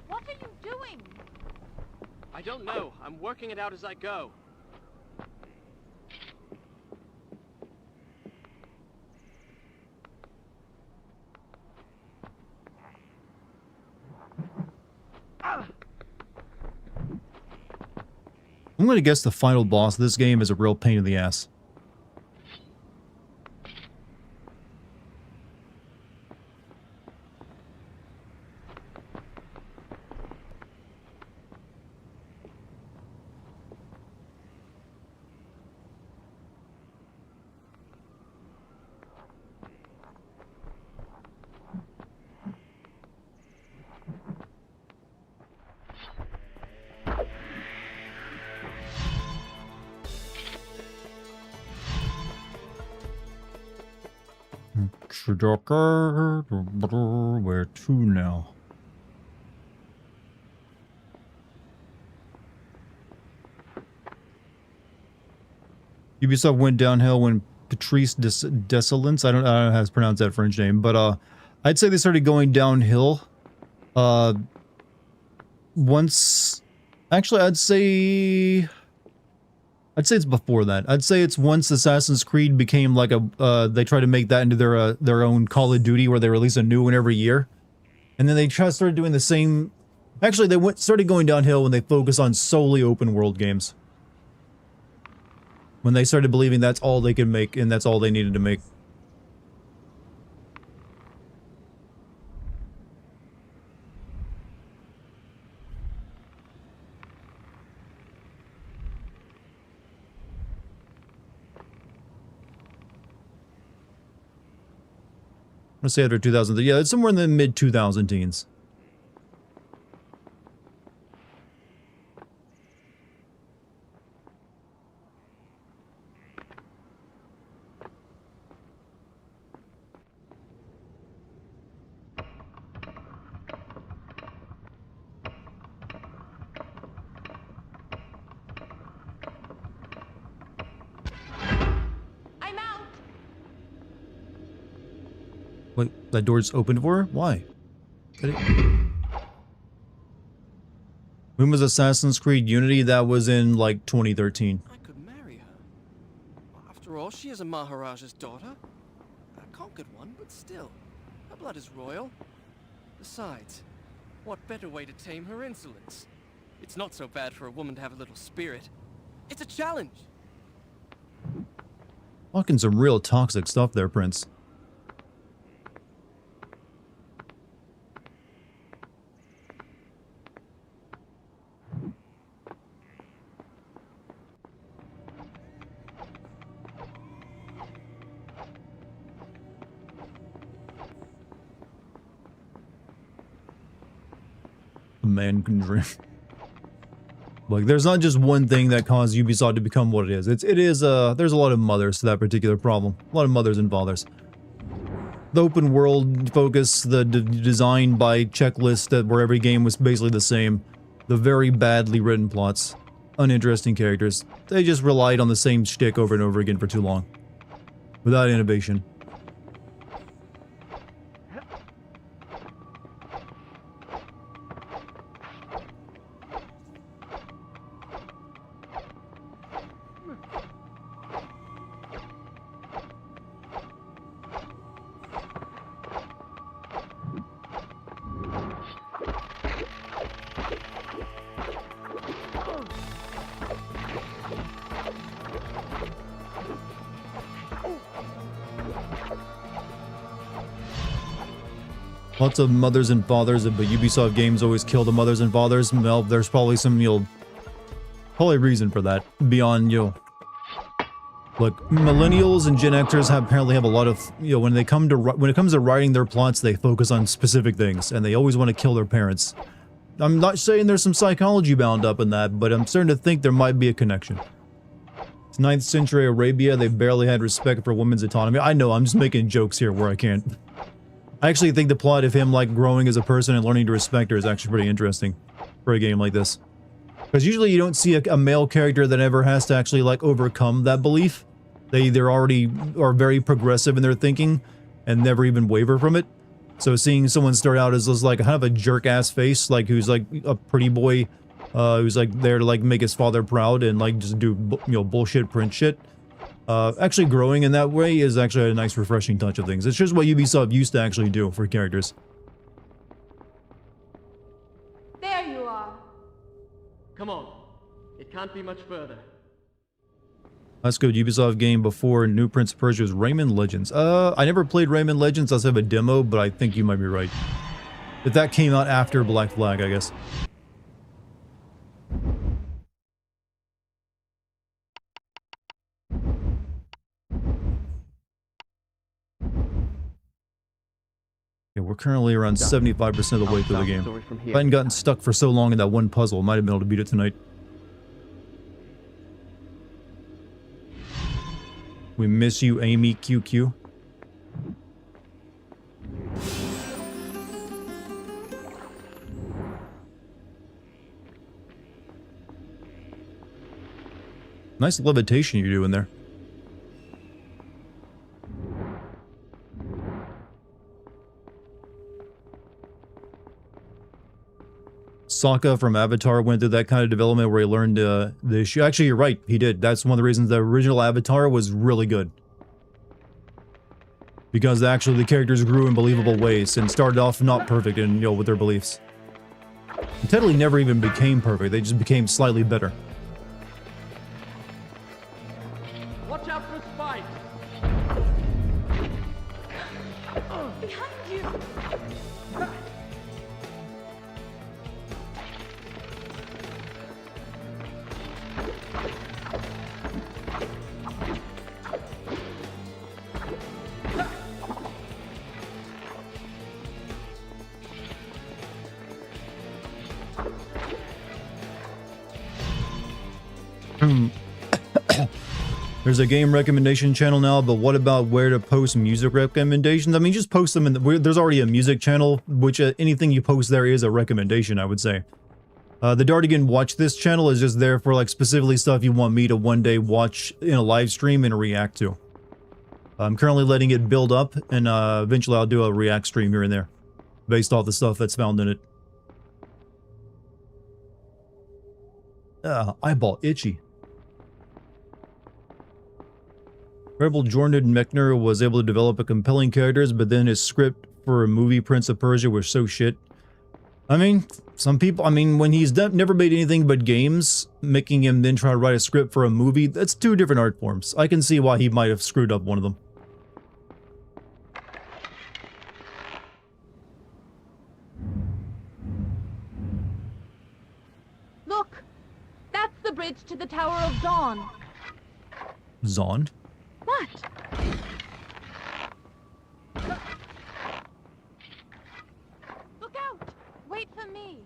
What are you doing? I don't know. I'm working it out as I go. I'm gonna guess the final boss of this game is a real pain in the ass. Where to now? Ubisoft went downhill when Patrice Desolence, I don't know how to pronounce that French name, but I'd say they started going downhill once, actually I'd say it's before that. I'd say it's once Assassin's Creed became like a, they tried to make that into their own Call of Duty where they release a new one every year. And then they started doing the same, actually they started going downhill when they focused on solely open world games. When they started believing that's all they could make and that's all they needed to make. I'm gonna say after 2000. Yeah, it's somewhere in the mid 2000 teens. I'm out. Wait, that door's open for her? Why? When was Assassin's Creed Unity? That was in like 2013. I could marry her. After all, she is a Maharaja's daughter. A conquered one, but still. Her blood is royal. Besides, what better way to tame her insolence? It's not so bad for a woman to have a little spirit. It's a challenge. Talking some real toxic stuff there, Prince. man can dream. Like, there's not just one thing that caused Ubisoft to become what it is. There's a lot of mothers to that particular problem. A lot of mothers and fathers. The open world focus, the design by checklist that where every game was basically the same. The very badly written plots. Uninteresting characters. They just relied on the same shtick over and over again for too long. Without innovation. Lots of mothers and fathers, but Ubisoft games always kill the mothers and fathers. Well, there's probably some, probably reason for that. Beyond, look, millennials and Gen Xers apparently have a lot of, when it comes to writing their plots, they focus on specific things, and they always want to kill their parents. I'm not saying there's some psychology bound up in that, but I'm starting to think there might be a connection. It's 9th century Arabia, they barely had respect for women's autonomy. I know, I'm just making jokes here where I can't. I actually think the plot of him, growing as a person and learning to respect her is actually pretty interesting for a game like this. Because usually you don't see a male character that ever has to actually, overcome that belief. They either already are very progressive in their thinking and never even waver from it. So seeing someone start out as kind of a jerk-ass face, who's, a pretty boy, who's, there to, make his father proud and, just do, bullshit print shit. Actually growing in that way is actually a nice refreshing touch of things. It's just what Ubisoft used to actually do for characters. There you are. Come on. It can't be much further. Last good Ubisoft game before New Prince of Persia was Rayman Legends. I never played Rayman Legends. I have a demo, but I think you might be right. If that came out after Black Flag, I guess. Yeah, we're currently around 75% of the way through the game. If I hadn't gotten stuck for so long in that one puzzle, I might have been able to beat it tonight. We miss you, Amy QQ. Nice levitation you're doing there. Sokka from Avatar went through that kind of development where he learned the issue. Actually, you're right. He did. That's one of the reasons the original Avatar was really good. Because actually the characters grew in believable ways and started off not perfect and, with their beliefs. And Tedley never even became perfect. They just became slightly better. Watch out for spikes. Behind you. There's a game recommendation channel now, but what about where to post music recommendations? I mean, just post them in there's already a music channel, which anything you post there is a recommendation, I would say. The Dartigan Watch This channel is just there for specifically stuff you want me to one day watch in a live stream and react to. I'm currently letting it build up, and eventually I'll do a react stream here and there, based off the stuff that's found in it. Eyeball itchy. Rebel Jordan Mechner was able to develop a compelling characters, but then his script for a movie Prince of Persia was so shit. I mean, some people, when he's never made anything but games, making him then try to write a script for a movie, that's two different art forms. I can see why he might have screwed up one of them. Look! That's the bridge to the Tower of Dawn. Zond? What? Look out! Wait for me.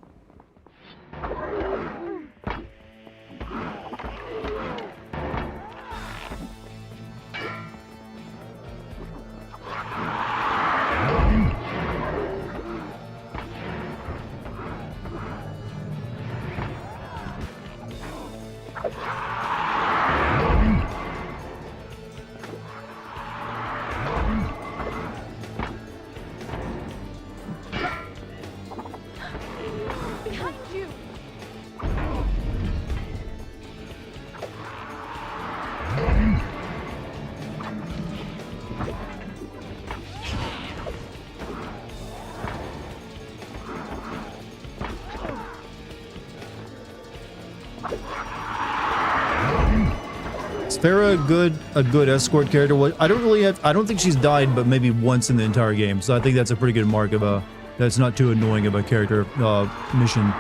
Is Farah a good escort character? Well, I don't think she's died, but maybe once in the entire game. So I think that's a pretty good mark of a that's not too annoying of a character mission.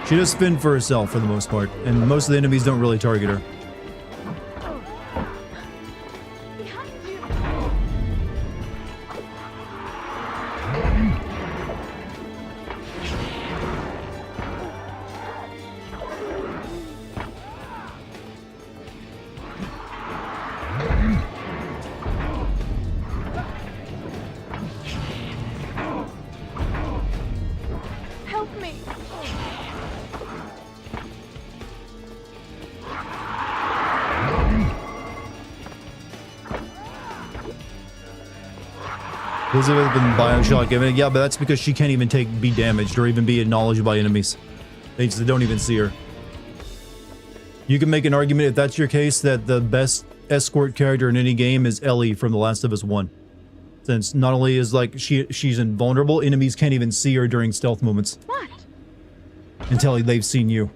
She does spin for herself for the most part, and most of the enemies don't really target her. Help me. Elizabeth in Bioshock, I mean, yeah, but that's because she can't even be damaged or even be acknowledged by enemies. They just don't even see her. You can make an argument, if that's your case, that the best escort character in any game is Ellie from The Last of Us 1. Since not only is like she's invulnerable, enemies can't even see her during stealth moments. What? Until they've seen you.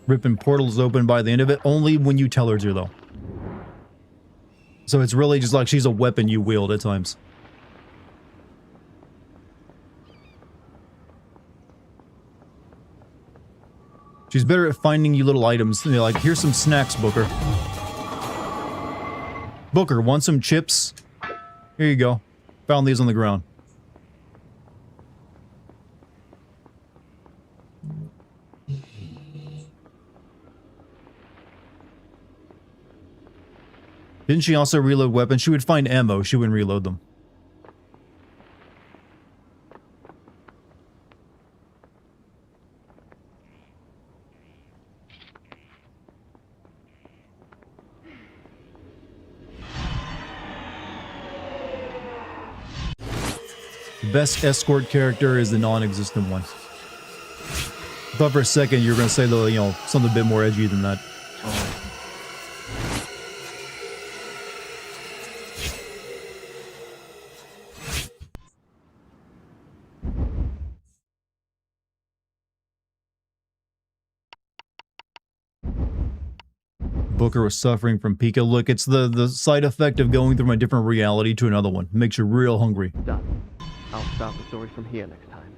Ripping portals open by the end of it, only when you tell her to, though. So it's really just like she's a weapon you wield at times. She's better at finding you little items. You know, like, here's some snacks, Booker. Booker, want some chips? Here you go. Found these on the ground. Didn't she also reload weapons? She would find ammo. She wouldn't reload them. The best escort character is the non-existent one. I thought for a second you were going to say, though, you know, something a bit more edgy than that. Booker was suffering from Pika. Look, it's the side effect of going from a different reality to another one. It makes you real hungry. Done. I'll start the story from here next time.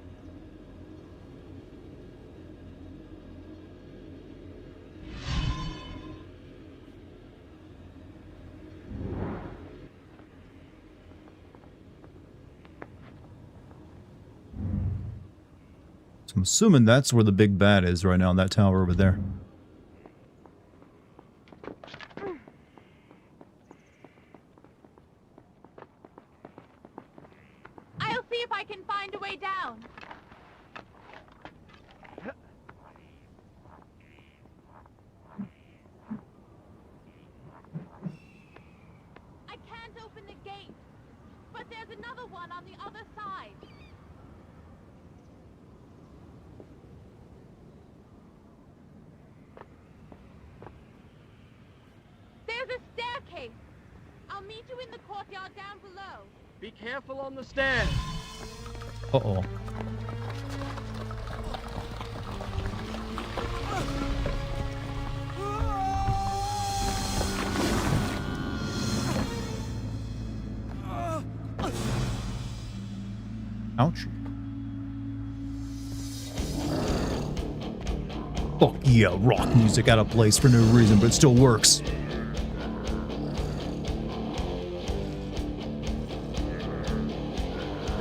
So I'm assuming that's where the big bad is right now, in that tower over there. I'll see if I can find a way down. I can't open the gate, but there's another one on the other side. There's a staircase. I'll meet you in the courtyard down below. Be careful on the stairs. Uh-oh. Ouch. Oh yeah, rock music out of place for no reason, but it still works.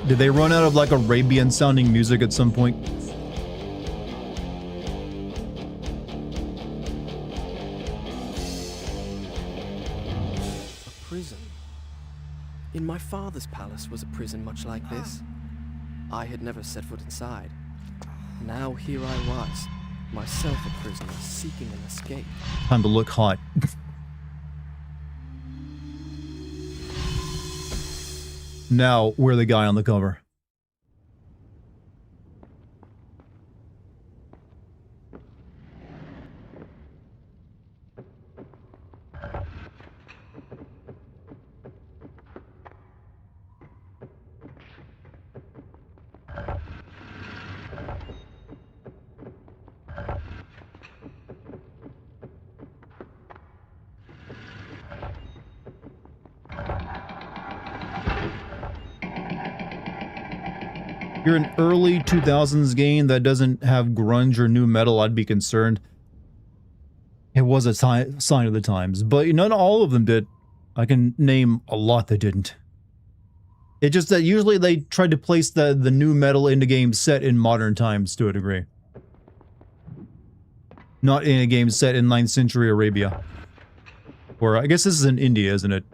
Did they run out of like Arabian sounding music at some point? A prison. In my father's palace was a prison much like this. I had never set foot inside. Now here I was, myself a prisoner, seeking an escape. Time to look hot. Now we're the guy on the cover. If you're an early 2000s game that doesn't have grunge or new metal, I'd be concerned. It was a sign of the times, but not all of them did. I can name a lot that didn't. It's just that usually they tried to place the new metal into games set in modern times to a degree. Not in a game set in 9th century Arabia. Or I guess this is in India, isn't it?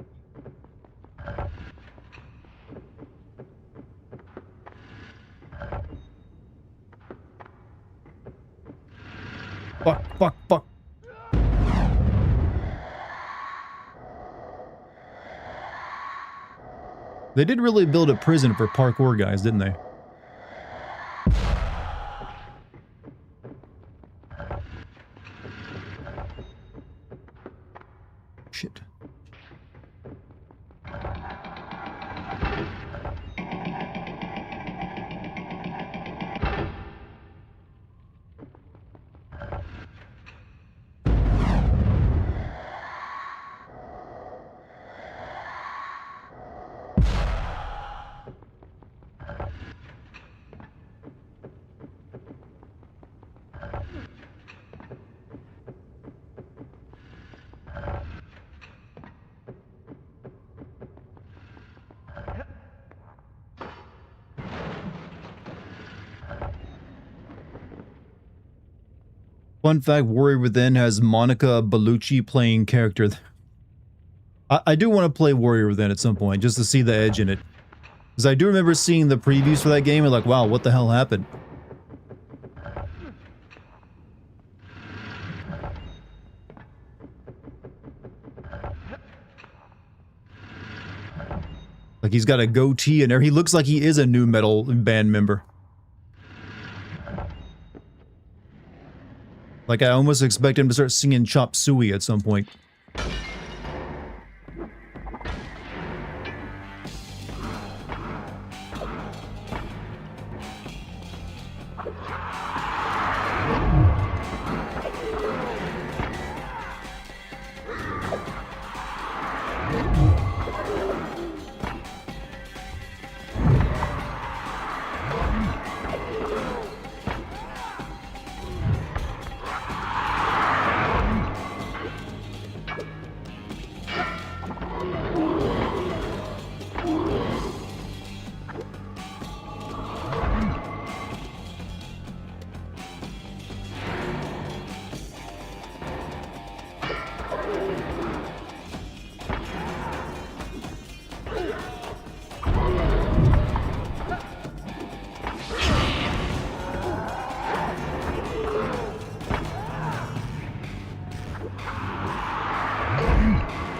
Fuck, fuck, fuck. They did really build a prison for parkour guys, didn't they? Shit. Fun fact, Warrior Within has Monica Bellucci playing character. I do want to play Warrior Within at some point, just to see the edge in it. Because I do remember seeing the previews for that game and like, wow, what the hell happened? Like he's got a goatee and he looks like he is a new metal band member. Like, I almost expect him to start singing Chop Suey at some point.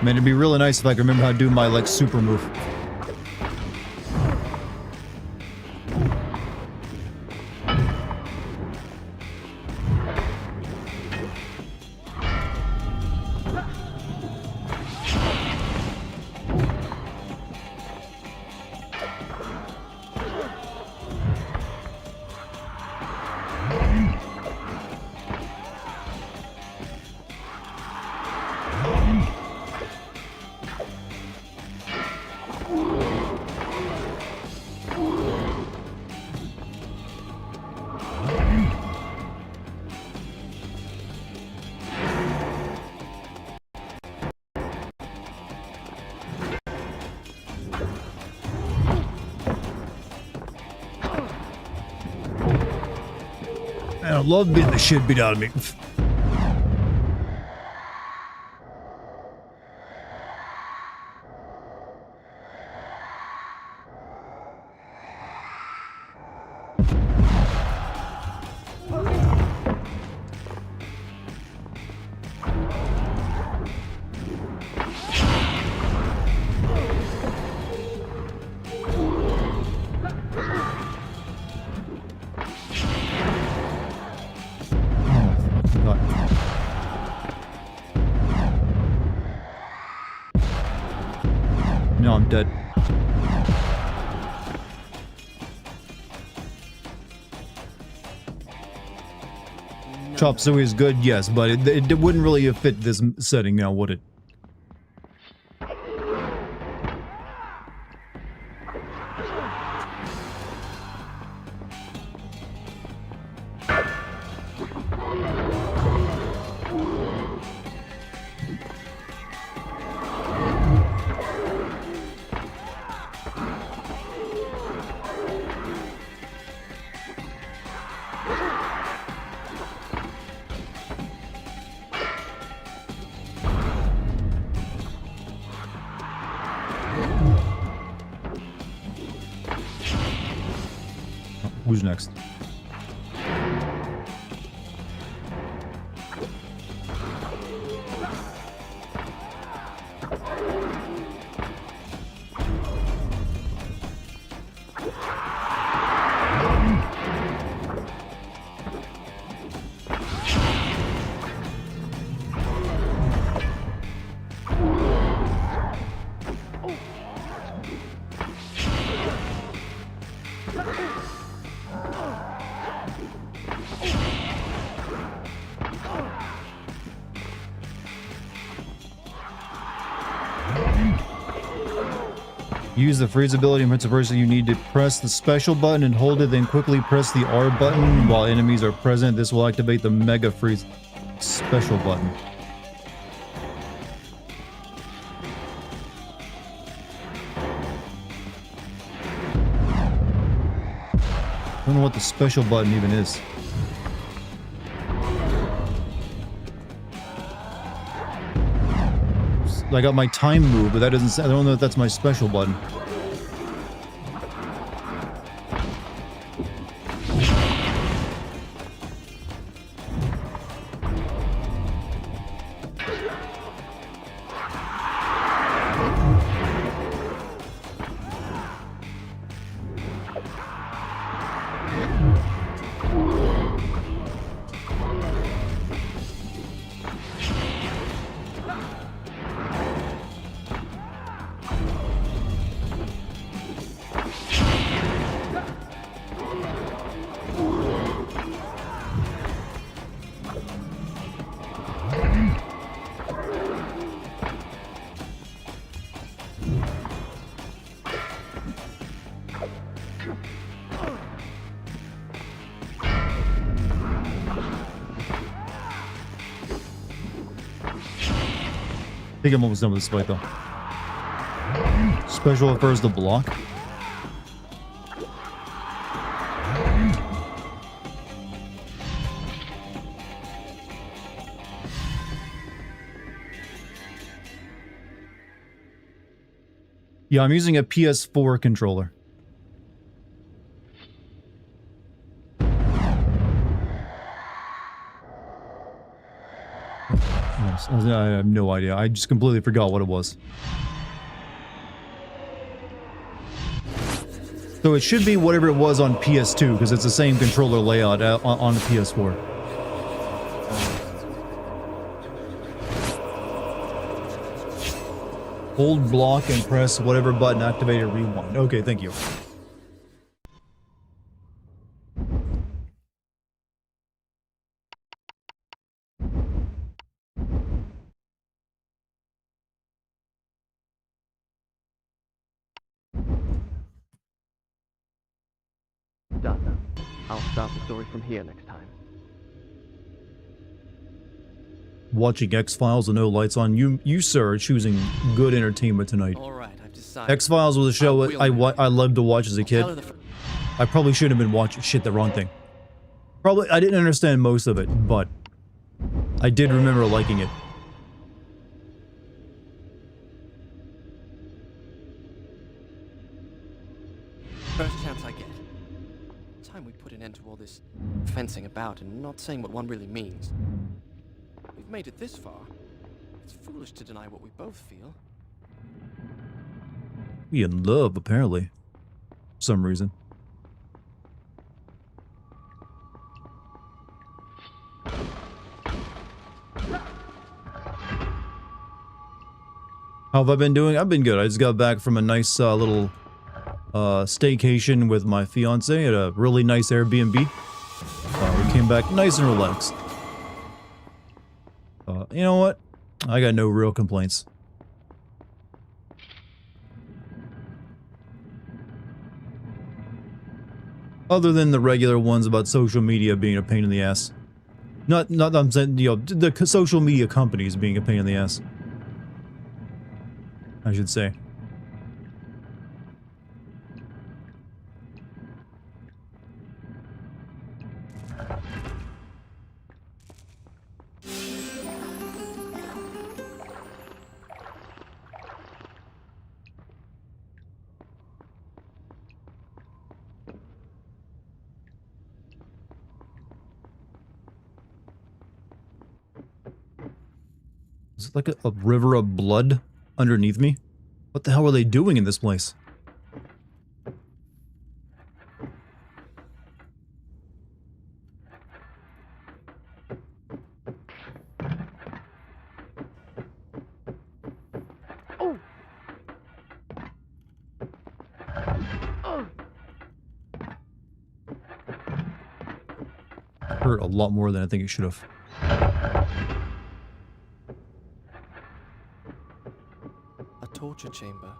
Man, it'd be really nice if I could remember how to do my, like, super move. Man, I love beating the shit beat out of me. dead. Chop suey is good, yes, but it wouldn't really fit this setting now, would it? Who's next? Use the freeze ability and Prince you need to press the special button and hold it, then quickly press the R button while enemies are present. This will activate the Mega Freeze special button. I don't know what the special button even is. I got my time move, but that doesn't. I don't know if that's my special button. I think I'm almost done with this fight, though. Special refers to block. Yeah, I'm using a PS4 controller. I have no idea. I just completely forgot what it was. So it should be whatever it was on PS2, because it's the same controller layout on the PS4. Hold block and press whatever button activated rewind. Okay, thank you. Done. I'll start the story from here next time. Watching X-Files with no lights on. You sir, are choosing good entertainment tonight. All right, I've decided. X-Files was a show I loved to watch as a kid. I probably shouldn't have been watching. Shit, the wrong thing. Probably, I didn't understand most of it, but I did remember liking it. First chance I get. Time we put an end to all this fencing about and not saying what one really means. We've made it this far. It's foolish to deny what we both feel. We in love, apparently. For some reason. How have I been doing? I've been good. I just got back from a nice little staycation with my fiance at a really nice Airbnb. We came back nice and relaxed. You know what? I got no real complaints. Other than the regular ones about social media being a pain in the ass. Not that I'm saying, you know, the social media companies being a pain in the ass. I should say. Is it like a river of blood underneath me? What the hell are they doing in this place? Hurt a lot more than I think it should have. A torture chamber.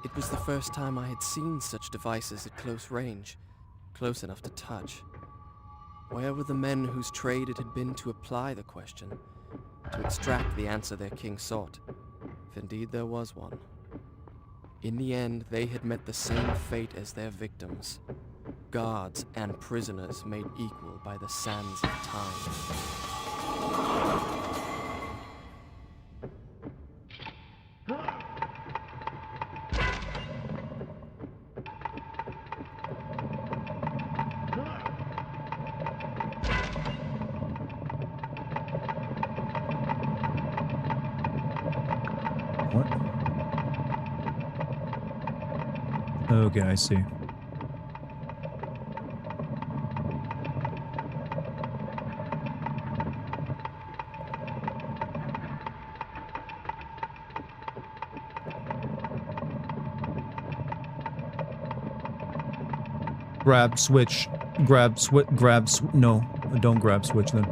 It was the first time I had seen such devices at close range, close enough to touch. Where were the men whose trade it had been to apply the question, to extract the answer their king sought, if indeed there was one? In the end, they had met the same fate as their victims, guards and prisoners made equal by the sands of time. What? Okay, I see. Grab, switch, no, don't grab, switch then.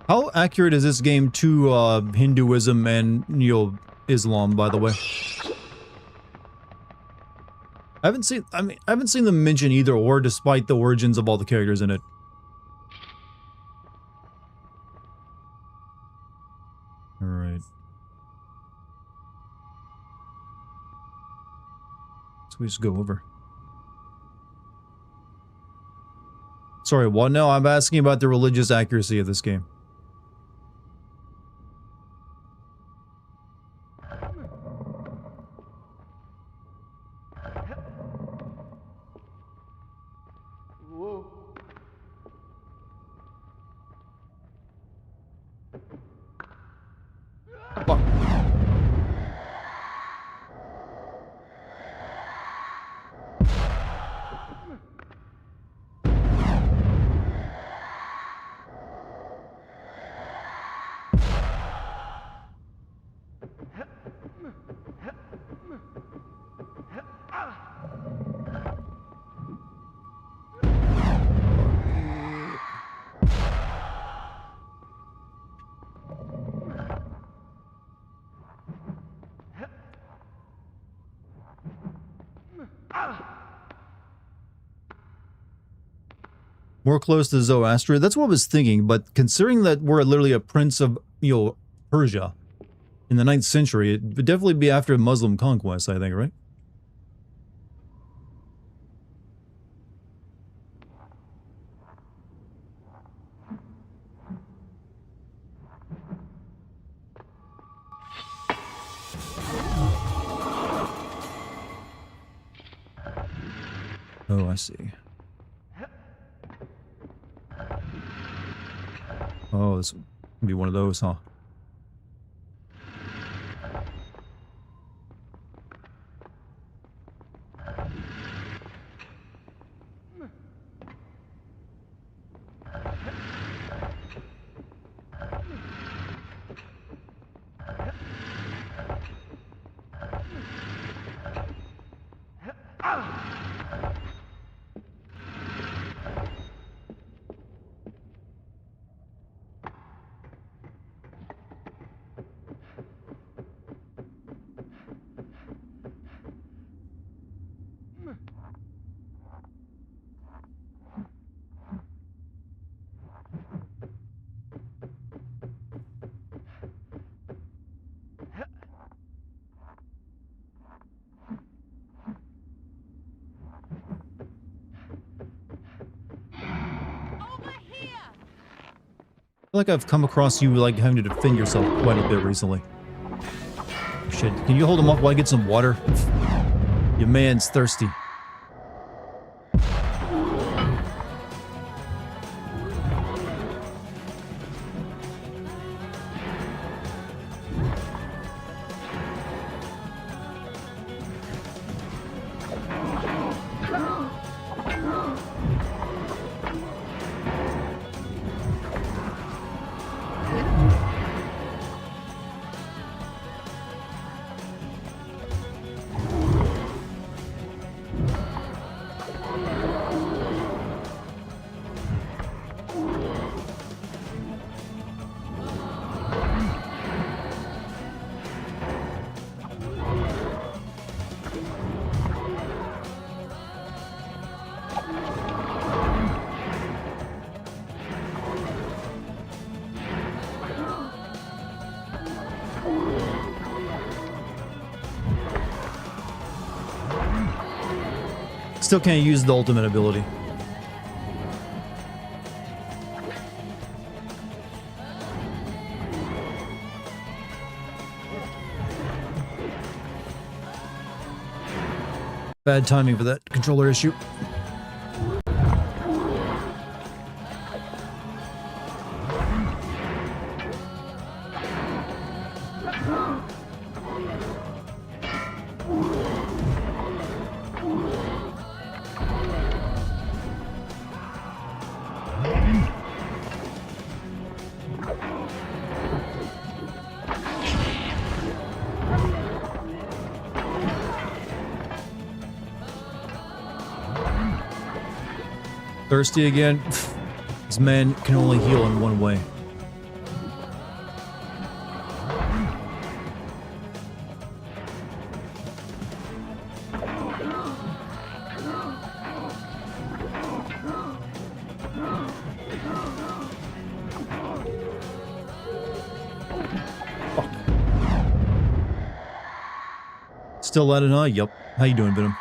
How accurate is this game to Hinduism and, you know, Islam, by the way? I haven't seen them mention either or, despite the origins of all the characters in it. All right. So we just go over. Sorry, what? No, I'm asking about the religious accuracy of this game. Fuck. More close to Zoroaster. That's what I was thinking, but considering that we're literally a prince of, Persia in the 9th century, it would definitely be after Muslim conquest, I think, right? Oh, I see. Oh, this would be one of those, huh? I feel like I've come across you, like, having to defend yourself quite a bit recently. Shit, can you hold him up while I get some water? Your man's thirsty. Still can't use the ultimate ability. Bad timing for that controller issue. Thirsty again? This man can only heal in one way. Fuck. Still at it, huh? Yup. How you doing, Venom?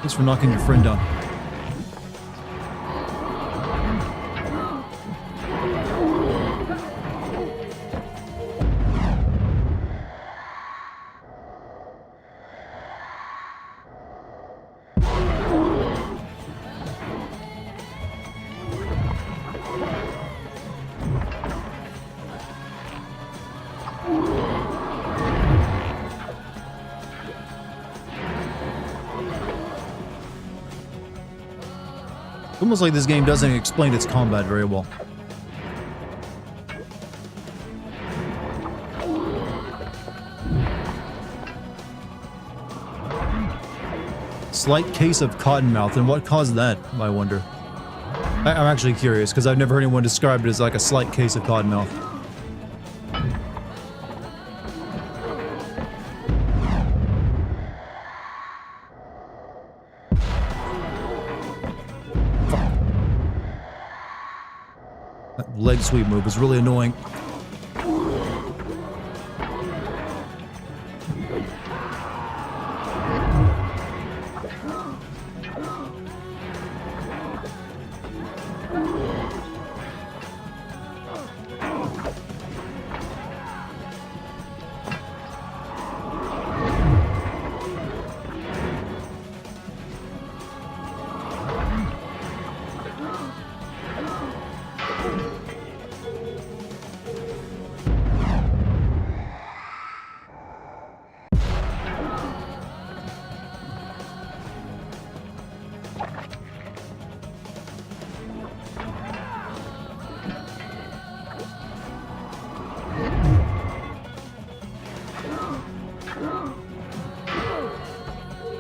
Thanks for knocking your friend down. Almost like this game doesn't explain its combat very well. Slight case of cottonmouth, and what caused that, I wonder? I'm actually curious, because I've never heard anyone describe it as like a slight case of cottonmouth. Fuck. That leg sweep move is really annoying.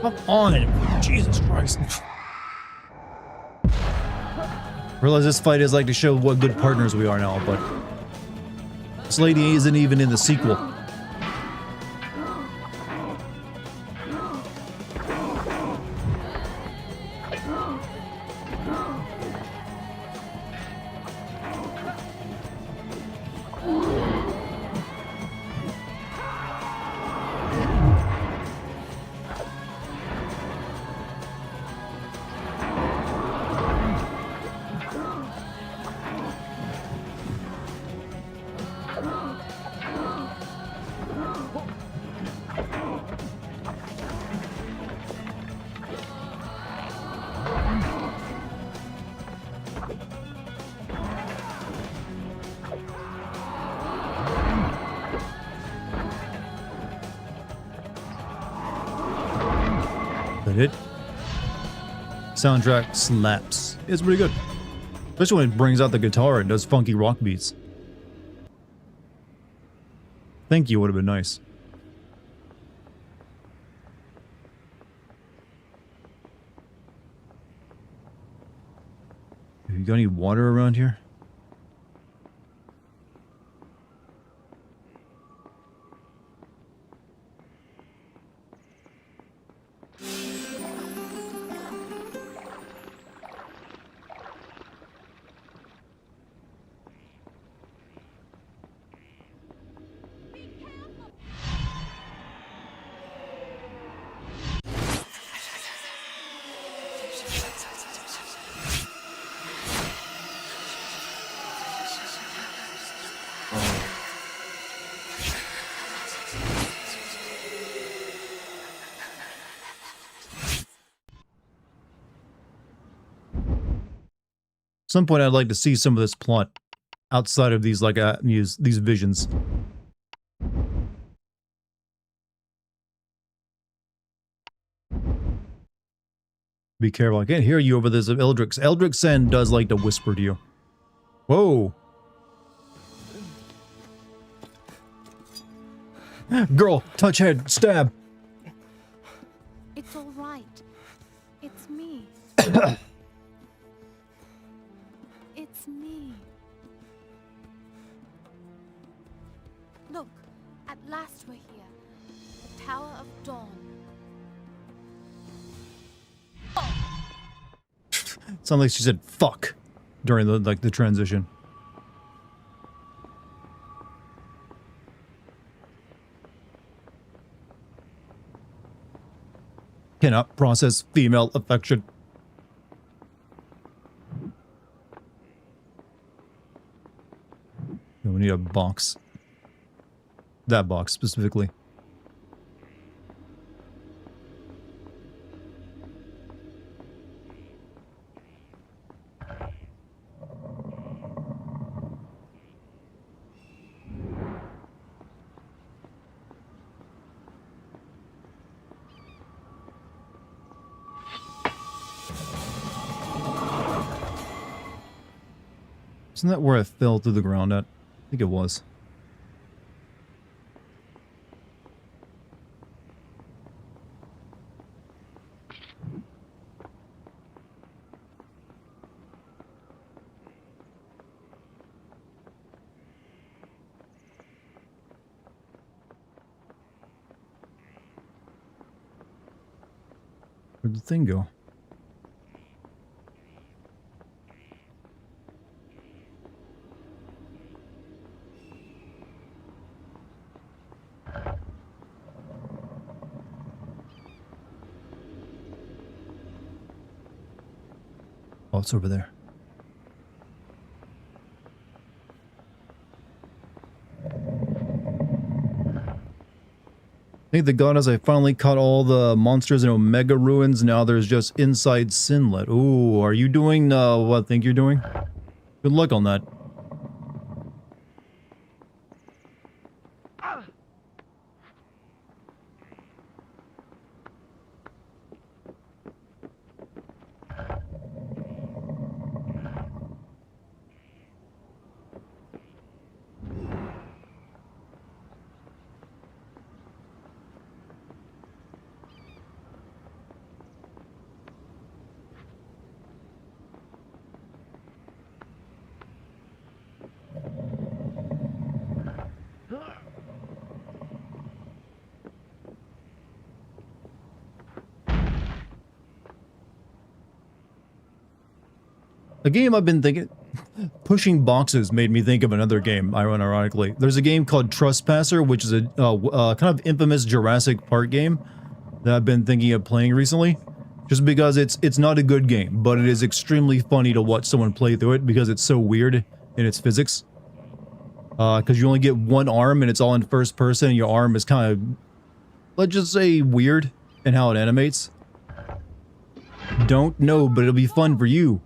Come on, Jesus Christ. Realize this fight is like to show what good partners we are now, but this lady isn't even in the sequel. That it? Soundtrack slaps. It's pretty good. Especially when it brings out the guitar and does funky rock beats. Thank you would have been nice. Have you got any water around here? At some point I'd like to see some of this plot outside of these these visions. Be careful, I can't hear you over this Eldrick's. Eldrick Sen does like to whisper to you. Whoa. Girl, touch head, stab. It's all right. It's me. It's me. Look, at last we're here. The Tower of Dawn. Sounds like she said fuck during the transition. Cannot process female affection. We need a box. That box specifically. Isn't that where I fell through the ground at? I think it was. Where'd the thing go? Oh, it's over there. Thank the goddess I finally caught all the monsters in Omega Ruins. Now there's just Inside Sinlet. Ooh, are you doing what I think you're doing? Good luck on that. A game I've been thinking... Pushing boxes made me think of another game, ironically. There's a game called Trespasser, which is a kind of infamous Jurassic Park game that I've been thinking of playing recently. Just because it's not a good game, but it is extremely funny to watch someone play through it because it's so weird in its physics. Because you only get one arm and it's all in first person and your arm is kind of, let's just say, weird in how it animates. Don't know, but it'll be fun for you.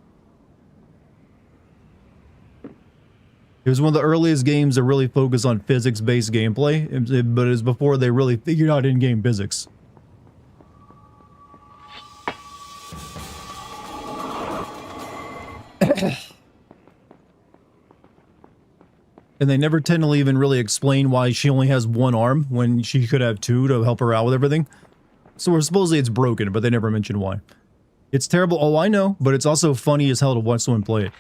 It was one of the earliest games that really focused on physics-based gameplay, but it was before they really figured out in-game physics. And they never tend to even really explain why she only has one arm when she could have two to help her out with everything. So supposedly it's broken, but they never mention why. It's terrible, oh I know, but it's also funny as hell to watch someone play it.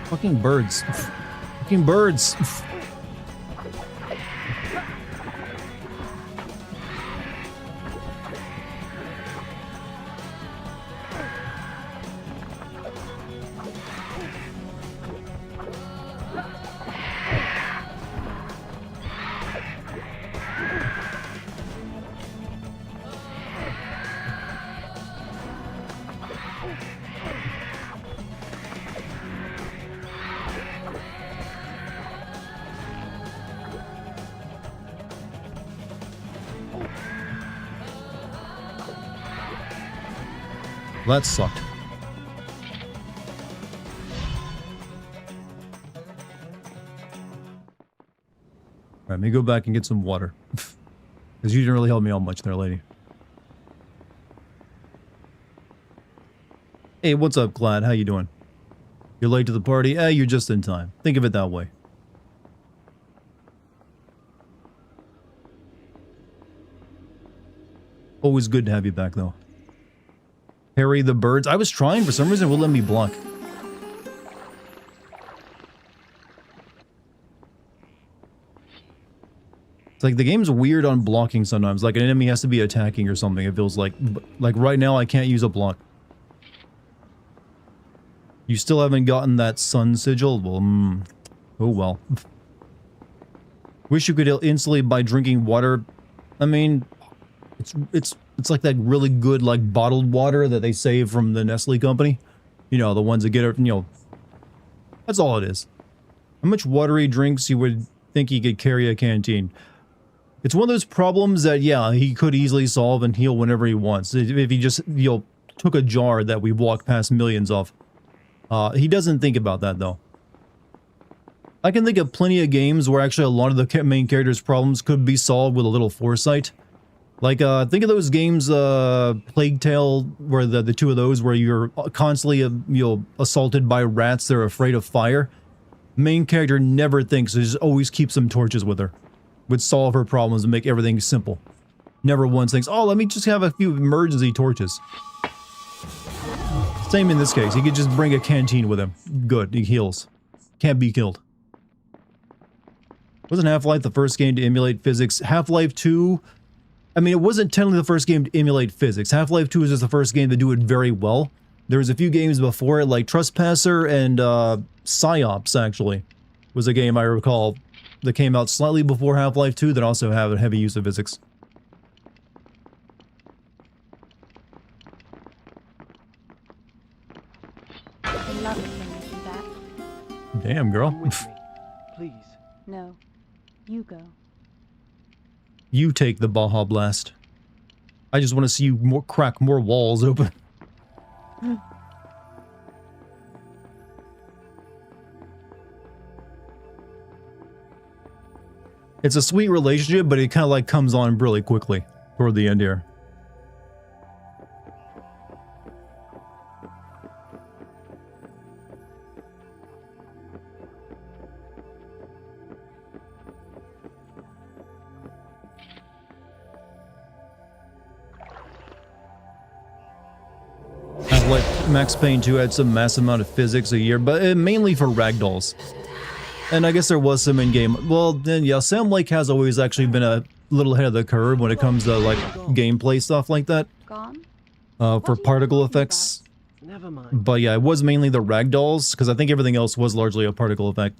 Fucking birds. Fucking birds. That sucked. Alright, let me go back and get some water. Because you didn't really help me out much there, lady. Hey, what's up, Glad? How you doing? You're late to the party? Eh, you're just in time. Think of it that way. Always good to have you back, though. Harry the birds. I was trying, for some reason it wouldn't let me block. It's like the game's weird on blocking sometimes. Like an enemy has to be attacking or something. It feels like right now I can't use a block. You still haven't gotten that sun sigil? Well, oh well. Wish you could instantly by drinking water. I mean, it's like that really good like bottled water that they save from the Nestle company. You know, the ones that get it, you know. That's all it is. How much water he drinks, you would think he could carry a canteen. It's one of those problems that, yeah, he could easily solve and heal whenever he wants. If he just, you know, took a jar that we walked past millions of. He doesn't think about that, though. I can think of plenty of games where actually a lot of the main character's problems could be solved with a little foresight. Like, think of those games, Plague Tale, where the two of those where you're constantly, assaulted by rats, they're afraid of fire. Main character never thinks, just always keeps some torches with her. Would solve her problems and make everything simple. Never once thinks, oh, let me just have a few emergency torches. Same in this case, he could just bring a canteen with him. Good, he heals. Can't be killed. Wasn't Half-Life the first game to emulate physics? Half-Life 2... I mean, it wasn't technically the first game to emulate physics. Half-Life 2 is just the first game to do it very well. There was a few games before it, like Trespasser and Psyops, actually, was a game I recall that came out slightly before Half-Life 2 that also have a heavy use of physics. I love it when you do that. Damn, girl. With me, please. No, you go. You take the Baja Blast. I just want to see you crack more walls open. It's a sweet relationship, but it kind of like comes on really quickly toward the end here. Like Max Payne 2 had some massive amount of physics a year, but mainly for ragdolls. And I guess there was some in-game. Well, then yeah, Sam Lake has always actually been a little ahead of the curve when it comes to like gameplay stuff like that. Gone? For particle effects. Never mind. But yeah, it was mainly the ragdolls, because I think everything else was largely a particle effect.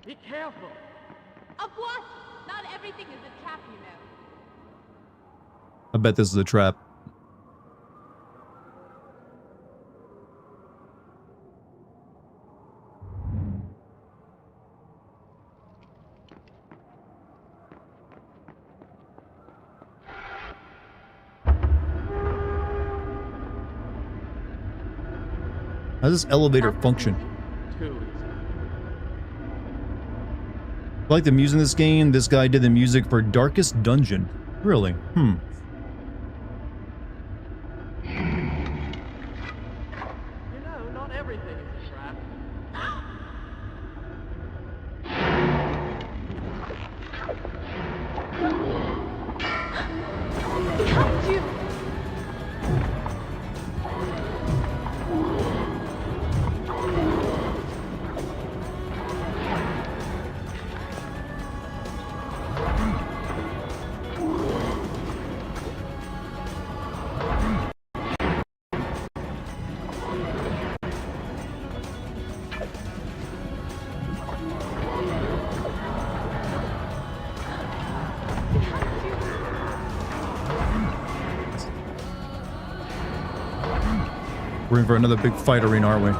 Be careful. Of what? Not everything is a trap, you know. I bet this is a trap. How does this elevator function? Too easy. I like the music in this game. This guy did the music for Darkest Dungeon. Really? Hmm. You know, not everything is a trap. Behind you! We're in for another big fight arena, aren't we?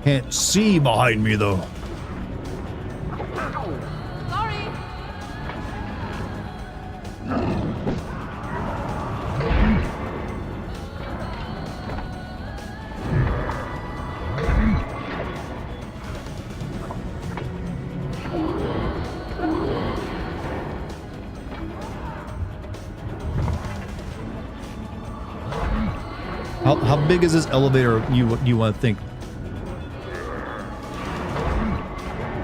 Can't see behind me, though. Sorry. How big is this elevator you want to think?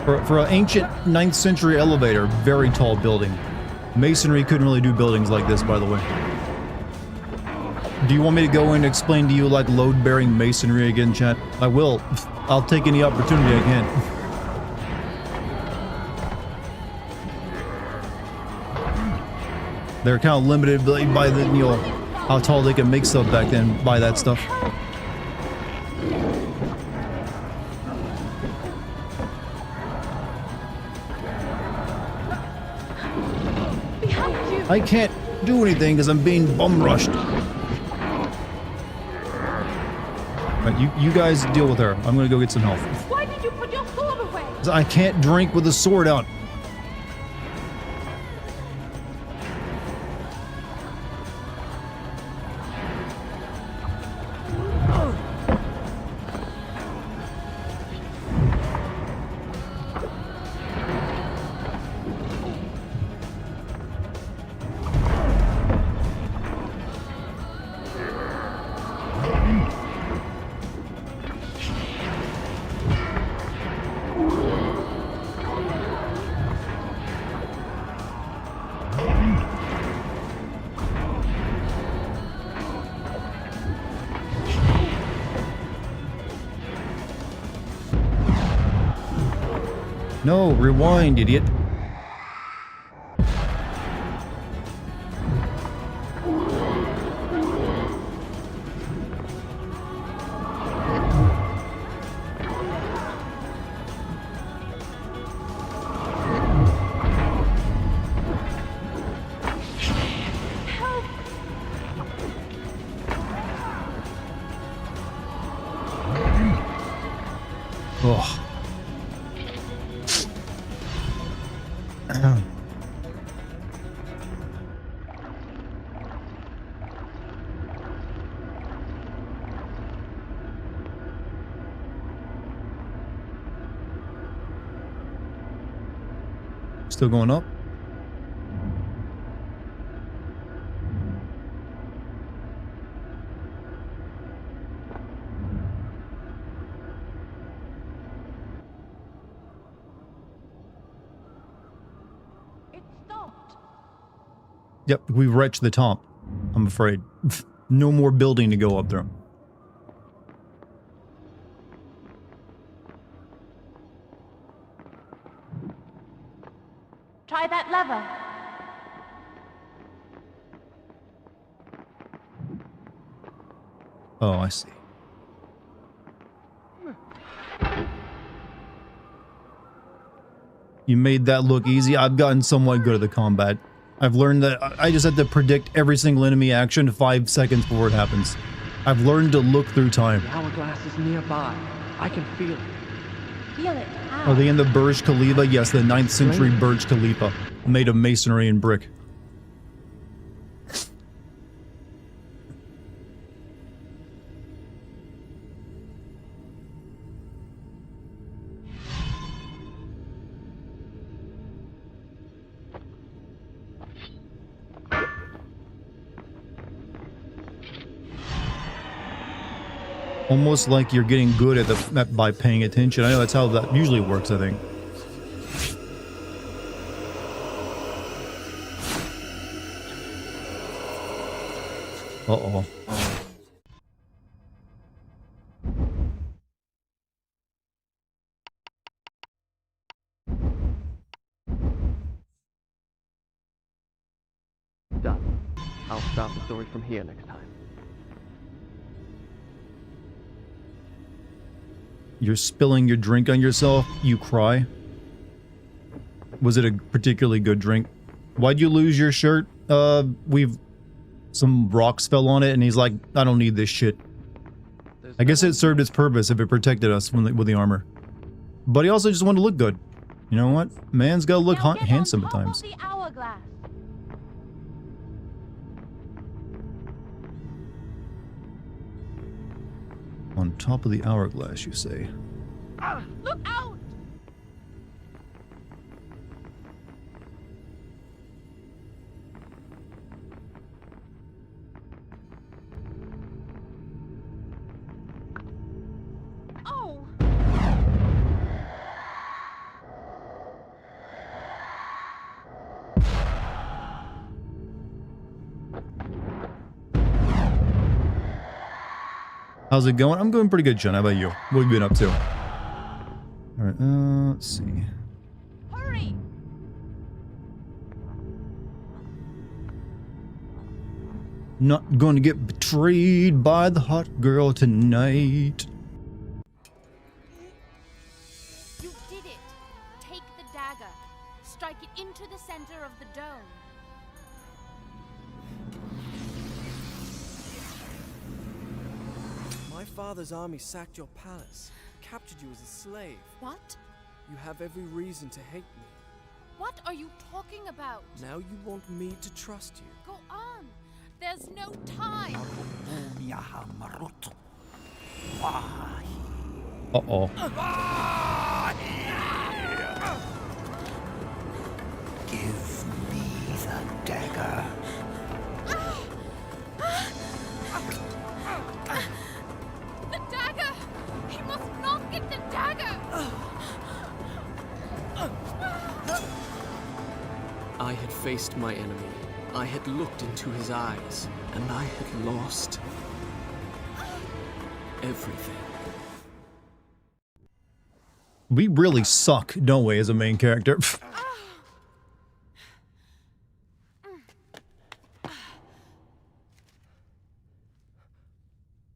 For an ancient 9th century elevator, very tall building. Masonry couldn't really do buildings like this, by the way. Do you want me to go and explain to you like load-bearing masonry again, chat? I will. I'll take any opportunity I can. They're kind of limited by the, you know, how tall they can make stuff back then by that stuff. I can't do anything because I'm being bum rushed. Right, you guys deal with her. I'm gonna go get some help. Why did you put your sword away? I can't drink with a sword out. No, rewind, idiot. Ugh. Still going up? It stopped. Yep, we've reached the top, I'm afraid. No more building to go up there. Try that lever. Oh, I see. You made that look easy. I've gotten somewhat good at the combat. I've learned that I just have to predict every single enemy action 5 seconds before it happens. I've learned to look through time. The hourglass is nearby. I can feel it. Feel it. How? Are they in the Burj Khalifa? Yes, the 9th century Burj Khalifa, made of masonry and brick. Almost like you're getting good at by paying attention. I know that's how that usually works, I think. Uh-oh. Done. I'll start the story from here next time. You're spilling your drink on yourself, you cry. Was it a particularly good drink? Why'd you lose your shirt? Some rocks fell on it and he's like, I don't need this shit. I guess it served its purpose if it protected us with the armor. But he also just wanted to look good. You know what? Man's gotta look Now get handsome on at top times. of the hourglass. On top of the hourglass, you say. Look out! How's it going? I'm going pretty good, Jen. How about you? What have you been up to? Alright, let's see. Hurry! Not going to get betrayed by the hot girl tonight. You did it! Take the dagger. Strike it into the center of the dome. My father's army sacked your palace, captured you as a slave. What? You have every reason to hate me. What are you talking about? Now you want me to trust you. Go on! There's no time! Uh-oh. Give me the dagger. The dagger! He must not get the dagger! I had faced my enemy. I had looked into his eyes, and I had lost everything. We really suck, don't we, as a main character?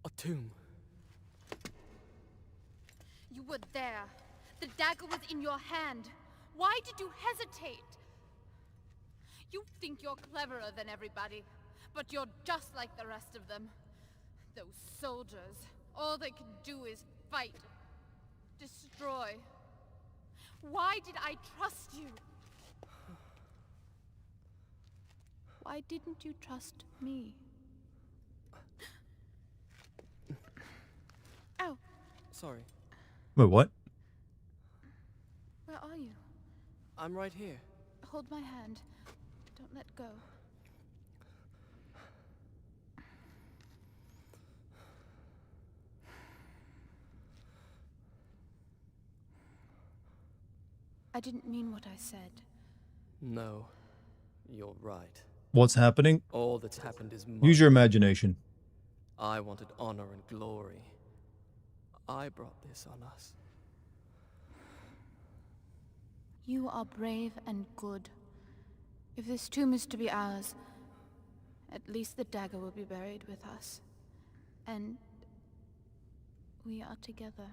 A tomb. You were there. The dagger was in your hand. Why did you hesitate? You think you're cleverer than everybody, but you're just like the rest of them. Those soldiers, all they can do is fight, destroy. Why did I trust you? Why didn't you trust me? Ow! Sorry. Wait, what? Where are you? I'm right here. Hold my hand. Don't let go. I didn't mean what I said. No, you're right. What's happening? All that's happened is mine. Use your imagination. I wanted honor and glory. I brought this on us. You are brave and good. If this tomb is to be ours, at least the dagger will be buried with us. And we are together.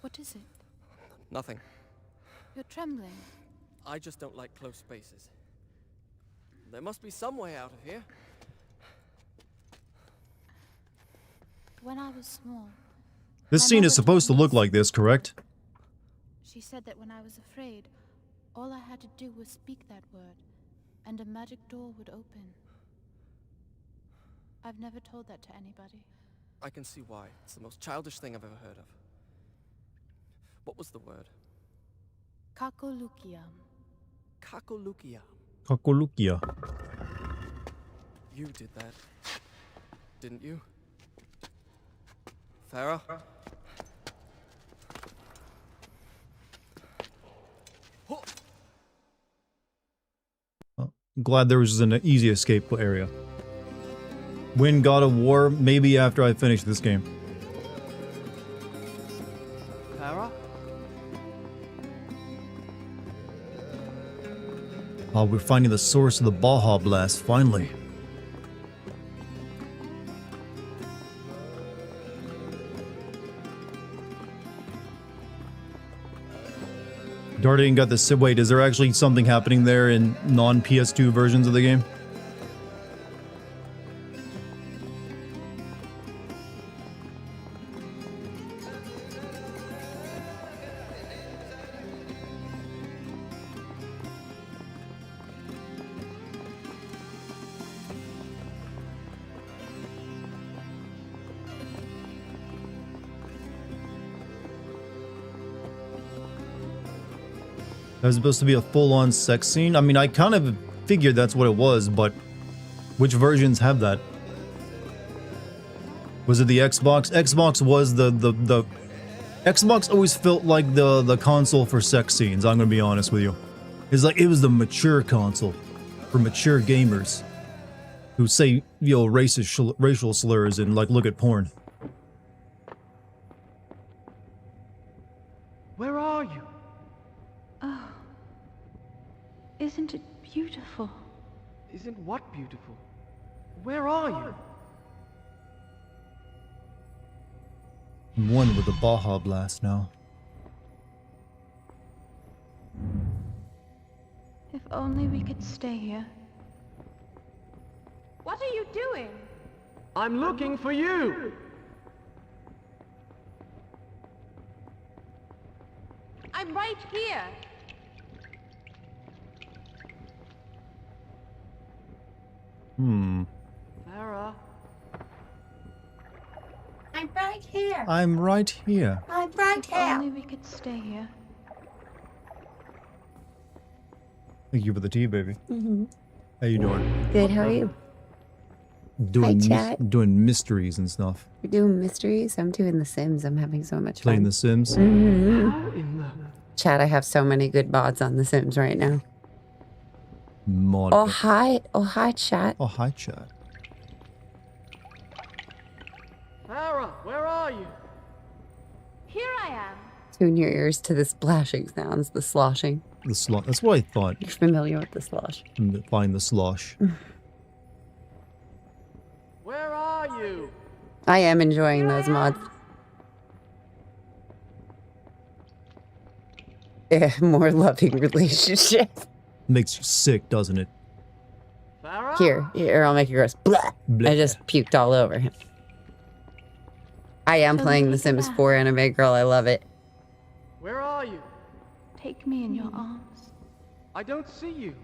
What is it? Nothing. You're trembling. I just don't like close spaces. There must be some way out of here. When I was small, This My scene is mother supposed to told look us- like this, correct? she said that when I was afraid, all I had to do was speak that word, and a magic door would open. I've never told that to anybody. I can see why. It's the most childish thing I've ever heard of. What was the word? Kakolukiam. Kakolukia. Kakolukia. You did that, didn't you? Farah? I'm glad there was an easy escape area. Win God of War, maybe after I finish this game. Farah? Oh, we're finding the source of the Baja Blast, finally. Dartigan got the wait, is there actually something happening there in non-PS2 versions of the game? That was supposed to be a full-on sex scene. I mean, I kind of figured that's what it was, but which versions have that? Was it the Xbox? Xbox was the Xbox always felt like the console for sex scenes, I'm gonna be honest with you. It's like it was the mature console for mature gamers. who say, you know, racial slurs and like look at porn. Where are you? Oh. Isn't it beautiful? Isn't what beautiful? Where are you? I'm one with the Baja Blast now. If only we could stay here. What are you doing? I'm looking for you! I'm right here. Farah? I'm right here. I'm right here. I'm right If here. only we could stay here. Thank you for the tea, baby. Mm-hmm. How you doing? Good, how are you? Doing chat. doing mysteries and stuff. You're doing mysteries? I'm doing The Sims. I'm having so much Playing fun. The Sims. Mhm. How in the... Chat, I have so many good mods on The Sims right now. Mod. Oh, hi. Oh, hi, chat. Oh, hi, chat. Farah, where are you? Here I am. Tune your ears to the splashing sounds, the sloshing. The slosh. That's what I thought. You're familiar with the slosh. Find the slosh. Where are you? I am enjoying those mods. Yeah, more loving relationship. Makes you sick, doesn't it? Farah? Here, I'll make you gross. Blah. Blah. I just puked all over him. I am playing The Sims 4 Anime Girl. I love it. Where are you? Take me in your arms. I don't see you.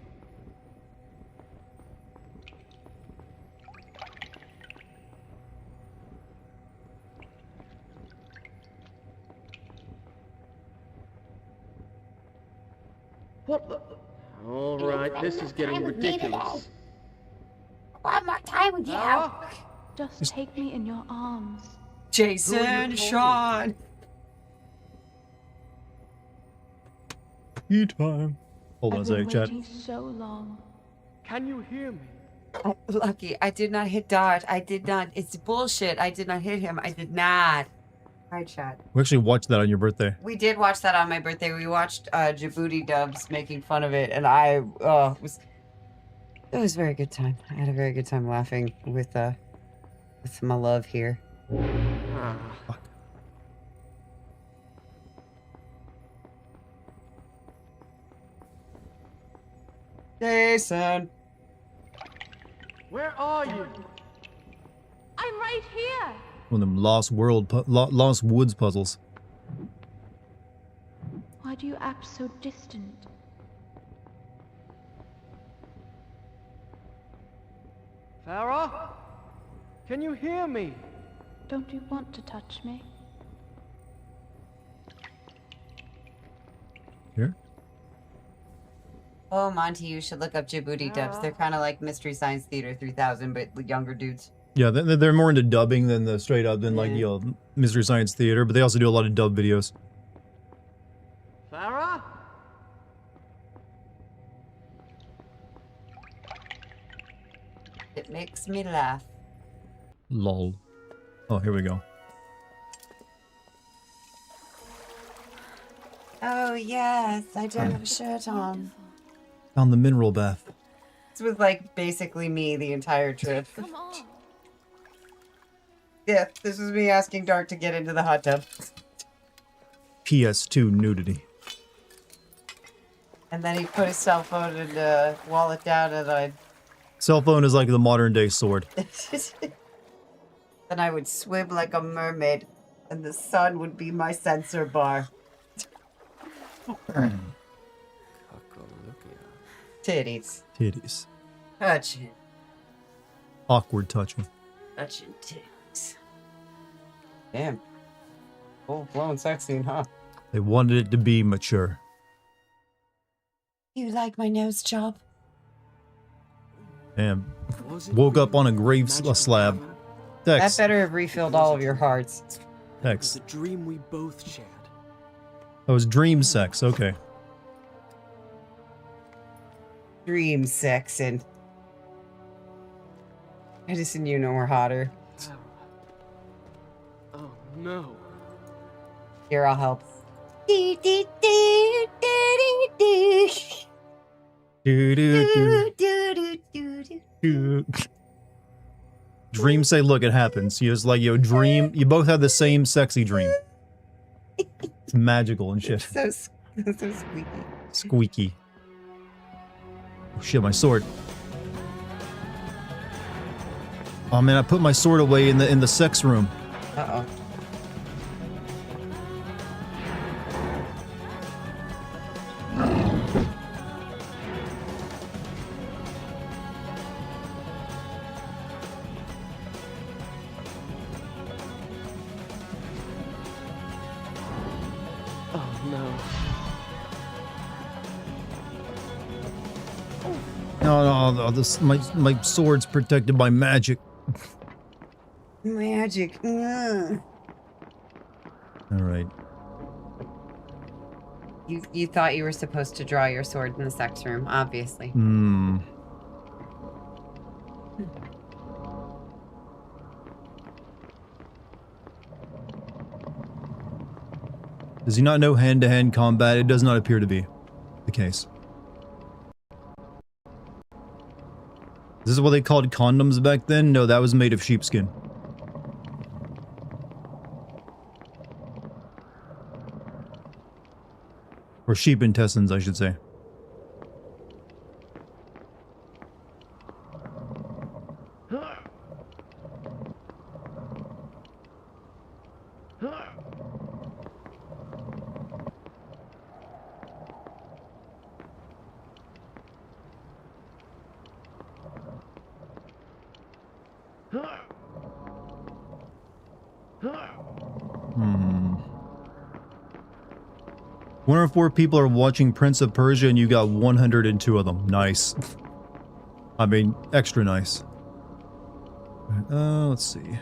What the... All right, this is getting ridiculous. One more time with Farah? Just take me in your arms. Jason, Sean. Tea time. Hold on a I've been sec, chat. waiting so long. Can you hear me? Lucky, I did not hit dodge. I did not. It's bullshit. I did not hit him. I did not. Hi, chat. We actually watched that on your birthday. We did watch that on my birthday. We watched Djibouti dubs making fun of it, and it was a very good time. I had a very good time laughing with my love here. Fuck. Jason. Where are you? I'm right here. One of them Lost Woods puzzles. Why do you act so distant? Farah? Can you hear me? Don't you want to touch me? Here? Oh, Monty, you should look up Djibouti dubs. They're kind of like Mystery Science Theater 3000, but younger dudes. Yeah, they're more into dubbing than the straight up than like, you know, Mystery Science Theater, but they also do a lot of dub videos. Farah? It makes me laugh. Lol. Oh, here we go. Oh, yes, I do have a shirt on. Found the mineral bath. This was like basically me the entire trip. Come on. Yeah, this was me asking Dart to get into the hot tub. PS2 nudity. And then he put his cell phone and wallet down, and I... Cell phone is like the modern day sword. Then I would swim like a mermaid, and the sun would be my sensor bar. Titties. Titties. Touching. Awkward touching. Touching titties. Damn. Full-blown sex scene, huh? They wanted it to be mature. You like my nose job? Damn. Was it Woke up real? on a grave Magic slab. power? That Text. better have refilled all of your hearts. It was Text. a dream we both shared. That was dream sex. Okay. Dream sex and... Edison, you know we're hotter. Oh no. Here, I'll help. Do, do, do, do, do, Do, do, do, do, do, do, do. do. Dreams say, look, it happens. You just like, yo, dream. You both have the same sexy dream. It's magical and shit. So squeaky. Squeaky. Oh shit, my sword. Oh man, I put my sword away in the sex room. Uh-oh. Oh no. No, this my sword's protected by magic. Magic. Ugh. All right. You thought you were supposed to draw your sword in the sex room, obviously. Hmm. Does he not know hand-to-hand combat? It does not appear to be the case. This is what they called condoms back then? No, that was made of sheepskin. Or sheep intestines, I should say. One or four people are watching Prince of Persia and you got 102 of them. Nice. I mean, extra nice. Let's see.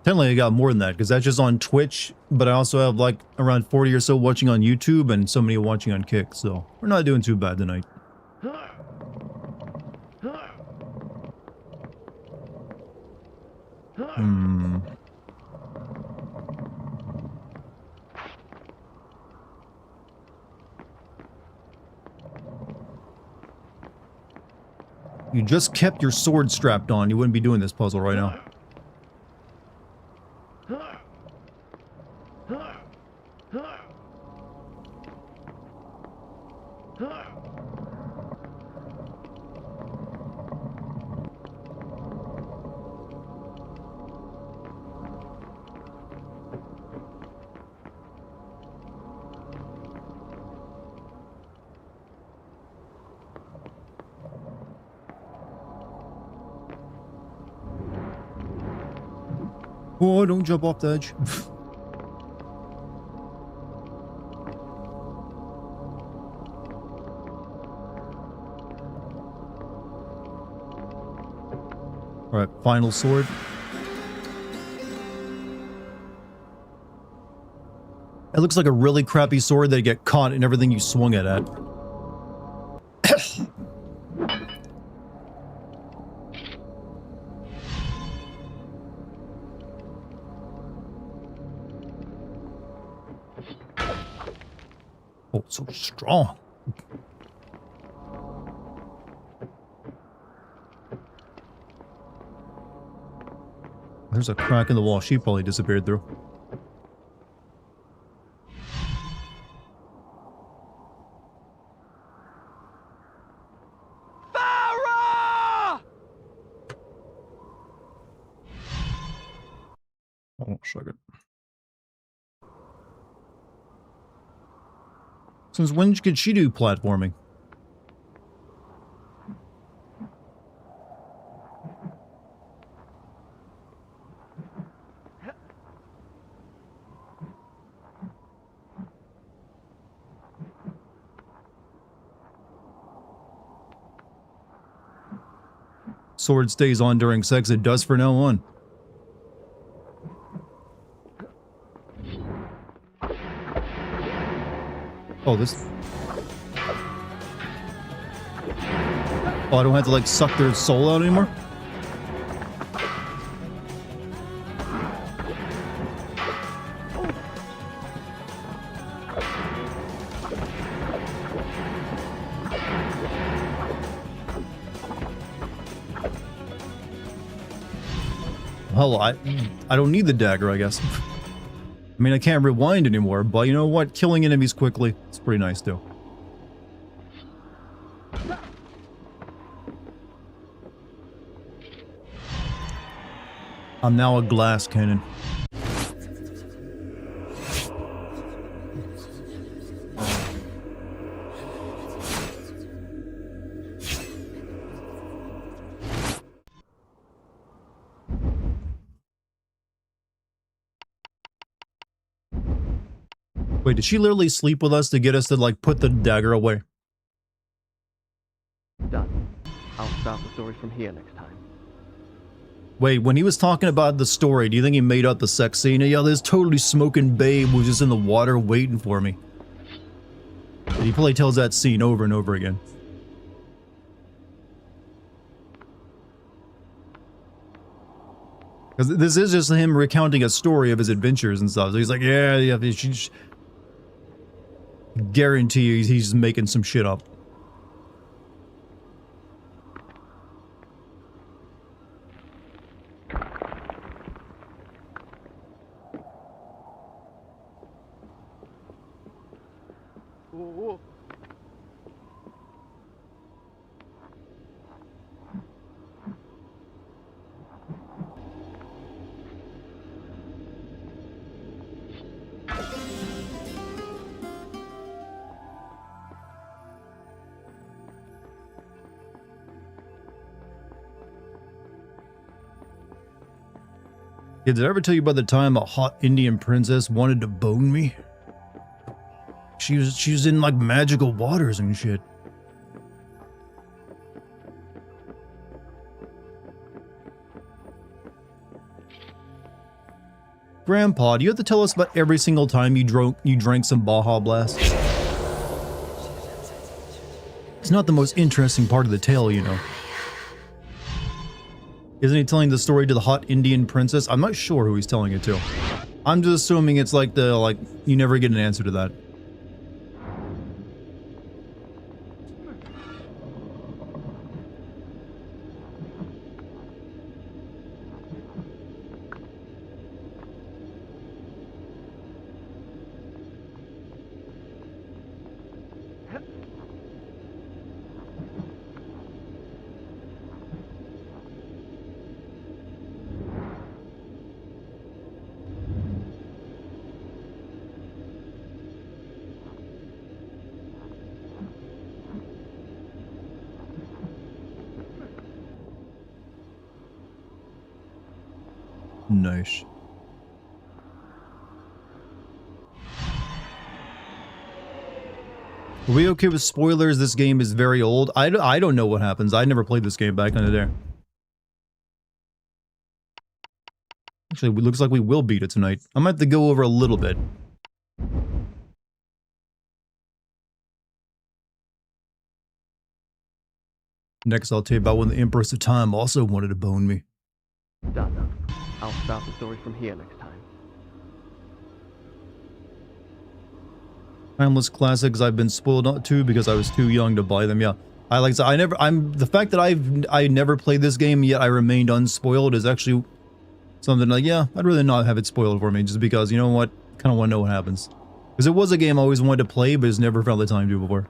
Technically, I got more than that because that's just on Twitch, but I also have like around 40 or so watching on YouTube and so many watching on Kick, so we're not doing too bad tonight. You just kept your sword strapped on, you wouldn't be doing this puzzle right now. Oh, don't jump off the edge. Alright, final sword. It looks like a really crappy sword that get caught in everything you swung it at. Oh, so strong. There's a crack in the wall she probably disappeared through. Oh, sugar. Since when could she do platforming? Sword stays on during sex, it does for now on. Oh, this... Oh, I don't have to, like, suck their soul out anymore? Hell, I don't need the dagger, I guess. I mean, I can't rewind anymore, but you know what? Killing enemies quickly, it's pretty nice, too. I'm now a glass cannon. Wait, did she literally sleep with us to get us to, like, put the dagger away? Done. I'll start the story from here next time. Wait, when he was talking about the story, do you think he made up the sex scene? Yeah, this totally smoking babe was just in the water waiting for me. And he probably tells that scene over and over again. Because this is just him recounting a story of his adventures and stuff. So he's like, yeah, guarantee you he's making some shit up. Whoa. Yeah, did I ever tell you about the time a hot Indian princess wanted to bone me? She was in like magical waters and shit. Grandpa, do you have to tell us about every single time you drank some Baja Blast? It's not the most interesting part of the tale, you know. Isn't he telling the story to the hot Indian princess? I'm not sure who he's telling it to. I'm just assuming it's like you never get an answer to that. Nice. Are we okay with spoilers? This game is very old. I don't know what happens. I never played this game back in the day. Actually, it looks like we will beat it tonight. I might have to go over a little bit. Next, I'll tell you about when the Empress of Time also wanted to bone me. Done. I'll start the story from here next time. Timeless classics I've been spoiled to because I was too young to buy them. Yeah, the fact that I never played this game yet I remained unspoiled is actually something like, yeah, I'd rather not have it spoiled for me just because, you know what, kind of want to know what happens. Because it was a game I always wanted to play but just never found the time to before.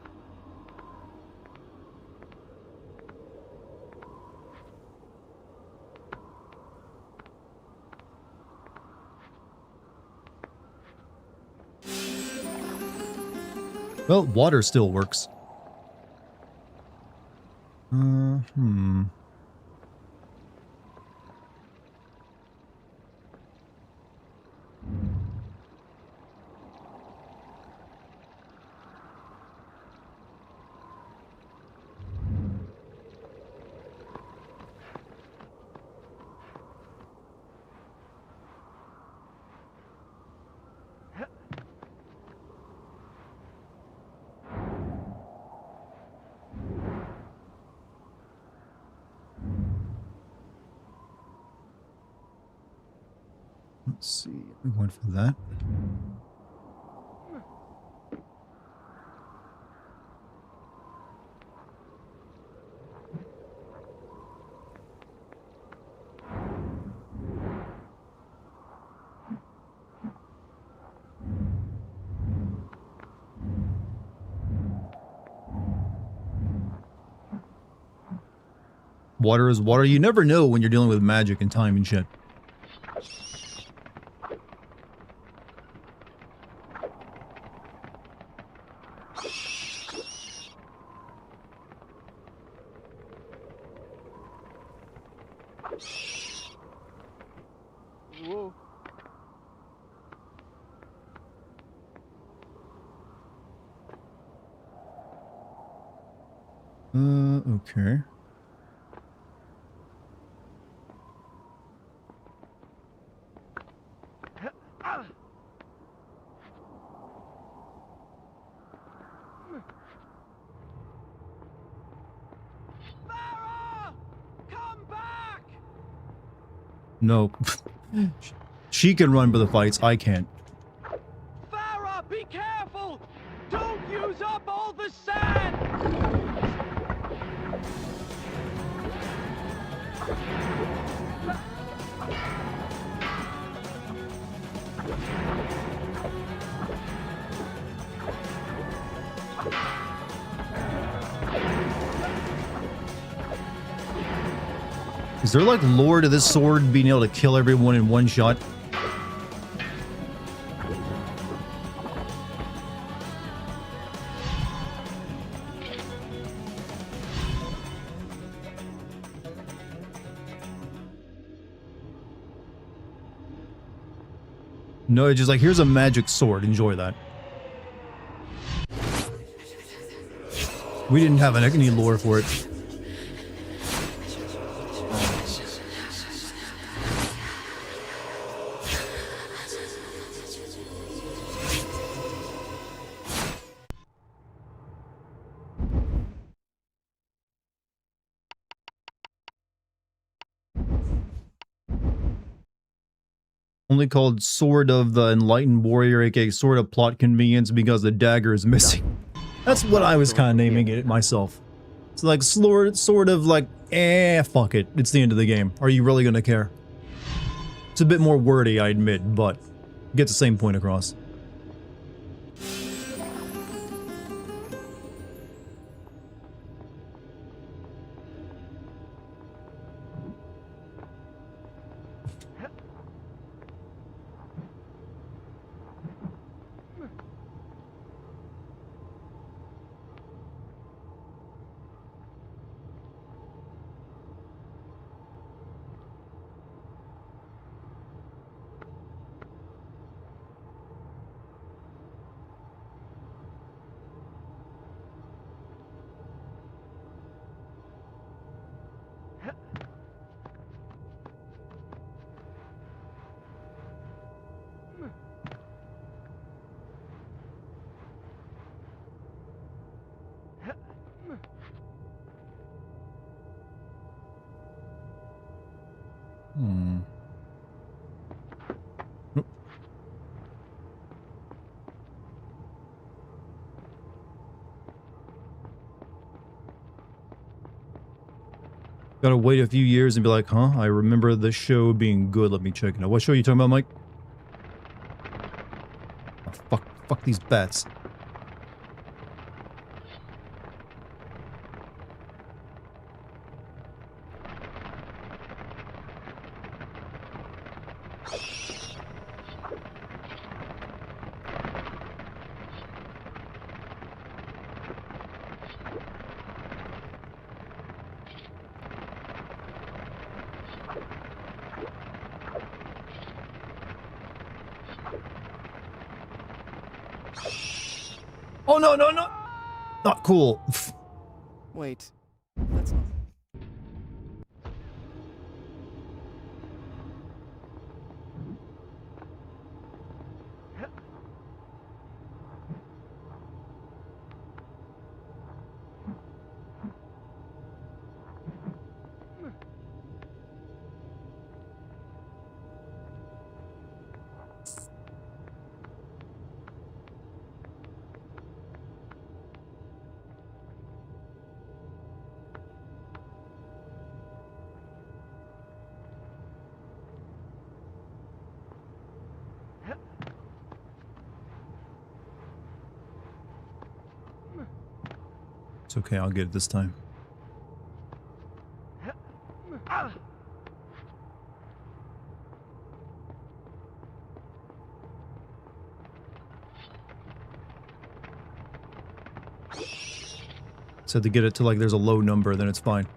Well, water still works. Let's see. We went for that. Water is water. You never know when you're dealing with magic and time and shit. Whoa. Okay. Farah! Come back! No. She can run for the fights. I can't. Farah, be careful! Don't use up all the sand! Is there like lore to this sword being able to kill everyone in one shot? No, it's just like, here's a magic sword. Enjoy that. We didn't have any lore for it. Only called Sword of the Enlightened Warrior, aka Sword of Plot Convenience, because the dagger is missing. That's what I was kind of naming it myself. It's like sort of like, fuck it. It's the end of the game. Are you really gonna care? It's a bit more wordy, I admit, but gets the same point across. Gotta wait a few years and be like, huh? I remember the show being good. Let me check it out. What show are you talking about, Mike? Oh, fuck these bats. Oh, no, no, no. Not cool. Wait, that's not... It's okay, I'll get it this time. Said to get it to like there's a low number, then it's fine.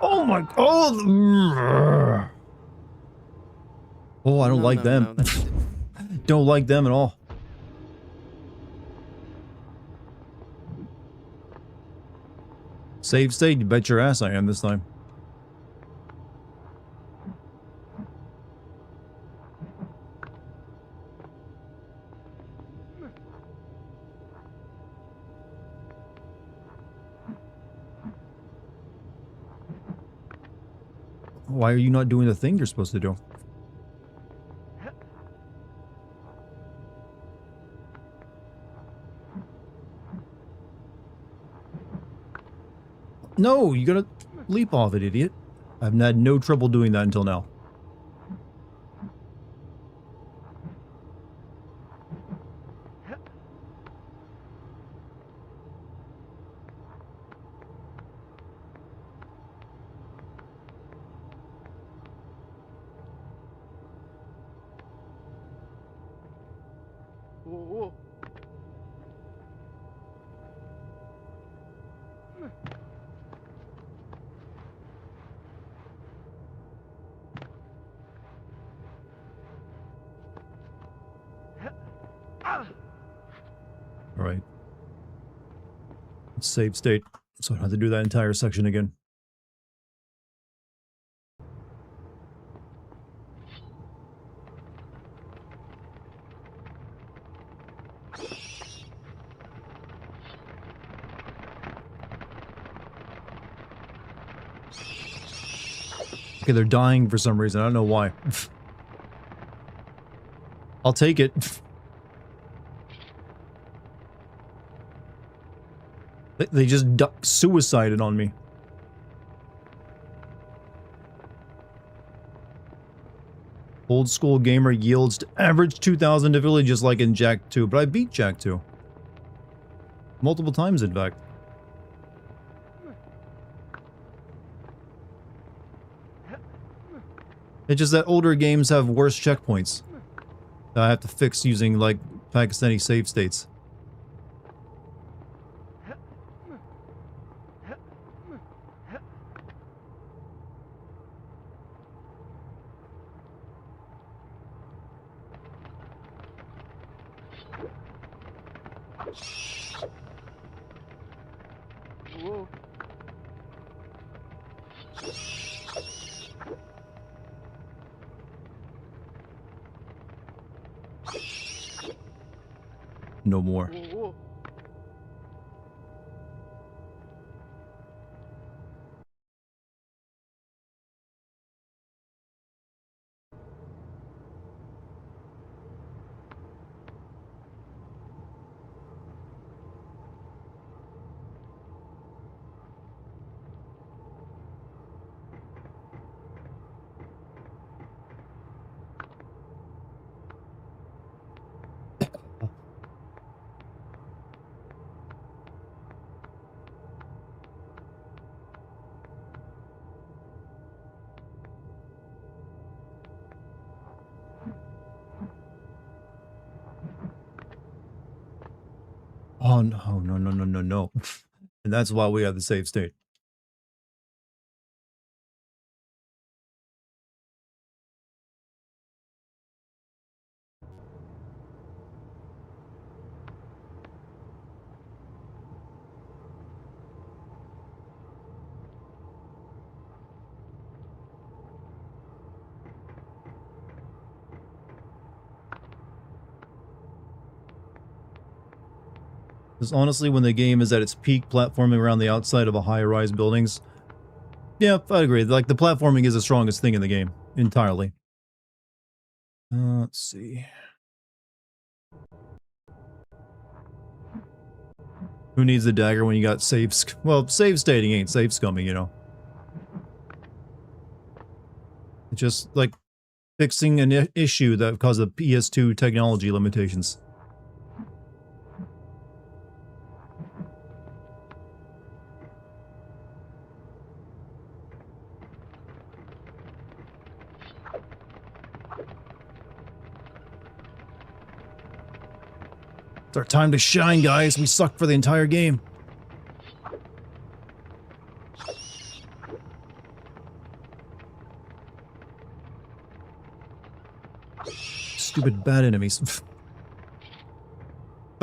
Oh my, oh, I don't like them. No, that's- Don't like them at all. Save state, you bet your ass I am this time. Why are you not doing the thing you're supposed to do? No, you gotta leap off it, idiot. I've had no trouble doing that until now. Whoa. Alright. Let's save state, so I don't have to do that entire section again. Okay, they're dying for some reason. I don't know why. I'll take it. They just suicided on me. Old school gamer yields to average 2,000 to villages like in Jack 2, but I beat Jack 2. Multiple times, in fact. It's just that older games have worse checkpoints that I have to fix using, like, Pakistani save states. Whoa. No more. Whoa. Oh, no, no, no, no, no, no. And that's why we have the save state. Because honestly, when the game is at its peak platforming around the outside of a high-rise buildings, yeah, I agree. Like, the platforming is the strongest thing in the game, entirely. Let's see. Who needs the dagger when you got well, save stating ain't safe scumming, you know. It's just like fixing an issue that caused the PS2 technology limitations. It's our time to shine, guys. We sucked for the entire game. Stupid bad enemies. The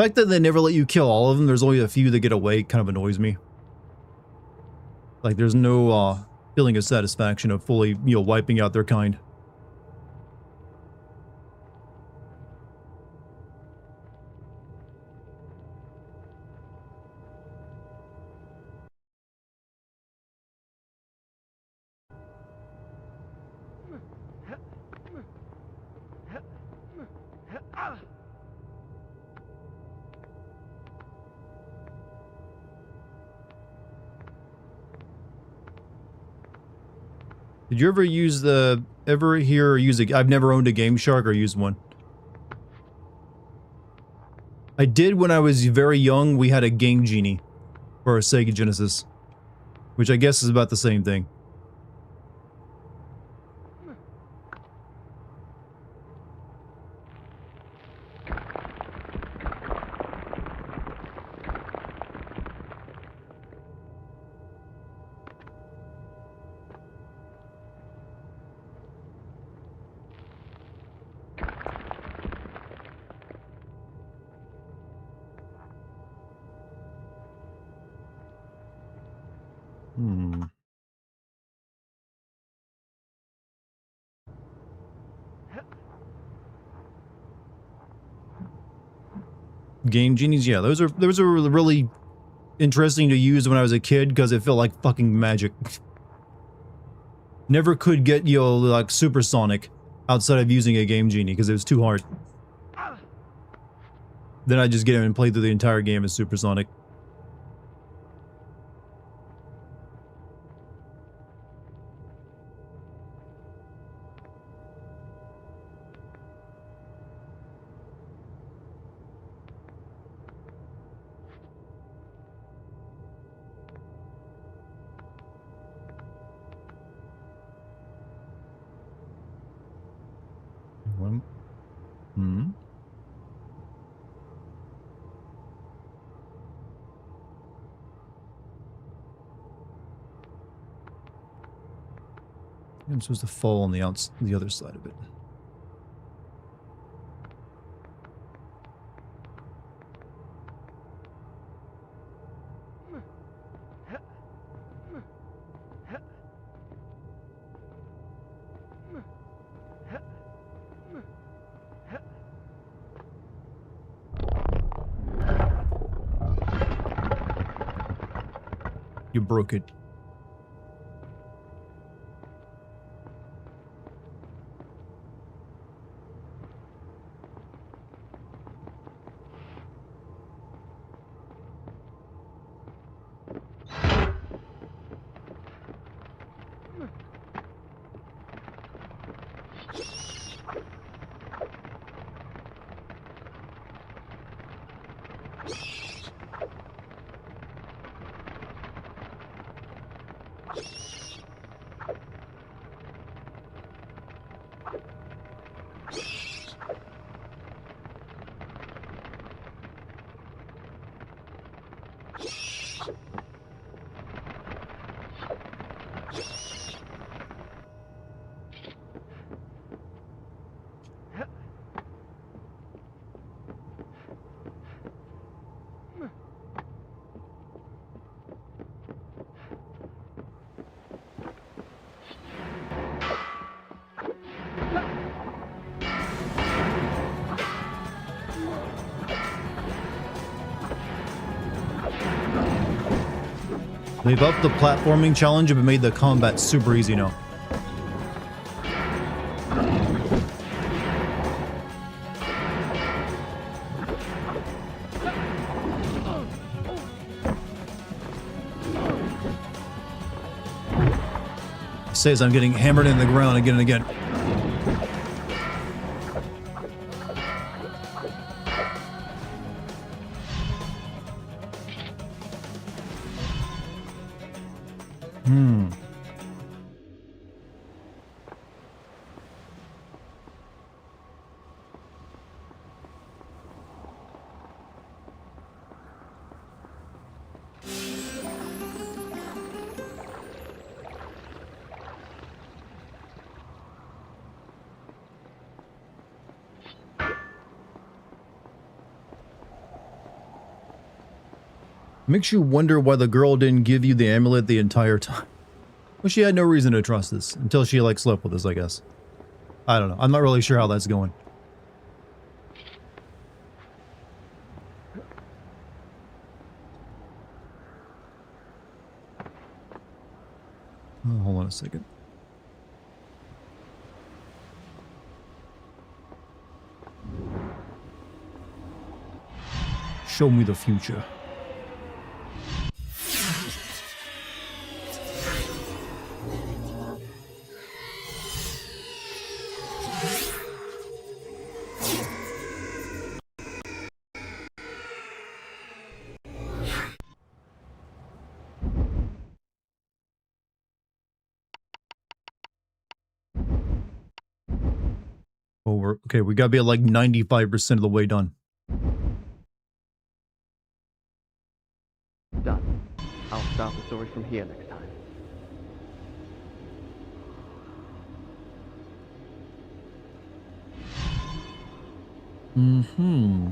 fact that they never let you kill all of them, there's only a few that get away, kind of annoys me. Like, there's no feeling of satisfaction of fully, you know, wiping out their kind. Did you ever use I've never owned a Game Shark or used one. I did when I was very young. We had a Game Genie for a Sega Genesis, which I guess is about the same thing. Game Genies, yeah, those are really interesting to use when I was a kid because it felt like fucking magic. Never could get, you know, like supersonic outside of using a Game Genie because it was too hard. Then I just get in and play through the entire game as supersonic. I'm supposed to fall on the other side of it. You broke it. They've upped the platforming challenge but made the combat super easy now. Says I'm getting hammered in the ground again and again. Makes you wonder why the girl didn't give you the amulet the entire time. Well, she had no reason to trust this until she like slept with us, I guess. I don't know. I'm not really sure how that's going. Oh, hold on a second. Show me the future. Okay, we gotta be at like 95% of the way done. Done. I'll start the story from here next time. Mm-hmm.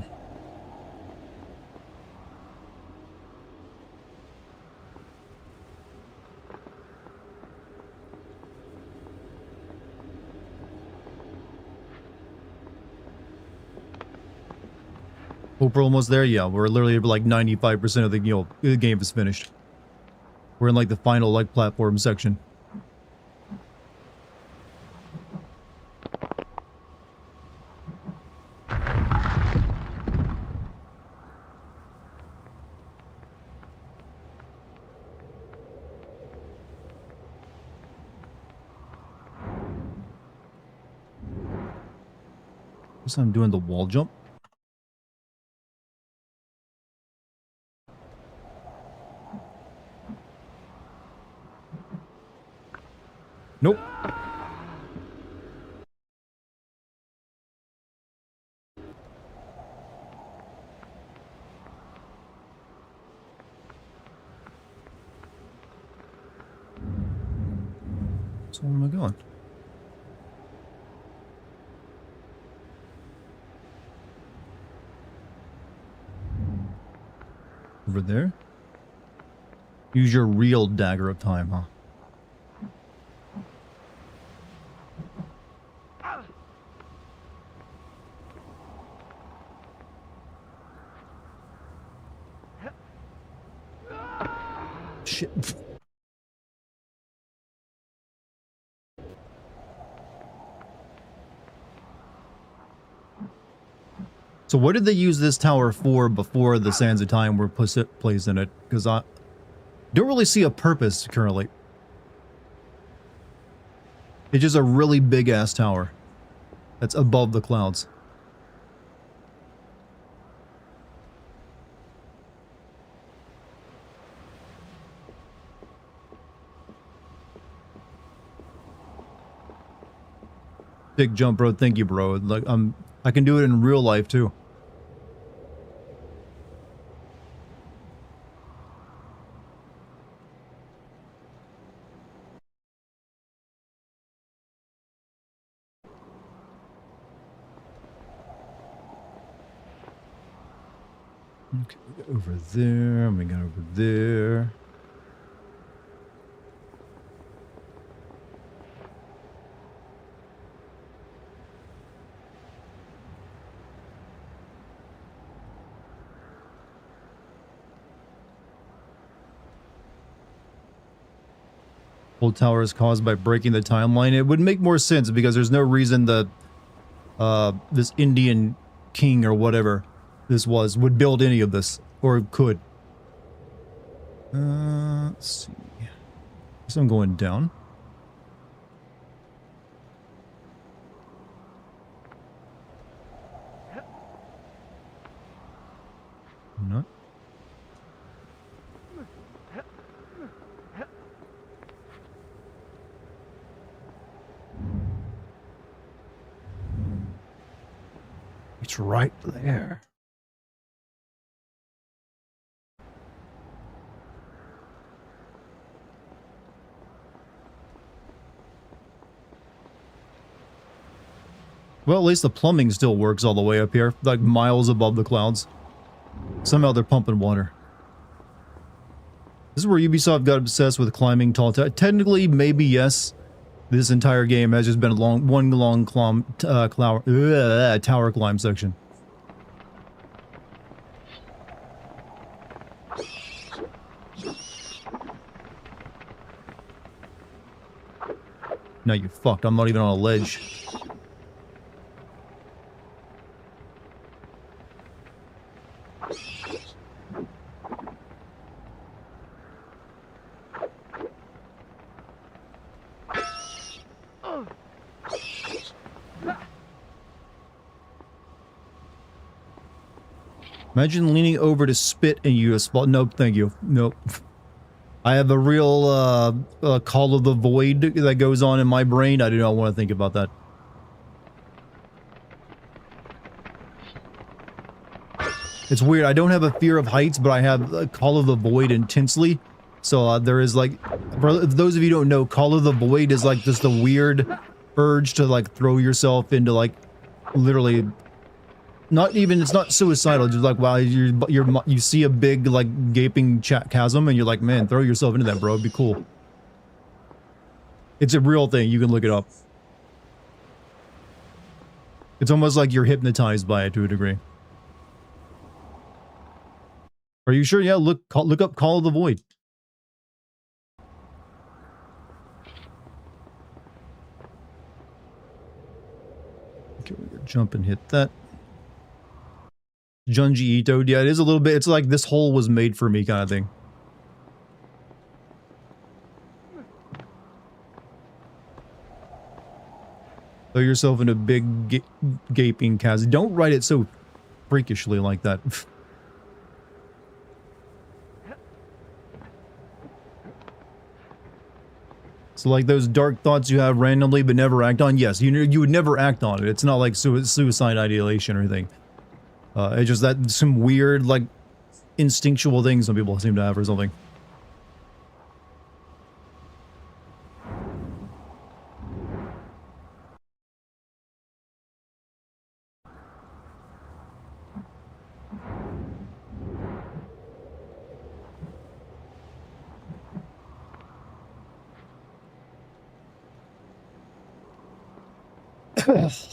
Hope we're almost there. Yeah, we're literally like 95% of the game is finished. We're in like the final like platform section. Guess I'm doing the wall jump. Nope. So where am I going? Over there? Use your real dagger of time, huh? Shit. So what did they use this tower for before the Sands of Time were placed in it? Because I don't really see a purpose currently. It's just a really big ass tower that's above the clouds. Big jump, bro. Thank you, bro. Like I can do it in real life too. Okay, we got over there, and we got over there. Old tower is caused by breaking the timeline. It would make more sense because there's no reason that this Indian king or whatever this was would build any of this, or could. Let's see. So I'm going down. It's right there. Well, at least the plumbing still works all the way up here, like miles above the clouds. Somehow they're pumping water. This is where Ubisoft got obsessed with climbing tall towers. Technically, maybe yes. This entire game has just been one long tower climb section. Now you fucked. I'm not even on a ledge. Imagine leaning over to spit and you spot. Nope, thank you. Nope. I have a real call of the void that goes on in my brain. I do not want to think about that. It's weird. I don't have a fear of heights, but I have a call of the void intensely. So there is like, for those of you who don't know, call of the void is like just the weird urge to like throw yourself into like literally. Not even, it's not suicidal, just like, wow, you see a big, like, gaping chasm, and you're like, man, throw yourself into that, bro, it'd be cool. It's a real thing, you can look it up. It's almost like you're hypnotized by it to a degree. Are you sure? Yeah, look up Call of the Void. Okay, we're gonna jump and hit that. Junji Ito, yeah, it is a little bit, it's like this hole was made for me kind of thing. Throw yourself in a big gaping chasm. Don't write it so freakishly like that. So like those dark thoughts you have randomly but never act on, yes, you would never act on it. It's not like suicide ideation or anything. It's just that some weird, like, instinctual things some people seem to have or something.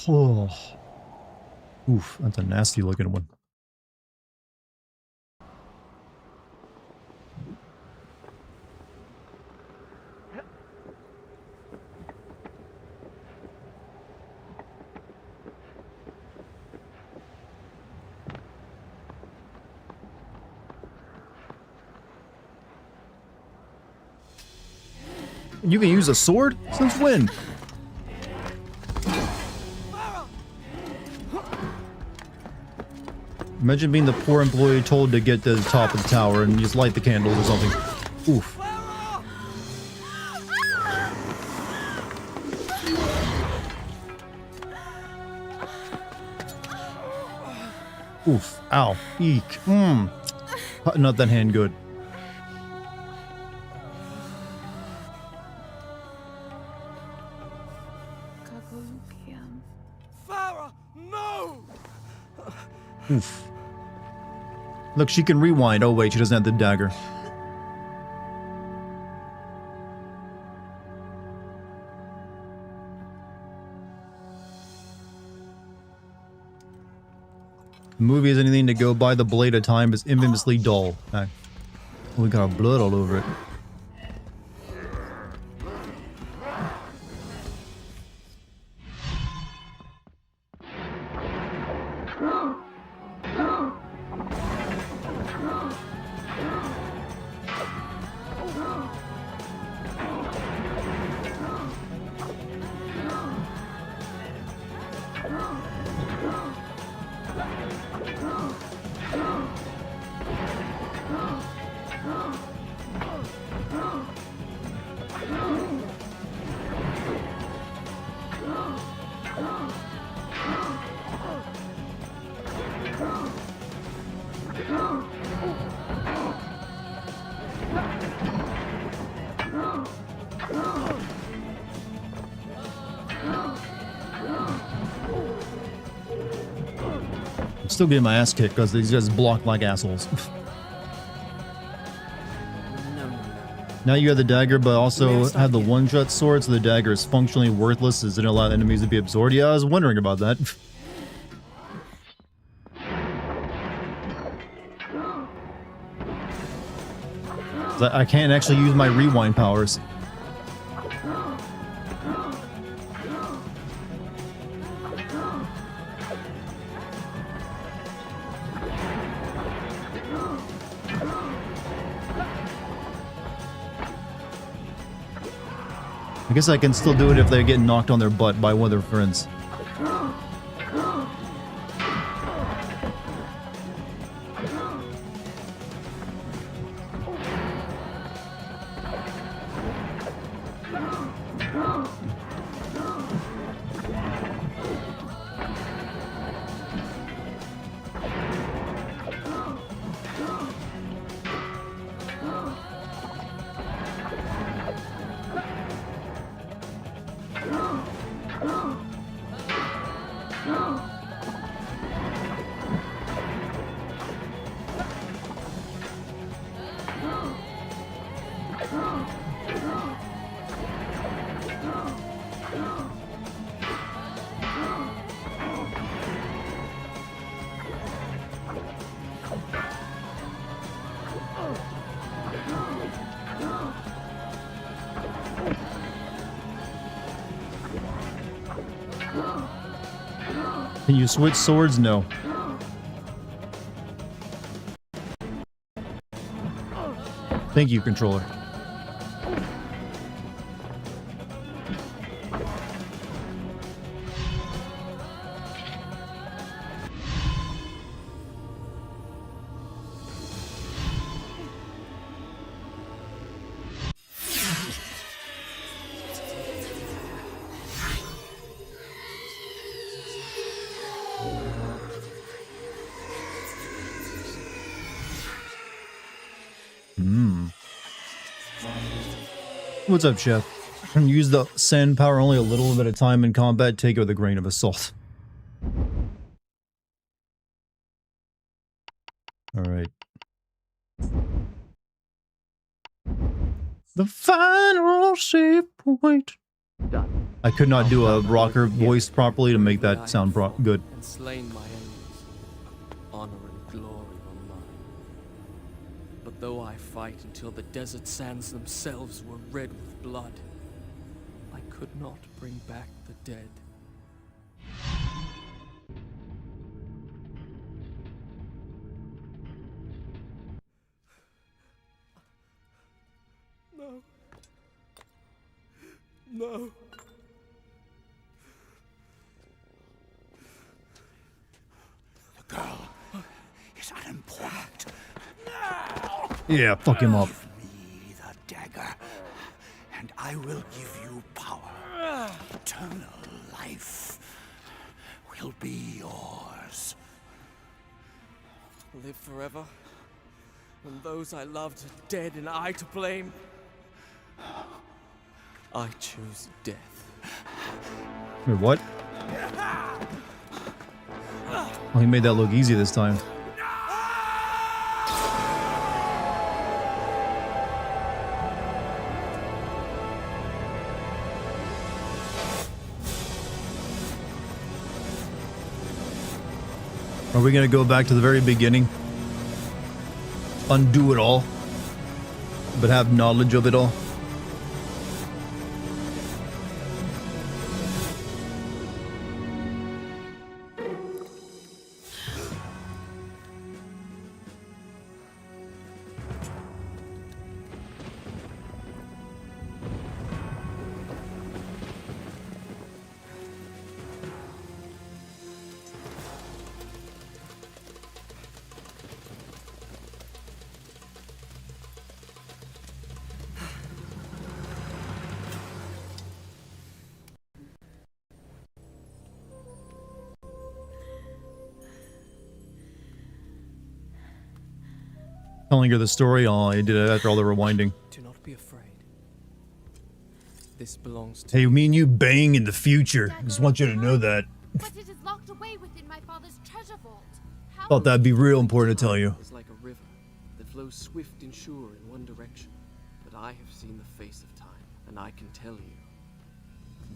Oh. Oof, that's a nasty looking one. You can use a sword? Since when? Imagine being the poor employee told to get to the top of the tower and just light the candles or something. Oof. Oof. Ow. Eek. Mmm. Not that hand good. Farah, no! Oof. Look, she can rewind. Oh wait, she doesn't have the dagger. The movie is anything to go by. The blade of time is infamously dull. Okay. We got blood all over it. Still getting my ass kicked because these guys block like assholes. Now you have the dagger, but also have the one-shot sword, so the dagger is functionally worthless as it didn't allow enemies to be absorbed. Yeah, I was wondering about that. I can't actually use my rewind powers. I guess I can still do it if they get knocked on their butt by one of their friends. Can you switch swords? No. Thank you, controller. What's up, Chef? Use the sand power only a little bit of time in combat. Take it with a grain of salt. Alright. The final save point. Done. I could not do a rocker voice properly to make that sound good. And slain my enemies. Honor and glory were mine. But though I fight until the desert sands themselves were red with blood, I could not bring back the dead. No. No. The girl is unimportant. Yeah, fuck him up. Give me the dagger, and I will give you power. Eternal life will be yours. Live forever, when those I loved are dead and I to blame. I choose death. Wait, what? Oh, he made that look easy this time. Are we gonna go back to the very beginning? Undo it all? But have knowledge of it all? Telling her the story. Oh, I did it after all the rewinding. Do not be afraid. This belongs to Hey, you. me and you bang in the future. Just want you to know that. But it is locked away within my father's treasure vault. Thought that'd be real important to tell you. Is like a river that flows swift and sure in one direction. But I have seen the face of time, and I can tell you,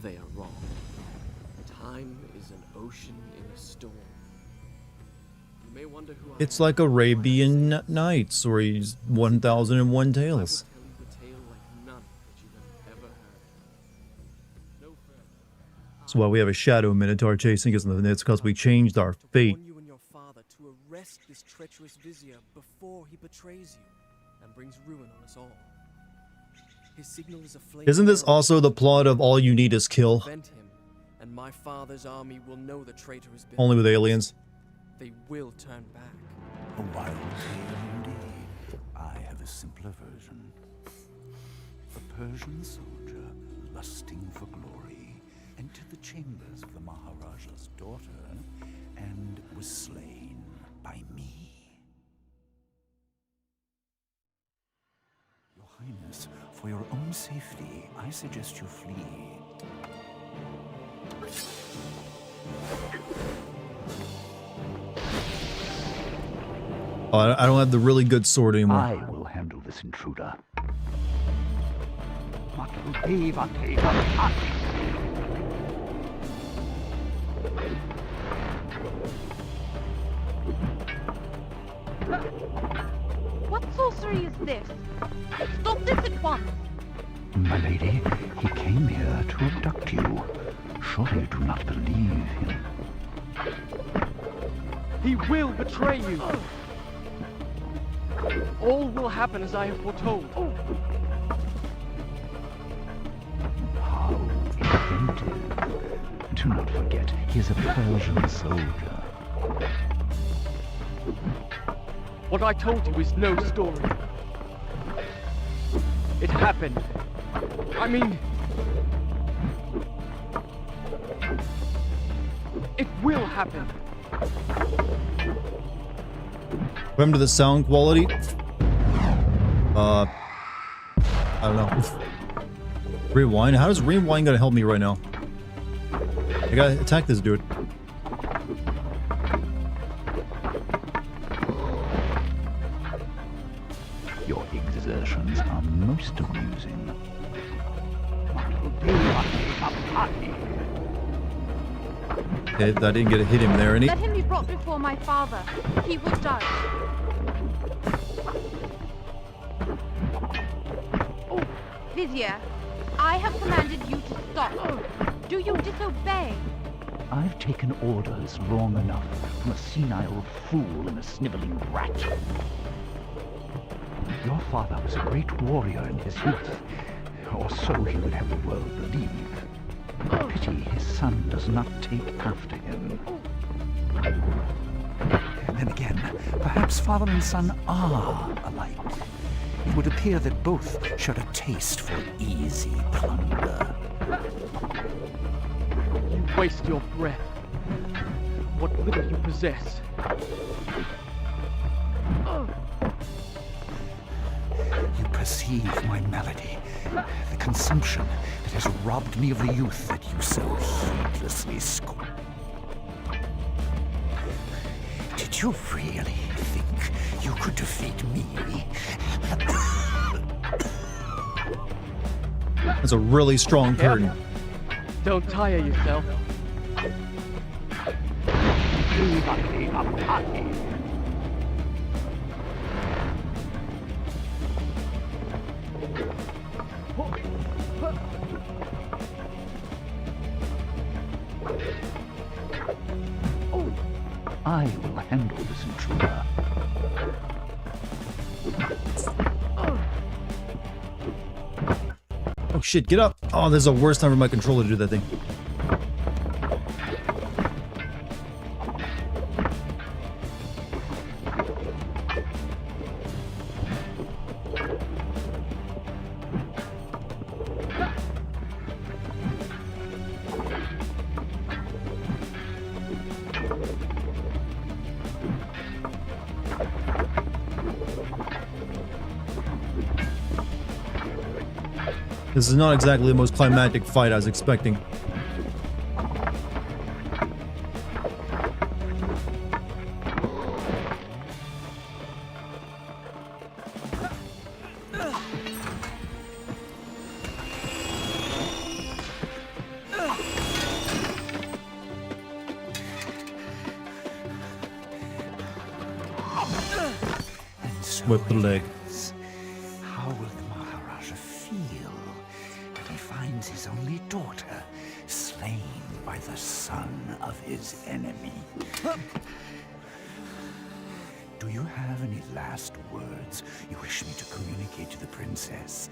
they are wrong. Time is an ocean in a storm. You may wonder who I It's am. like Arabian Nights, or he's 1001 Tales. I will tell you a tale like none that you have ever heard. No further. That's why we have a shadow minotaur chasing us, and it's because we changed our To fate. warn you and your father to arrest this treacherous vizier before he betrays you and brings ruin on us all. His signal is a flame. Isn't this arrow. also the plot of All You Need Is Kill? Prevent him, and my father's army will know the traitor has been. Only with aliens. They will turn back. A wild tale indeed. I have a simpler version. A Persian soldier, lusting for glory, entered the chambers of the Maharaja's daughter and was slain by me. Your Highness, for your own safety, I suggest you flee. Oh, I don't have the really good sword anymore. I will handle this intruder. What sorcery is this? Stop this at once! My lady, he came here to abduct you. Surely you do not believe him. He will betray you. All will happen as I have foretold. How inventive. Do not forget, he is a Persian soldier. What I told you is no story. It happened. I mean... it will happen. Remember the sound quality? I don't know. Rewind? How does rewind gonna help me right now? I gotta attack this dude. Your exertions are most amusing. Okay, I didn't get to hit him there, any. Let him be brought before my father. He will judge. Vizier, I have commanded you to stop. Do you disobey? I've taken orders long enough from a senile fool and a sniveling rat. Your father was a great warrior in his youth, or so he would have the world believe. Pity his son does not take after him. Then again, perhaps father and son are alike. It would appear that both shared a taste for easy plunder. You waste your breath. What little you possess. You perceive my malady, the consumption that has robbed me of the youth that you so heedlessly scorn. Did you really think you could defeat me? That's a really strong curtain. Don't tire yourself. I will handle this intruder. Oh shit, get up! Oh, this is the worst time for my controller to do that thing. This is not exactly the most climactic fight I was expecting. Whip the leg. How will the Maharaja feel when he finds his only daughter slain by the son of his enemy? Do you have any last words you wish me to communicate to the princess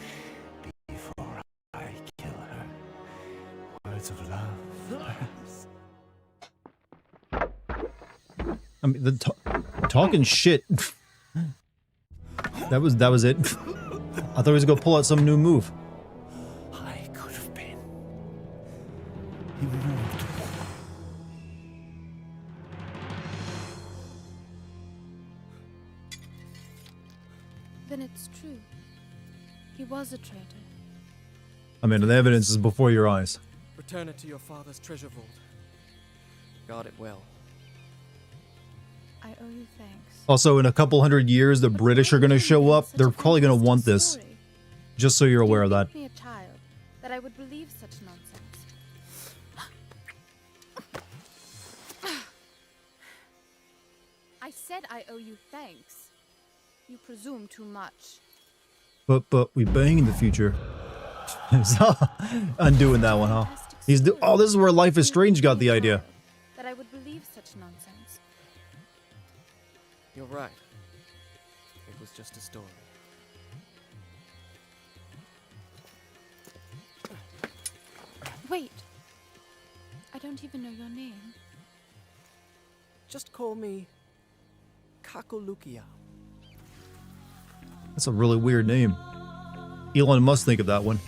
before I kill her? Words of love, perhaps? I mean, the talking shit. That was it. I thought he was gonna pull out some new move. I could have been. You moved. Then it's true. He was a traitor. I mean, the evidence is before your eyes. Return it to your father's treasure vault. Guard it well. I owe you thanks. Also, in a couple hundred years, the But British are why gonna do you show invent up. such They're a probably gonna fantastic want this. story? Just so you're aware of You that. think me a child, that I would believe such nonsense. I said I owe you thanks. You presume too much. But we bang in the future. Undoing that one, huh? Fantastic Oh, this is where Life is story. Strange got the You idea. think me a child, that I would believe such nonsense. You're right. It was just a story. Wait. I don't even know your name. Just call me Kakulukia. That's a really weird name. Elon must think of that one.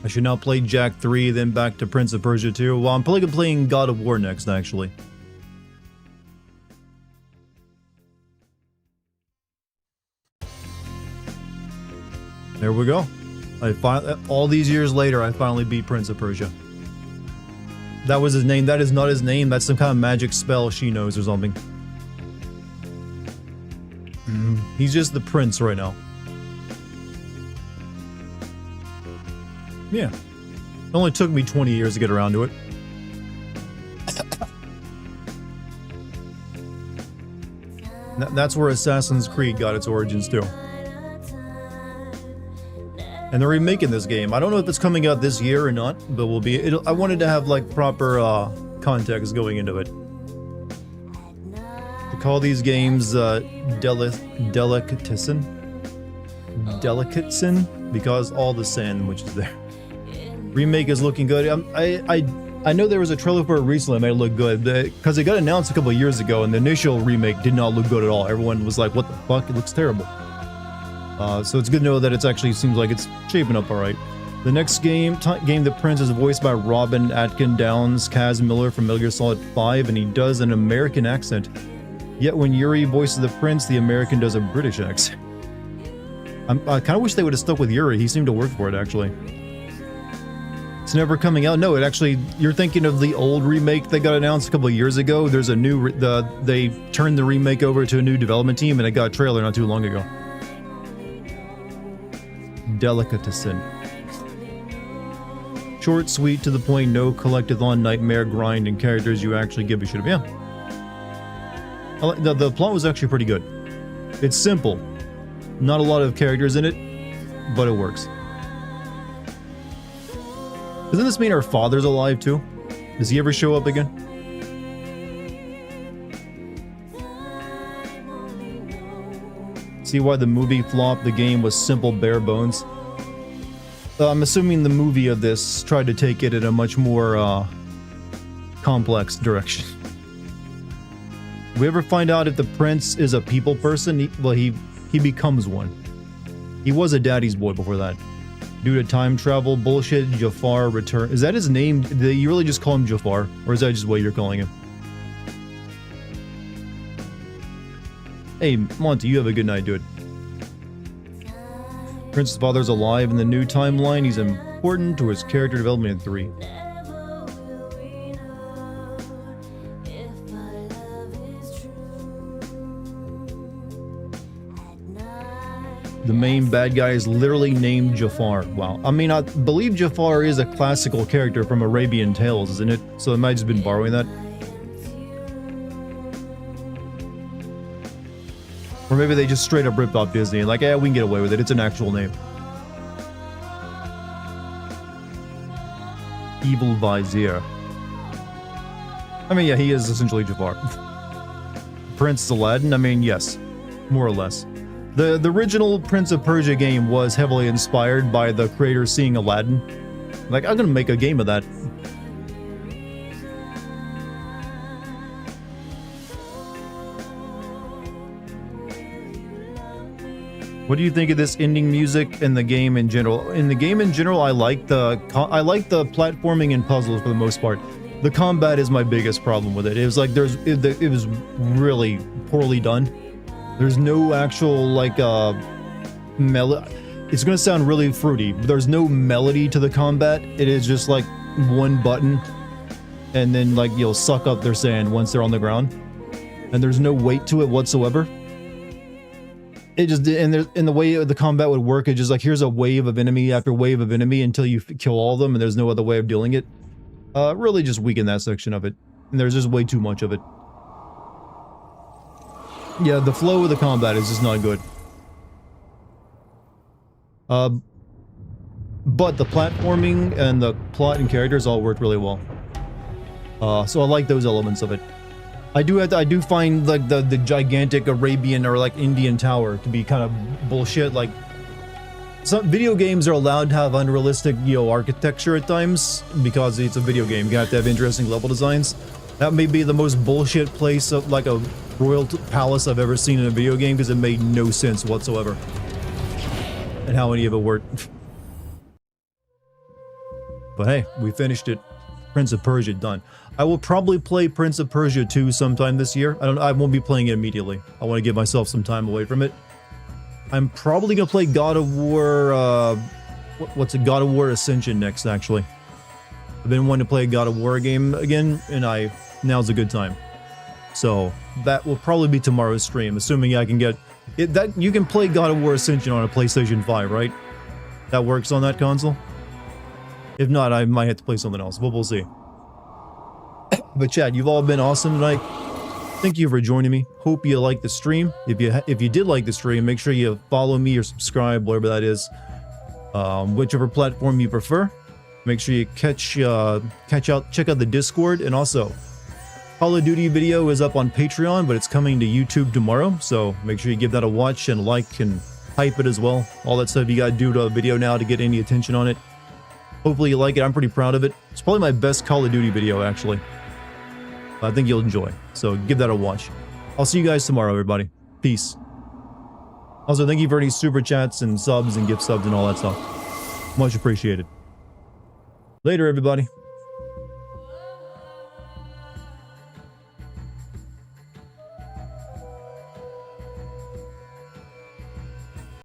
I should now play Jack 3, then back to Prince of Persia 2. Well, I'm probably playing God of War next, actually. There we go. All these years later, I finally beat Prince of Persia. That was his name. That is not his name. That's some kind of magic spell she knows or something. He's just the prince right now. Yeah. It only took me 20 years to get around to it. That's where Assassin's Creed got its origins too. And they're remaking this game. I don't know if it's coming out this year or not, but will be. I wanted to have like proper context going into it. To call these games delicatessen because all the sand which is there. Remake is looking good. I know there was a trailer for it recently that made it look good because it got announced a couple of years ago and the initial remake did not look good at all. Everyone was like, what the fuck? It looks terrible. So it's good to know that it actually seems like it's shaping up alright. The next game, The Prince, is voiced by Robin Atkin Downes, Kaz Miller from Metal Gear Solid 5, and he does an American accent. Yet when Yuri voices the Prince, the American does a British accent. I kind of wish they would have stuck with Yuri. He seemed to work for it, actually. It's never coming out. No, it actually, you're thinking of the old remake that got announced a couple of years ago. There's a new, they turned the remake over to a new development team, and it got a trailer not too long ago. Delicatessen. Short, sweet, to the point, no collectathon nightmare grind and characters you actually give a shit about. Yeah. The plot was actually pretty good. It's simple. Not a lot of characters in it, but it works. Doesn't this mean our father's alive too? Does he ever show up again? See why the movie flopped? The game was simple, bare bones. I'm assuming the movie of this tried to take it in a much more complex direction. We ever find out if the prince is a people person? He becomes one. He was a daddy's boy before that. Due to time travel bullshit, Jafar return. Is that his name? Do you really just call him Jafar? Or is that just what you're calling him? Hey, Monty, you have a good night, dude. Prince's father's alive in the new timeline. He's important to his character development in 3. The main bad guy is literally named Jafar. Wow. I mean, I believe Jafar is a classical character from Arabian Tales, isn't it? So it might have just been borrowing that. Or maybe they just straight up ripped off Disney and like, yeah, we can get away with it. It's an actual name. Evil Vizier. I mean, yeah, he is essentially Jafar. Prince Aladdin, I mean, yes. More or less. The original Prince of Persia game was heavily inspired by the creator seeing Aladdin. Like, I'm gonna make a game of that. What do you think of this ending music and the game in general? In the game in general, I like the platforming and puzzles for the most part. The combat is my biggest problem with it. It was like it was really poorly done. There's no actual like melody. It's gonna sound really fruity, but there's no melody to the combat. It is just like one button, and then like you'll suck up their sand once they're on the ground, and there's no weight to it whatsoever. It just, and the way the combat would work, it's just like, here's a wave of enemy after wave of enemy until you kill all of them, and there's no other way of doing it. Really just weaken that section of it. And there's just way too much of it. Yeah, the flow of the combat is just not good. But the platforming and the plot and characters all worked really well. So I like those elements of it. I do find like the gigantic Arabian or like Indian tower to be kind of bullshit. Like, some video games are allowed to have unrealistic, architecture at times because it's a video game. You have to have interesting level designs. That may be the most bullshit place of like a royal palace I've ever seen in a video game because it made no sense whatsoever. And how any of it worked. But hey, we finished it. Prince of Persia done. I will probably play Prince of Persia 2 sometime this year. I won't be playing it immediately. I want to give myself some time away from it. I'm probably gonna play God of War, what's it, God of War Ascension next, actually. I've been wanting to play a God of War game again, and now's a good time. So, that will probably be tomorrow's stream, assuming I can get it. That you can play God of War Ascension on a PlayStation 5, right? That works on that console? If not, I might have to play something else, but we'll see. But Chad, you've all been awesome tonight. Thank you for joining me. Hope you liked the stream. If you did like the stream, make sure you follow me or subscribe, whatever that is. Whichever platform you prefer. Make sure you check out the Discord, and also Call of Duty video is up on Patreon, but it's coming to YouTube tomorrow, so make sure you give that a watch and like and hype it as well. All that stuff you gotta do to a video now to get any attention on it. Hopefully you like it. I'm pretty proud of it. It's probably my best Call of Duty video, actually. I think you'll enjoy. So give that a watch. I'll see you guys tomorrow, everybody. Peace. Also, thank you for any super chats and subs and gift subs and all that stuff. Much appreciated. Later, everybody.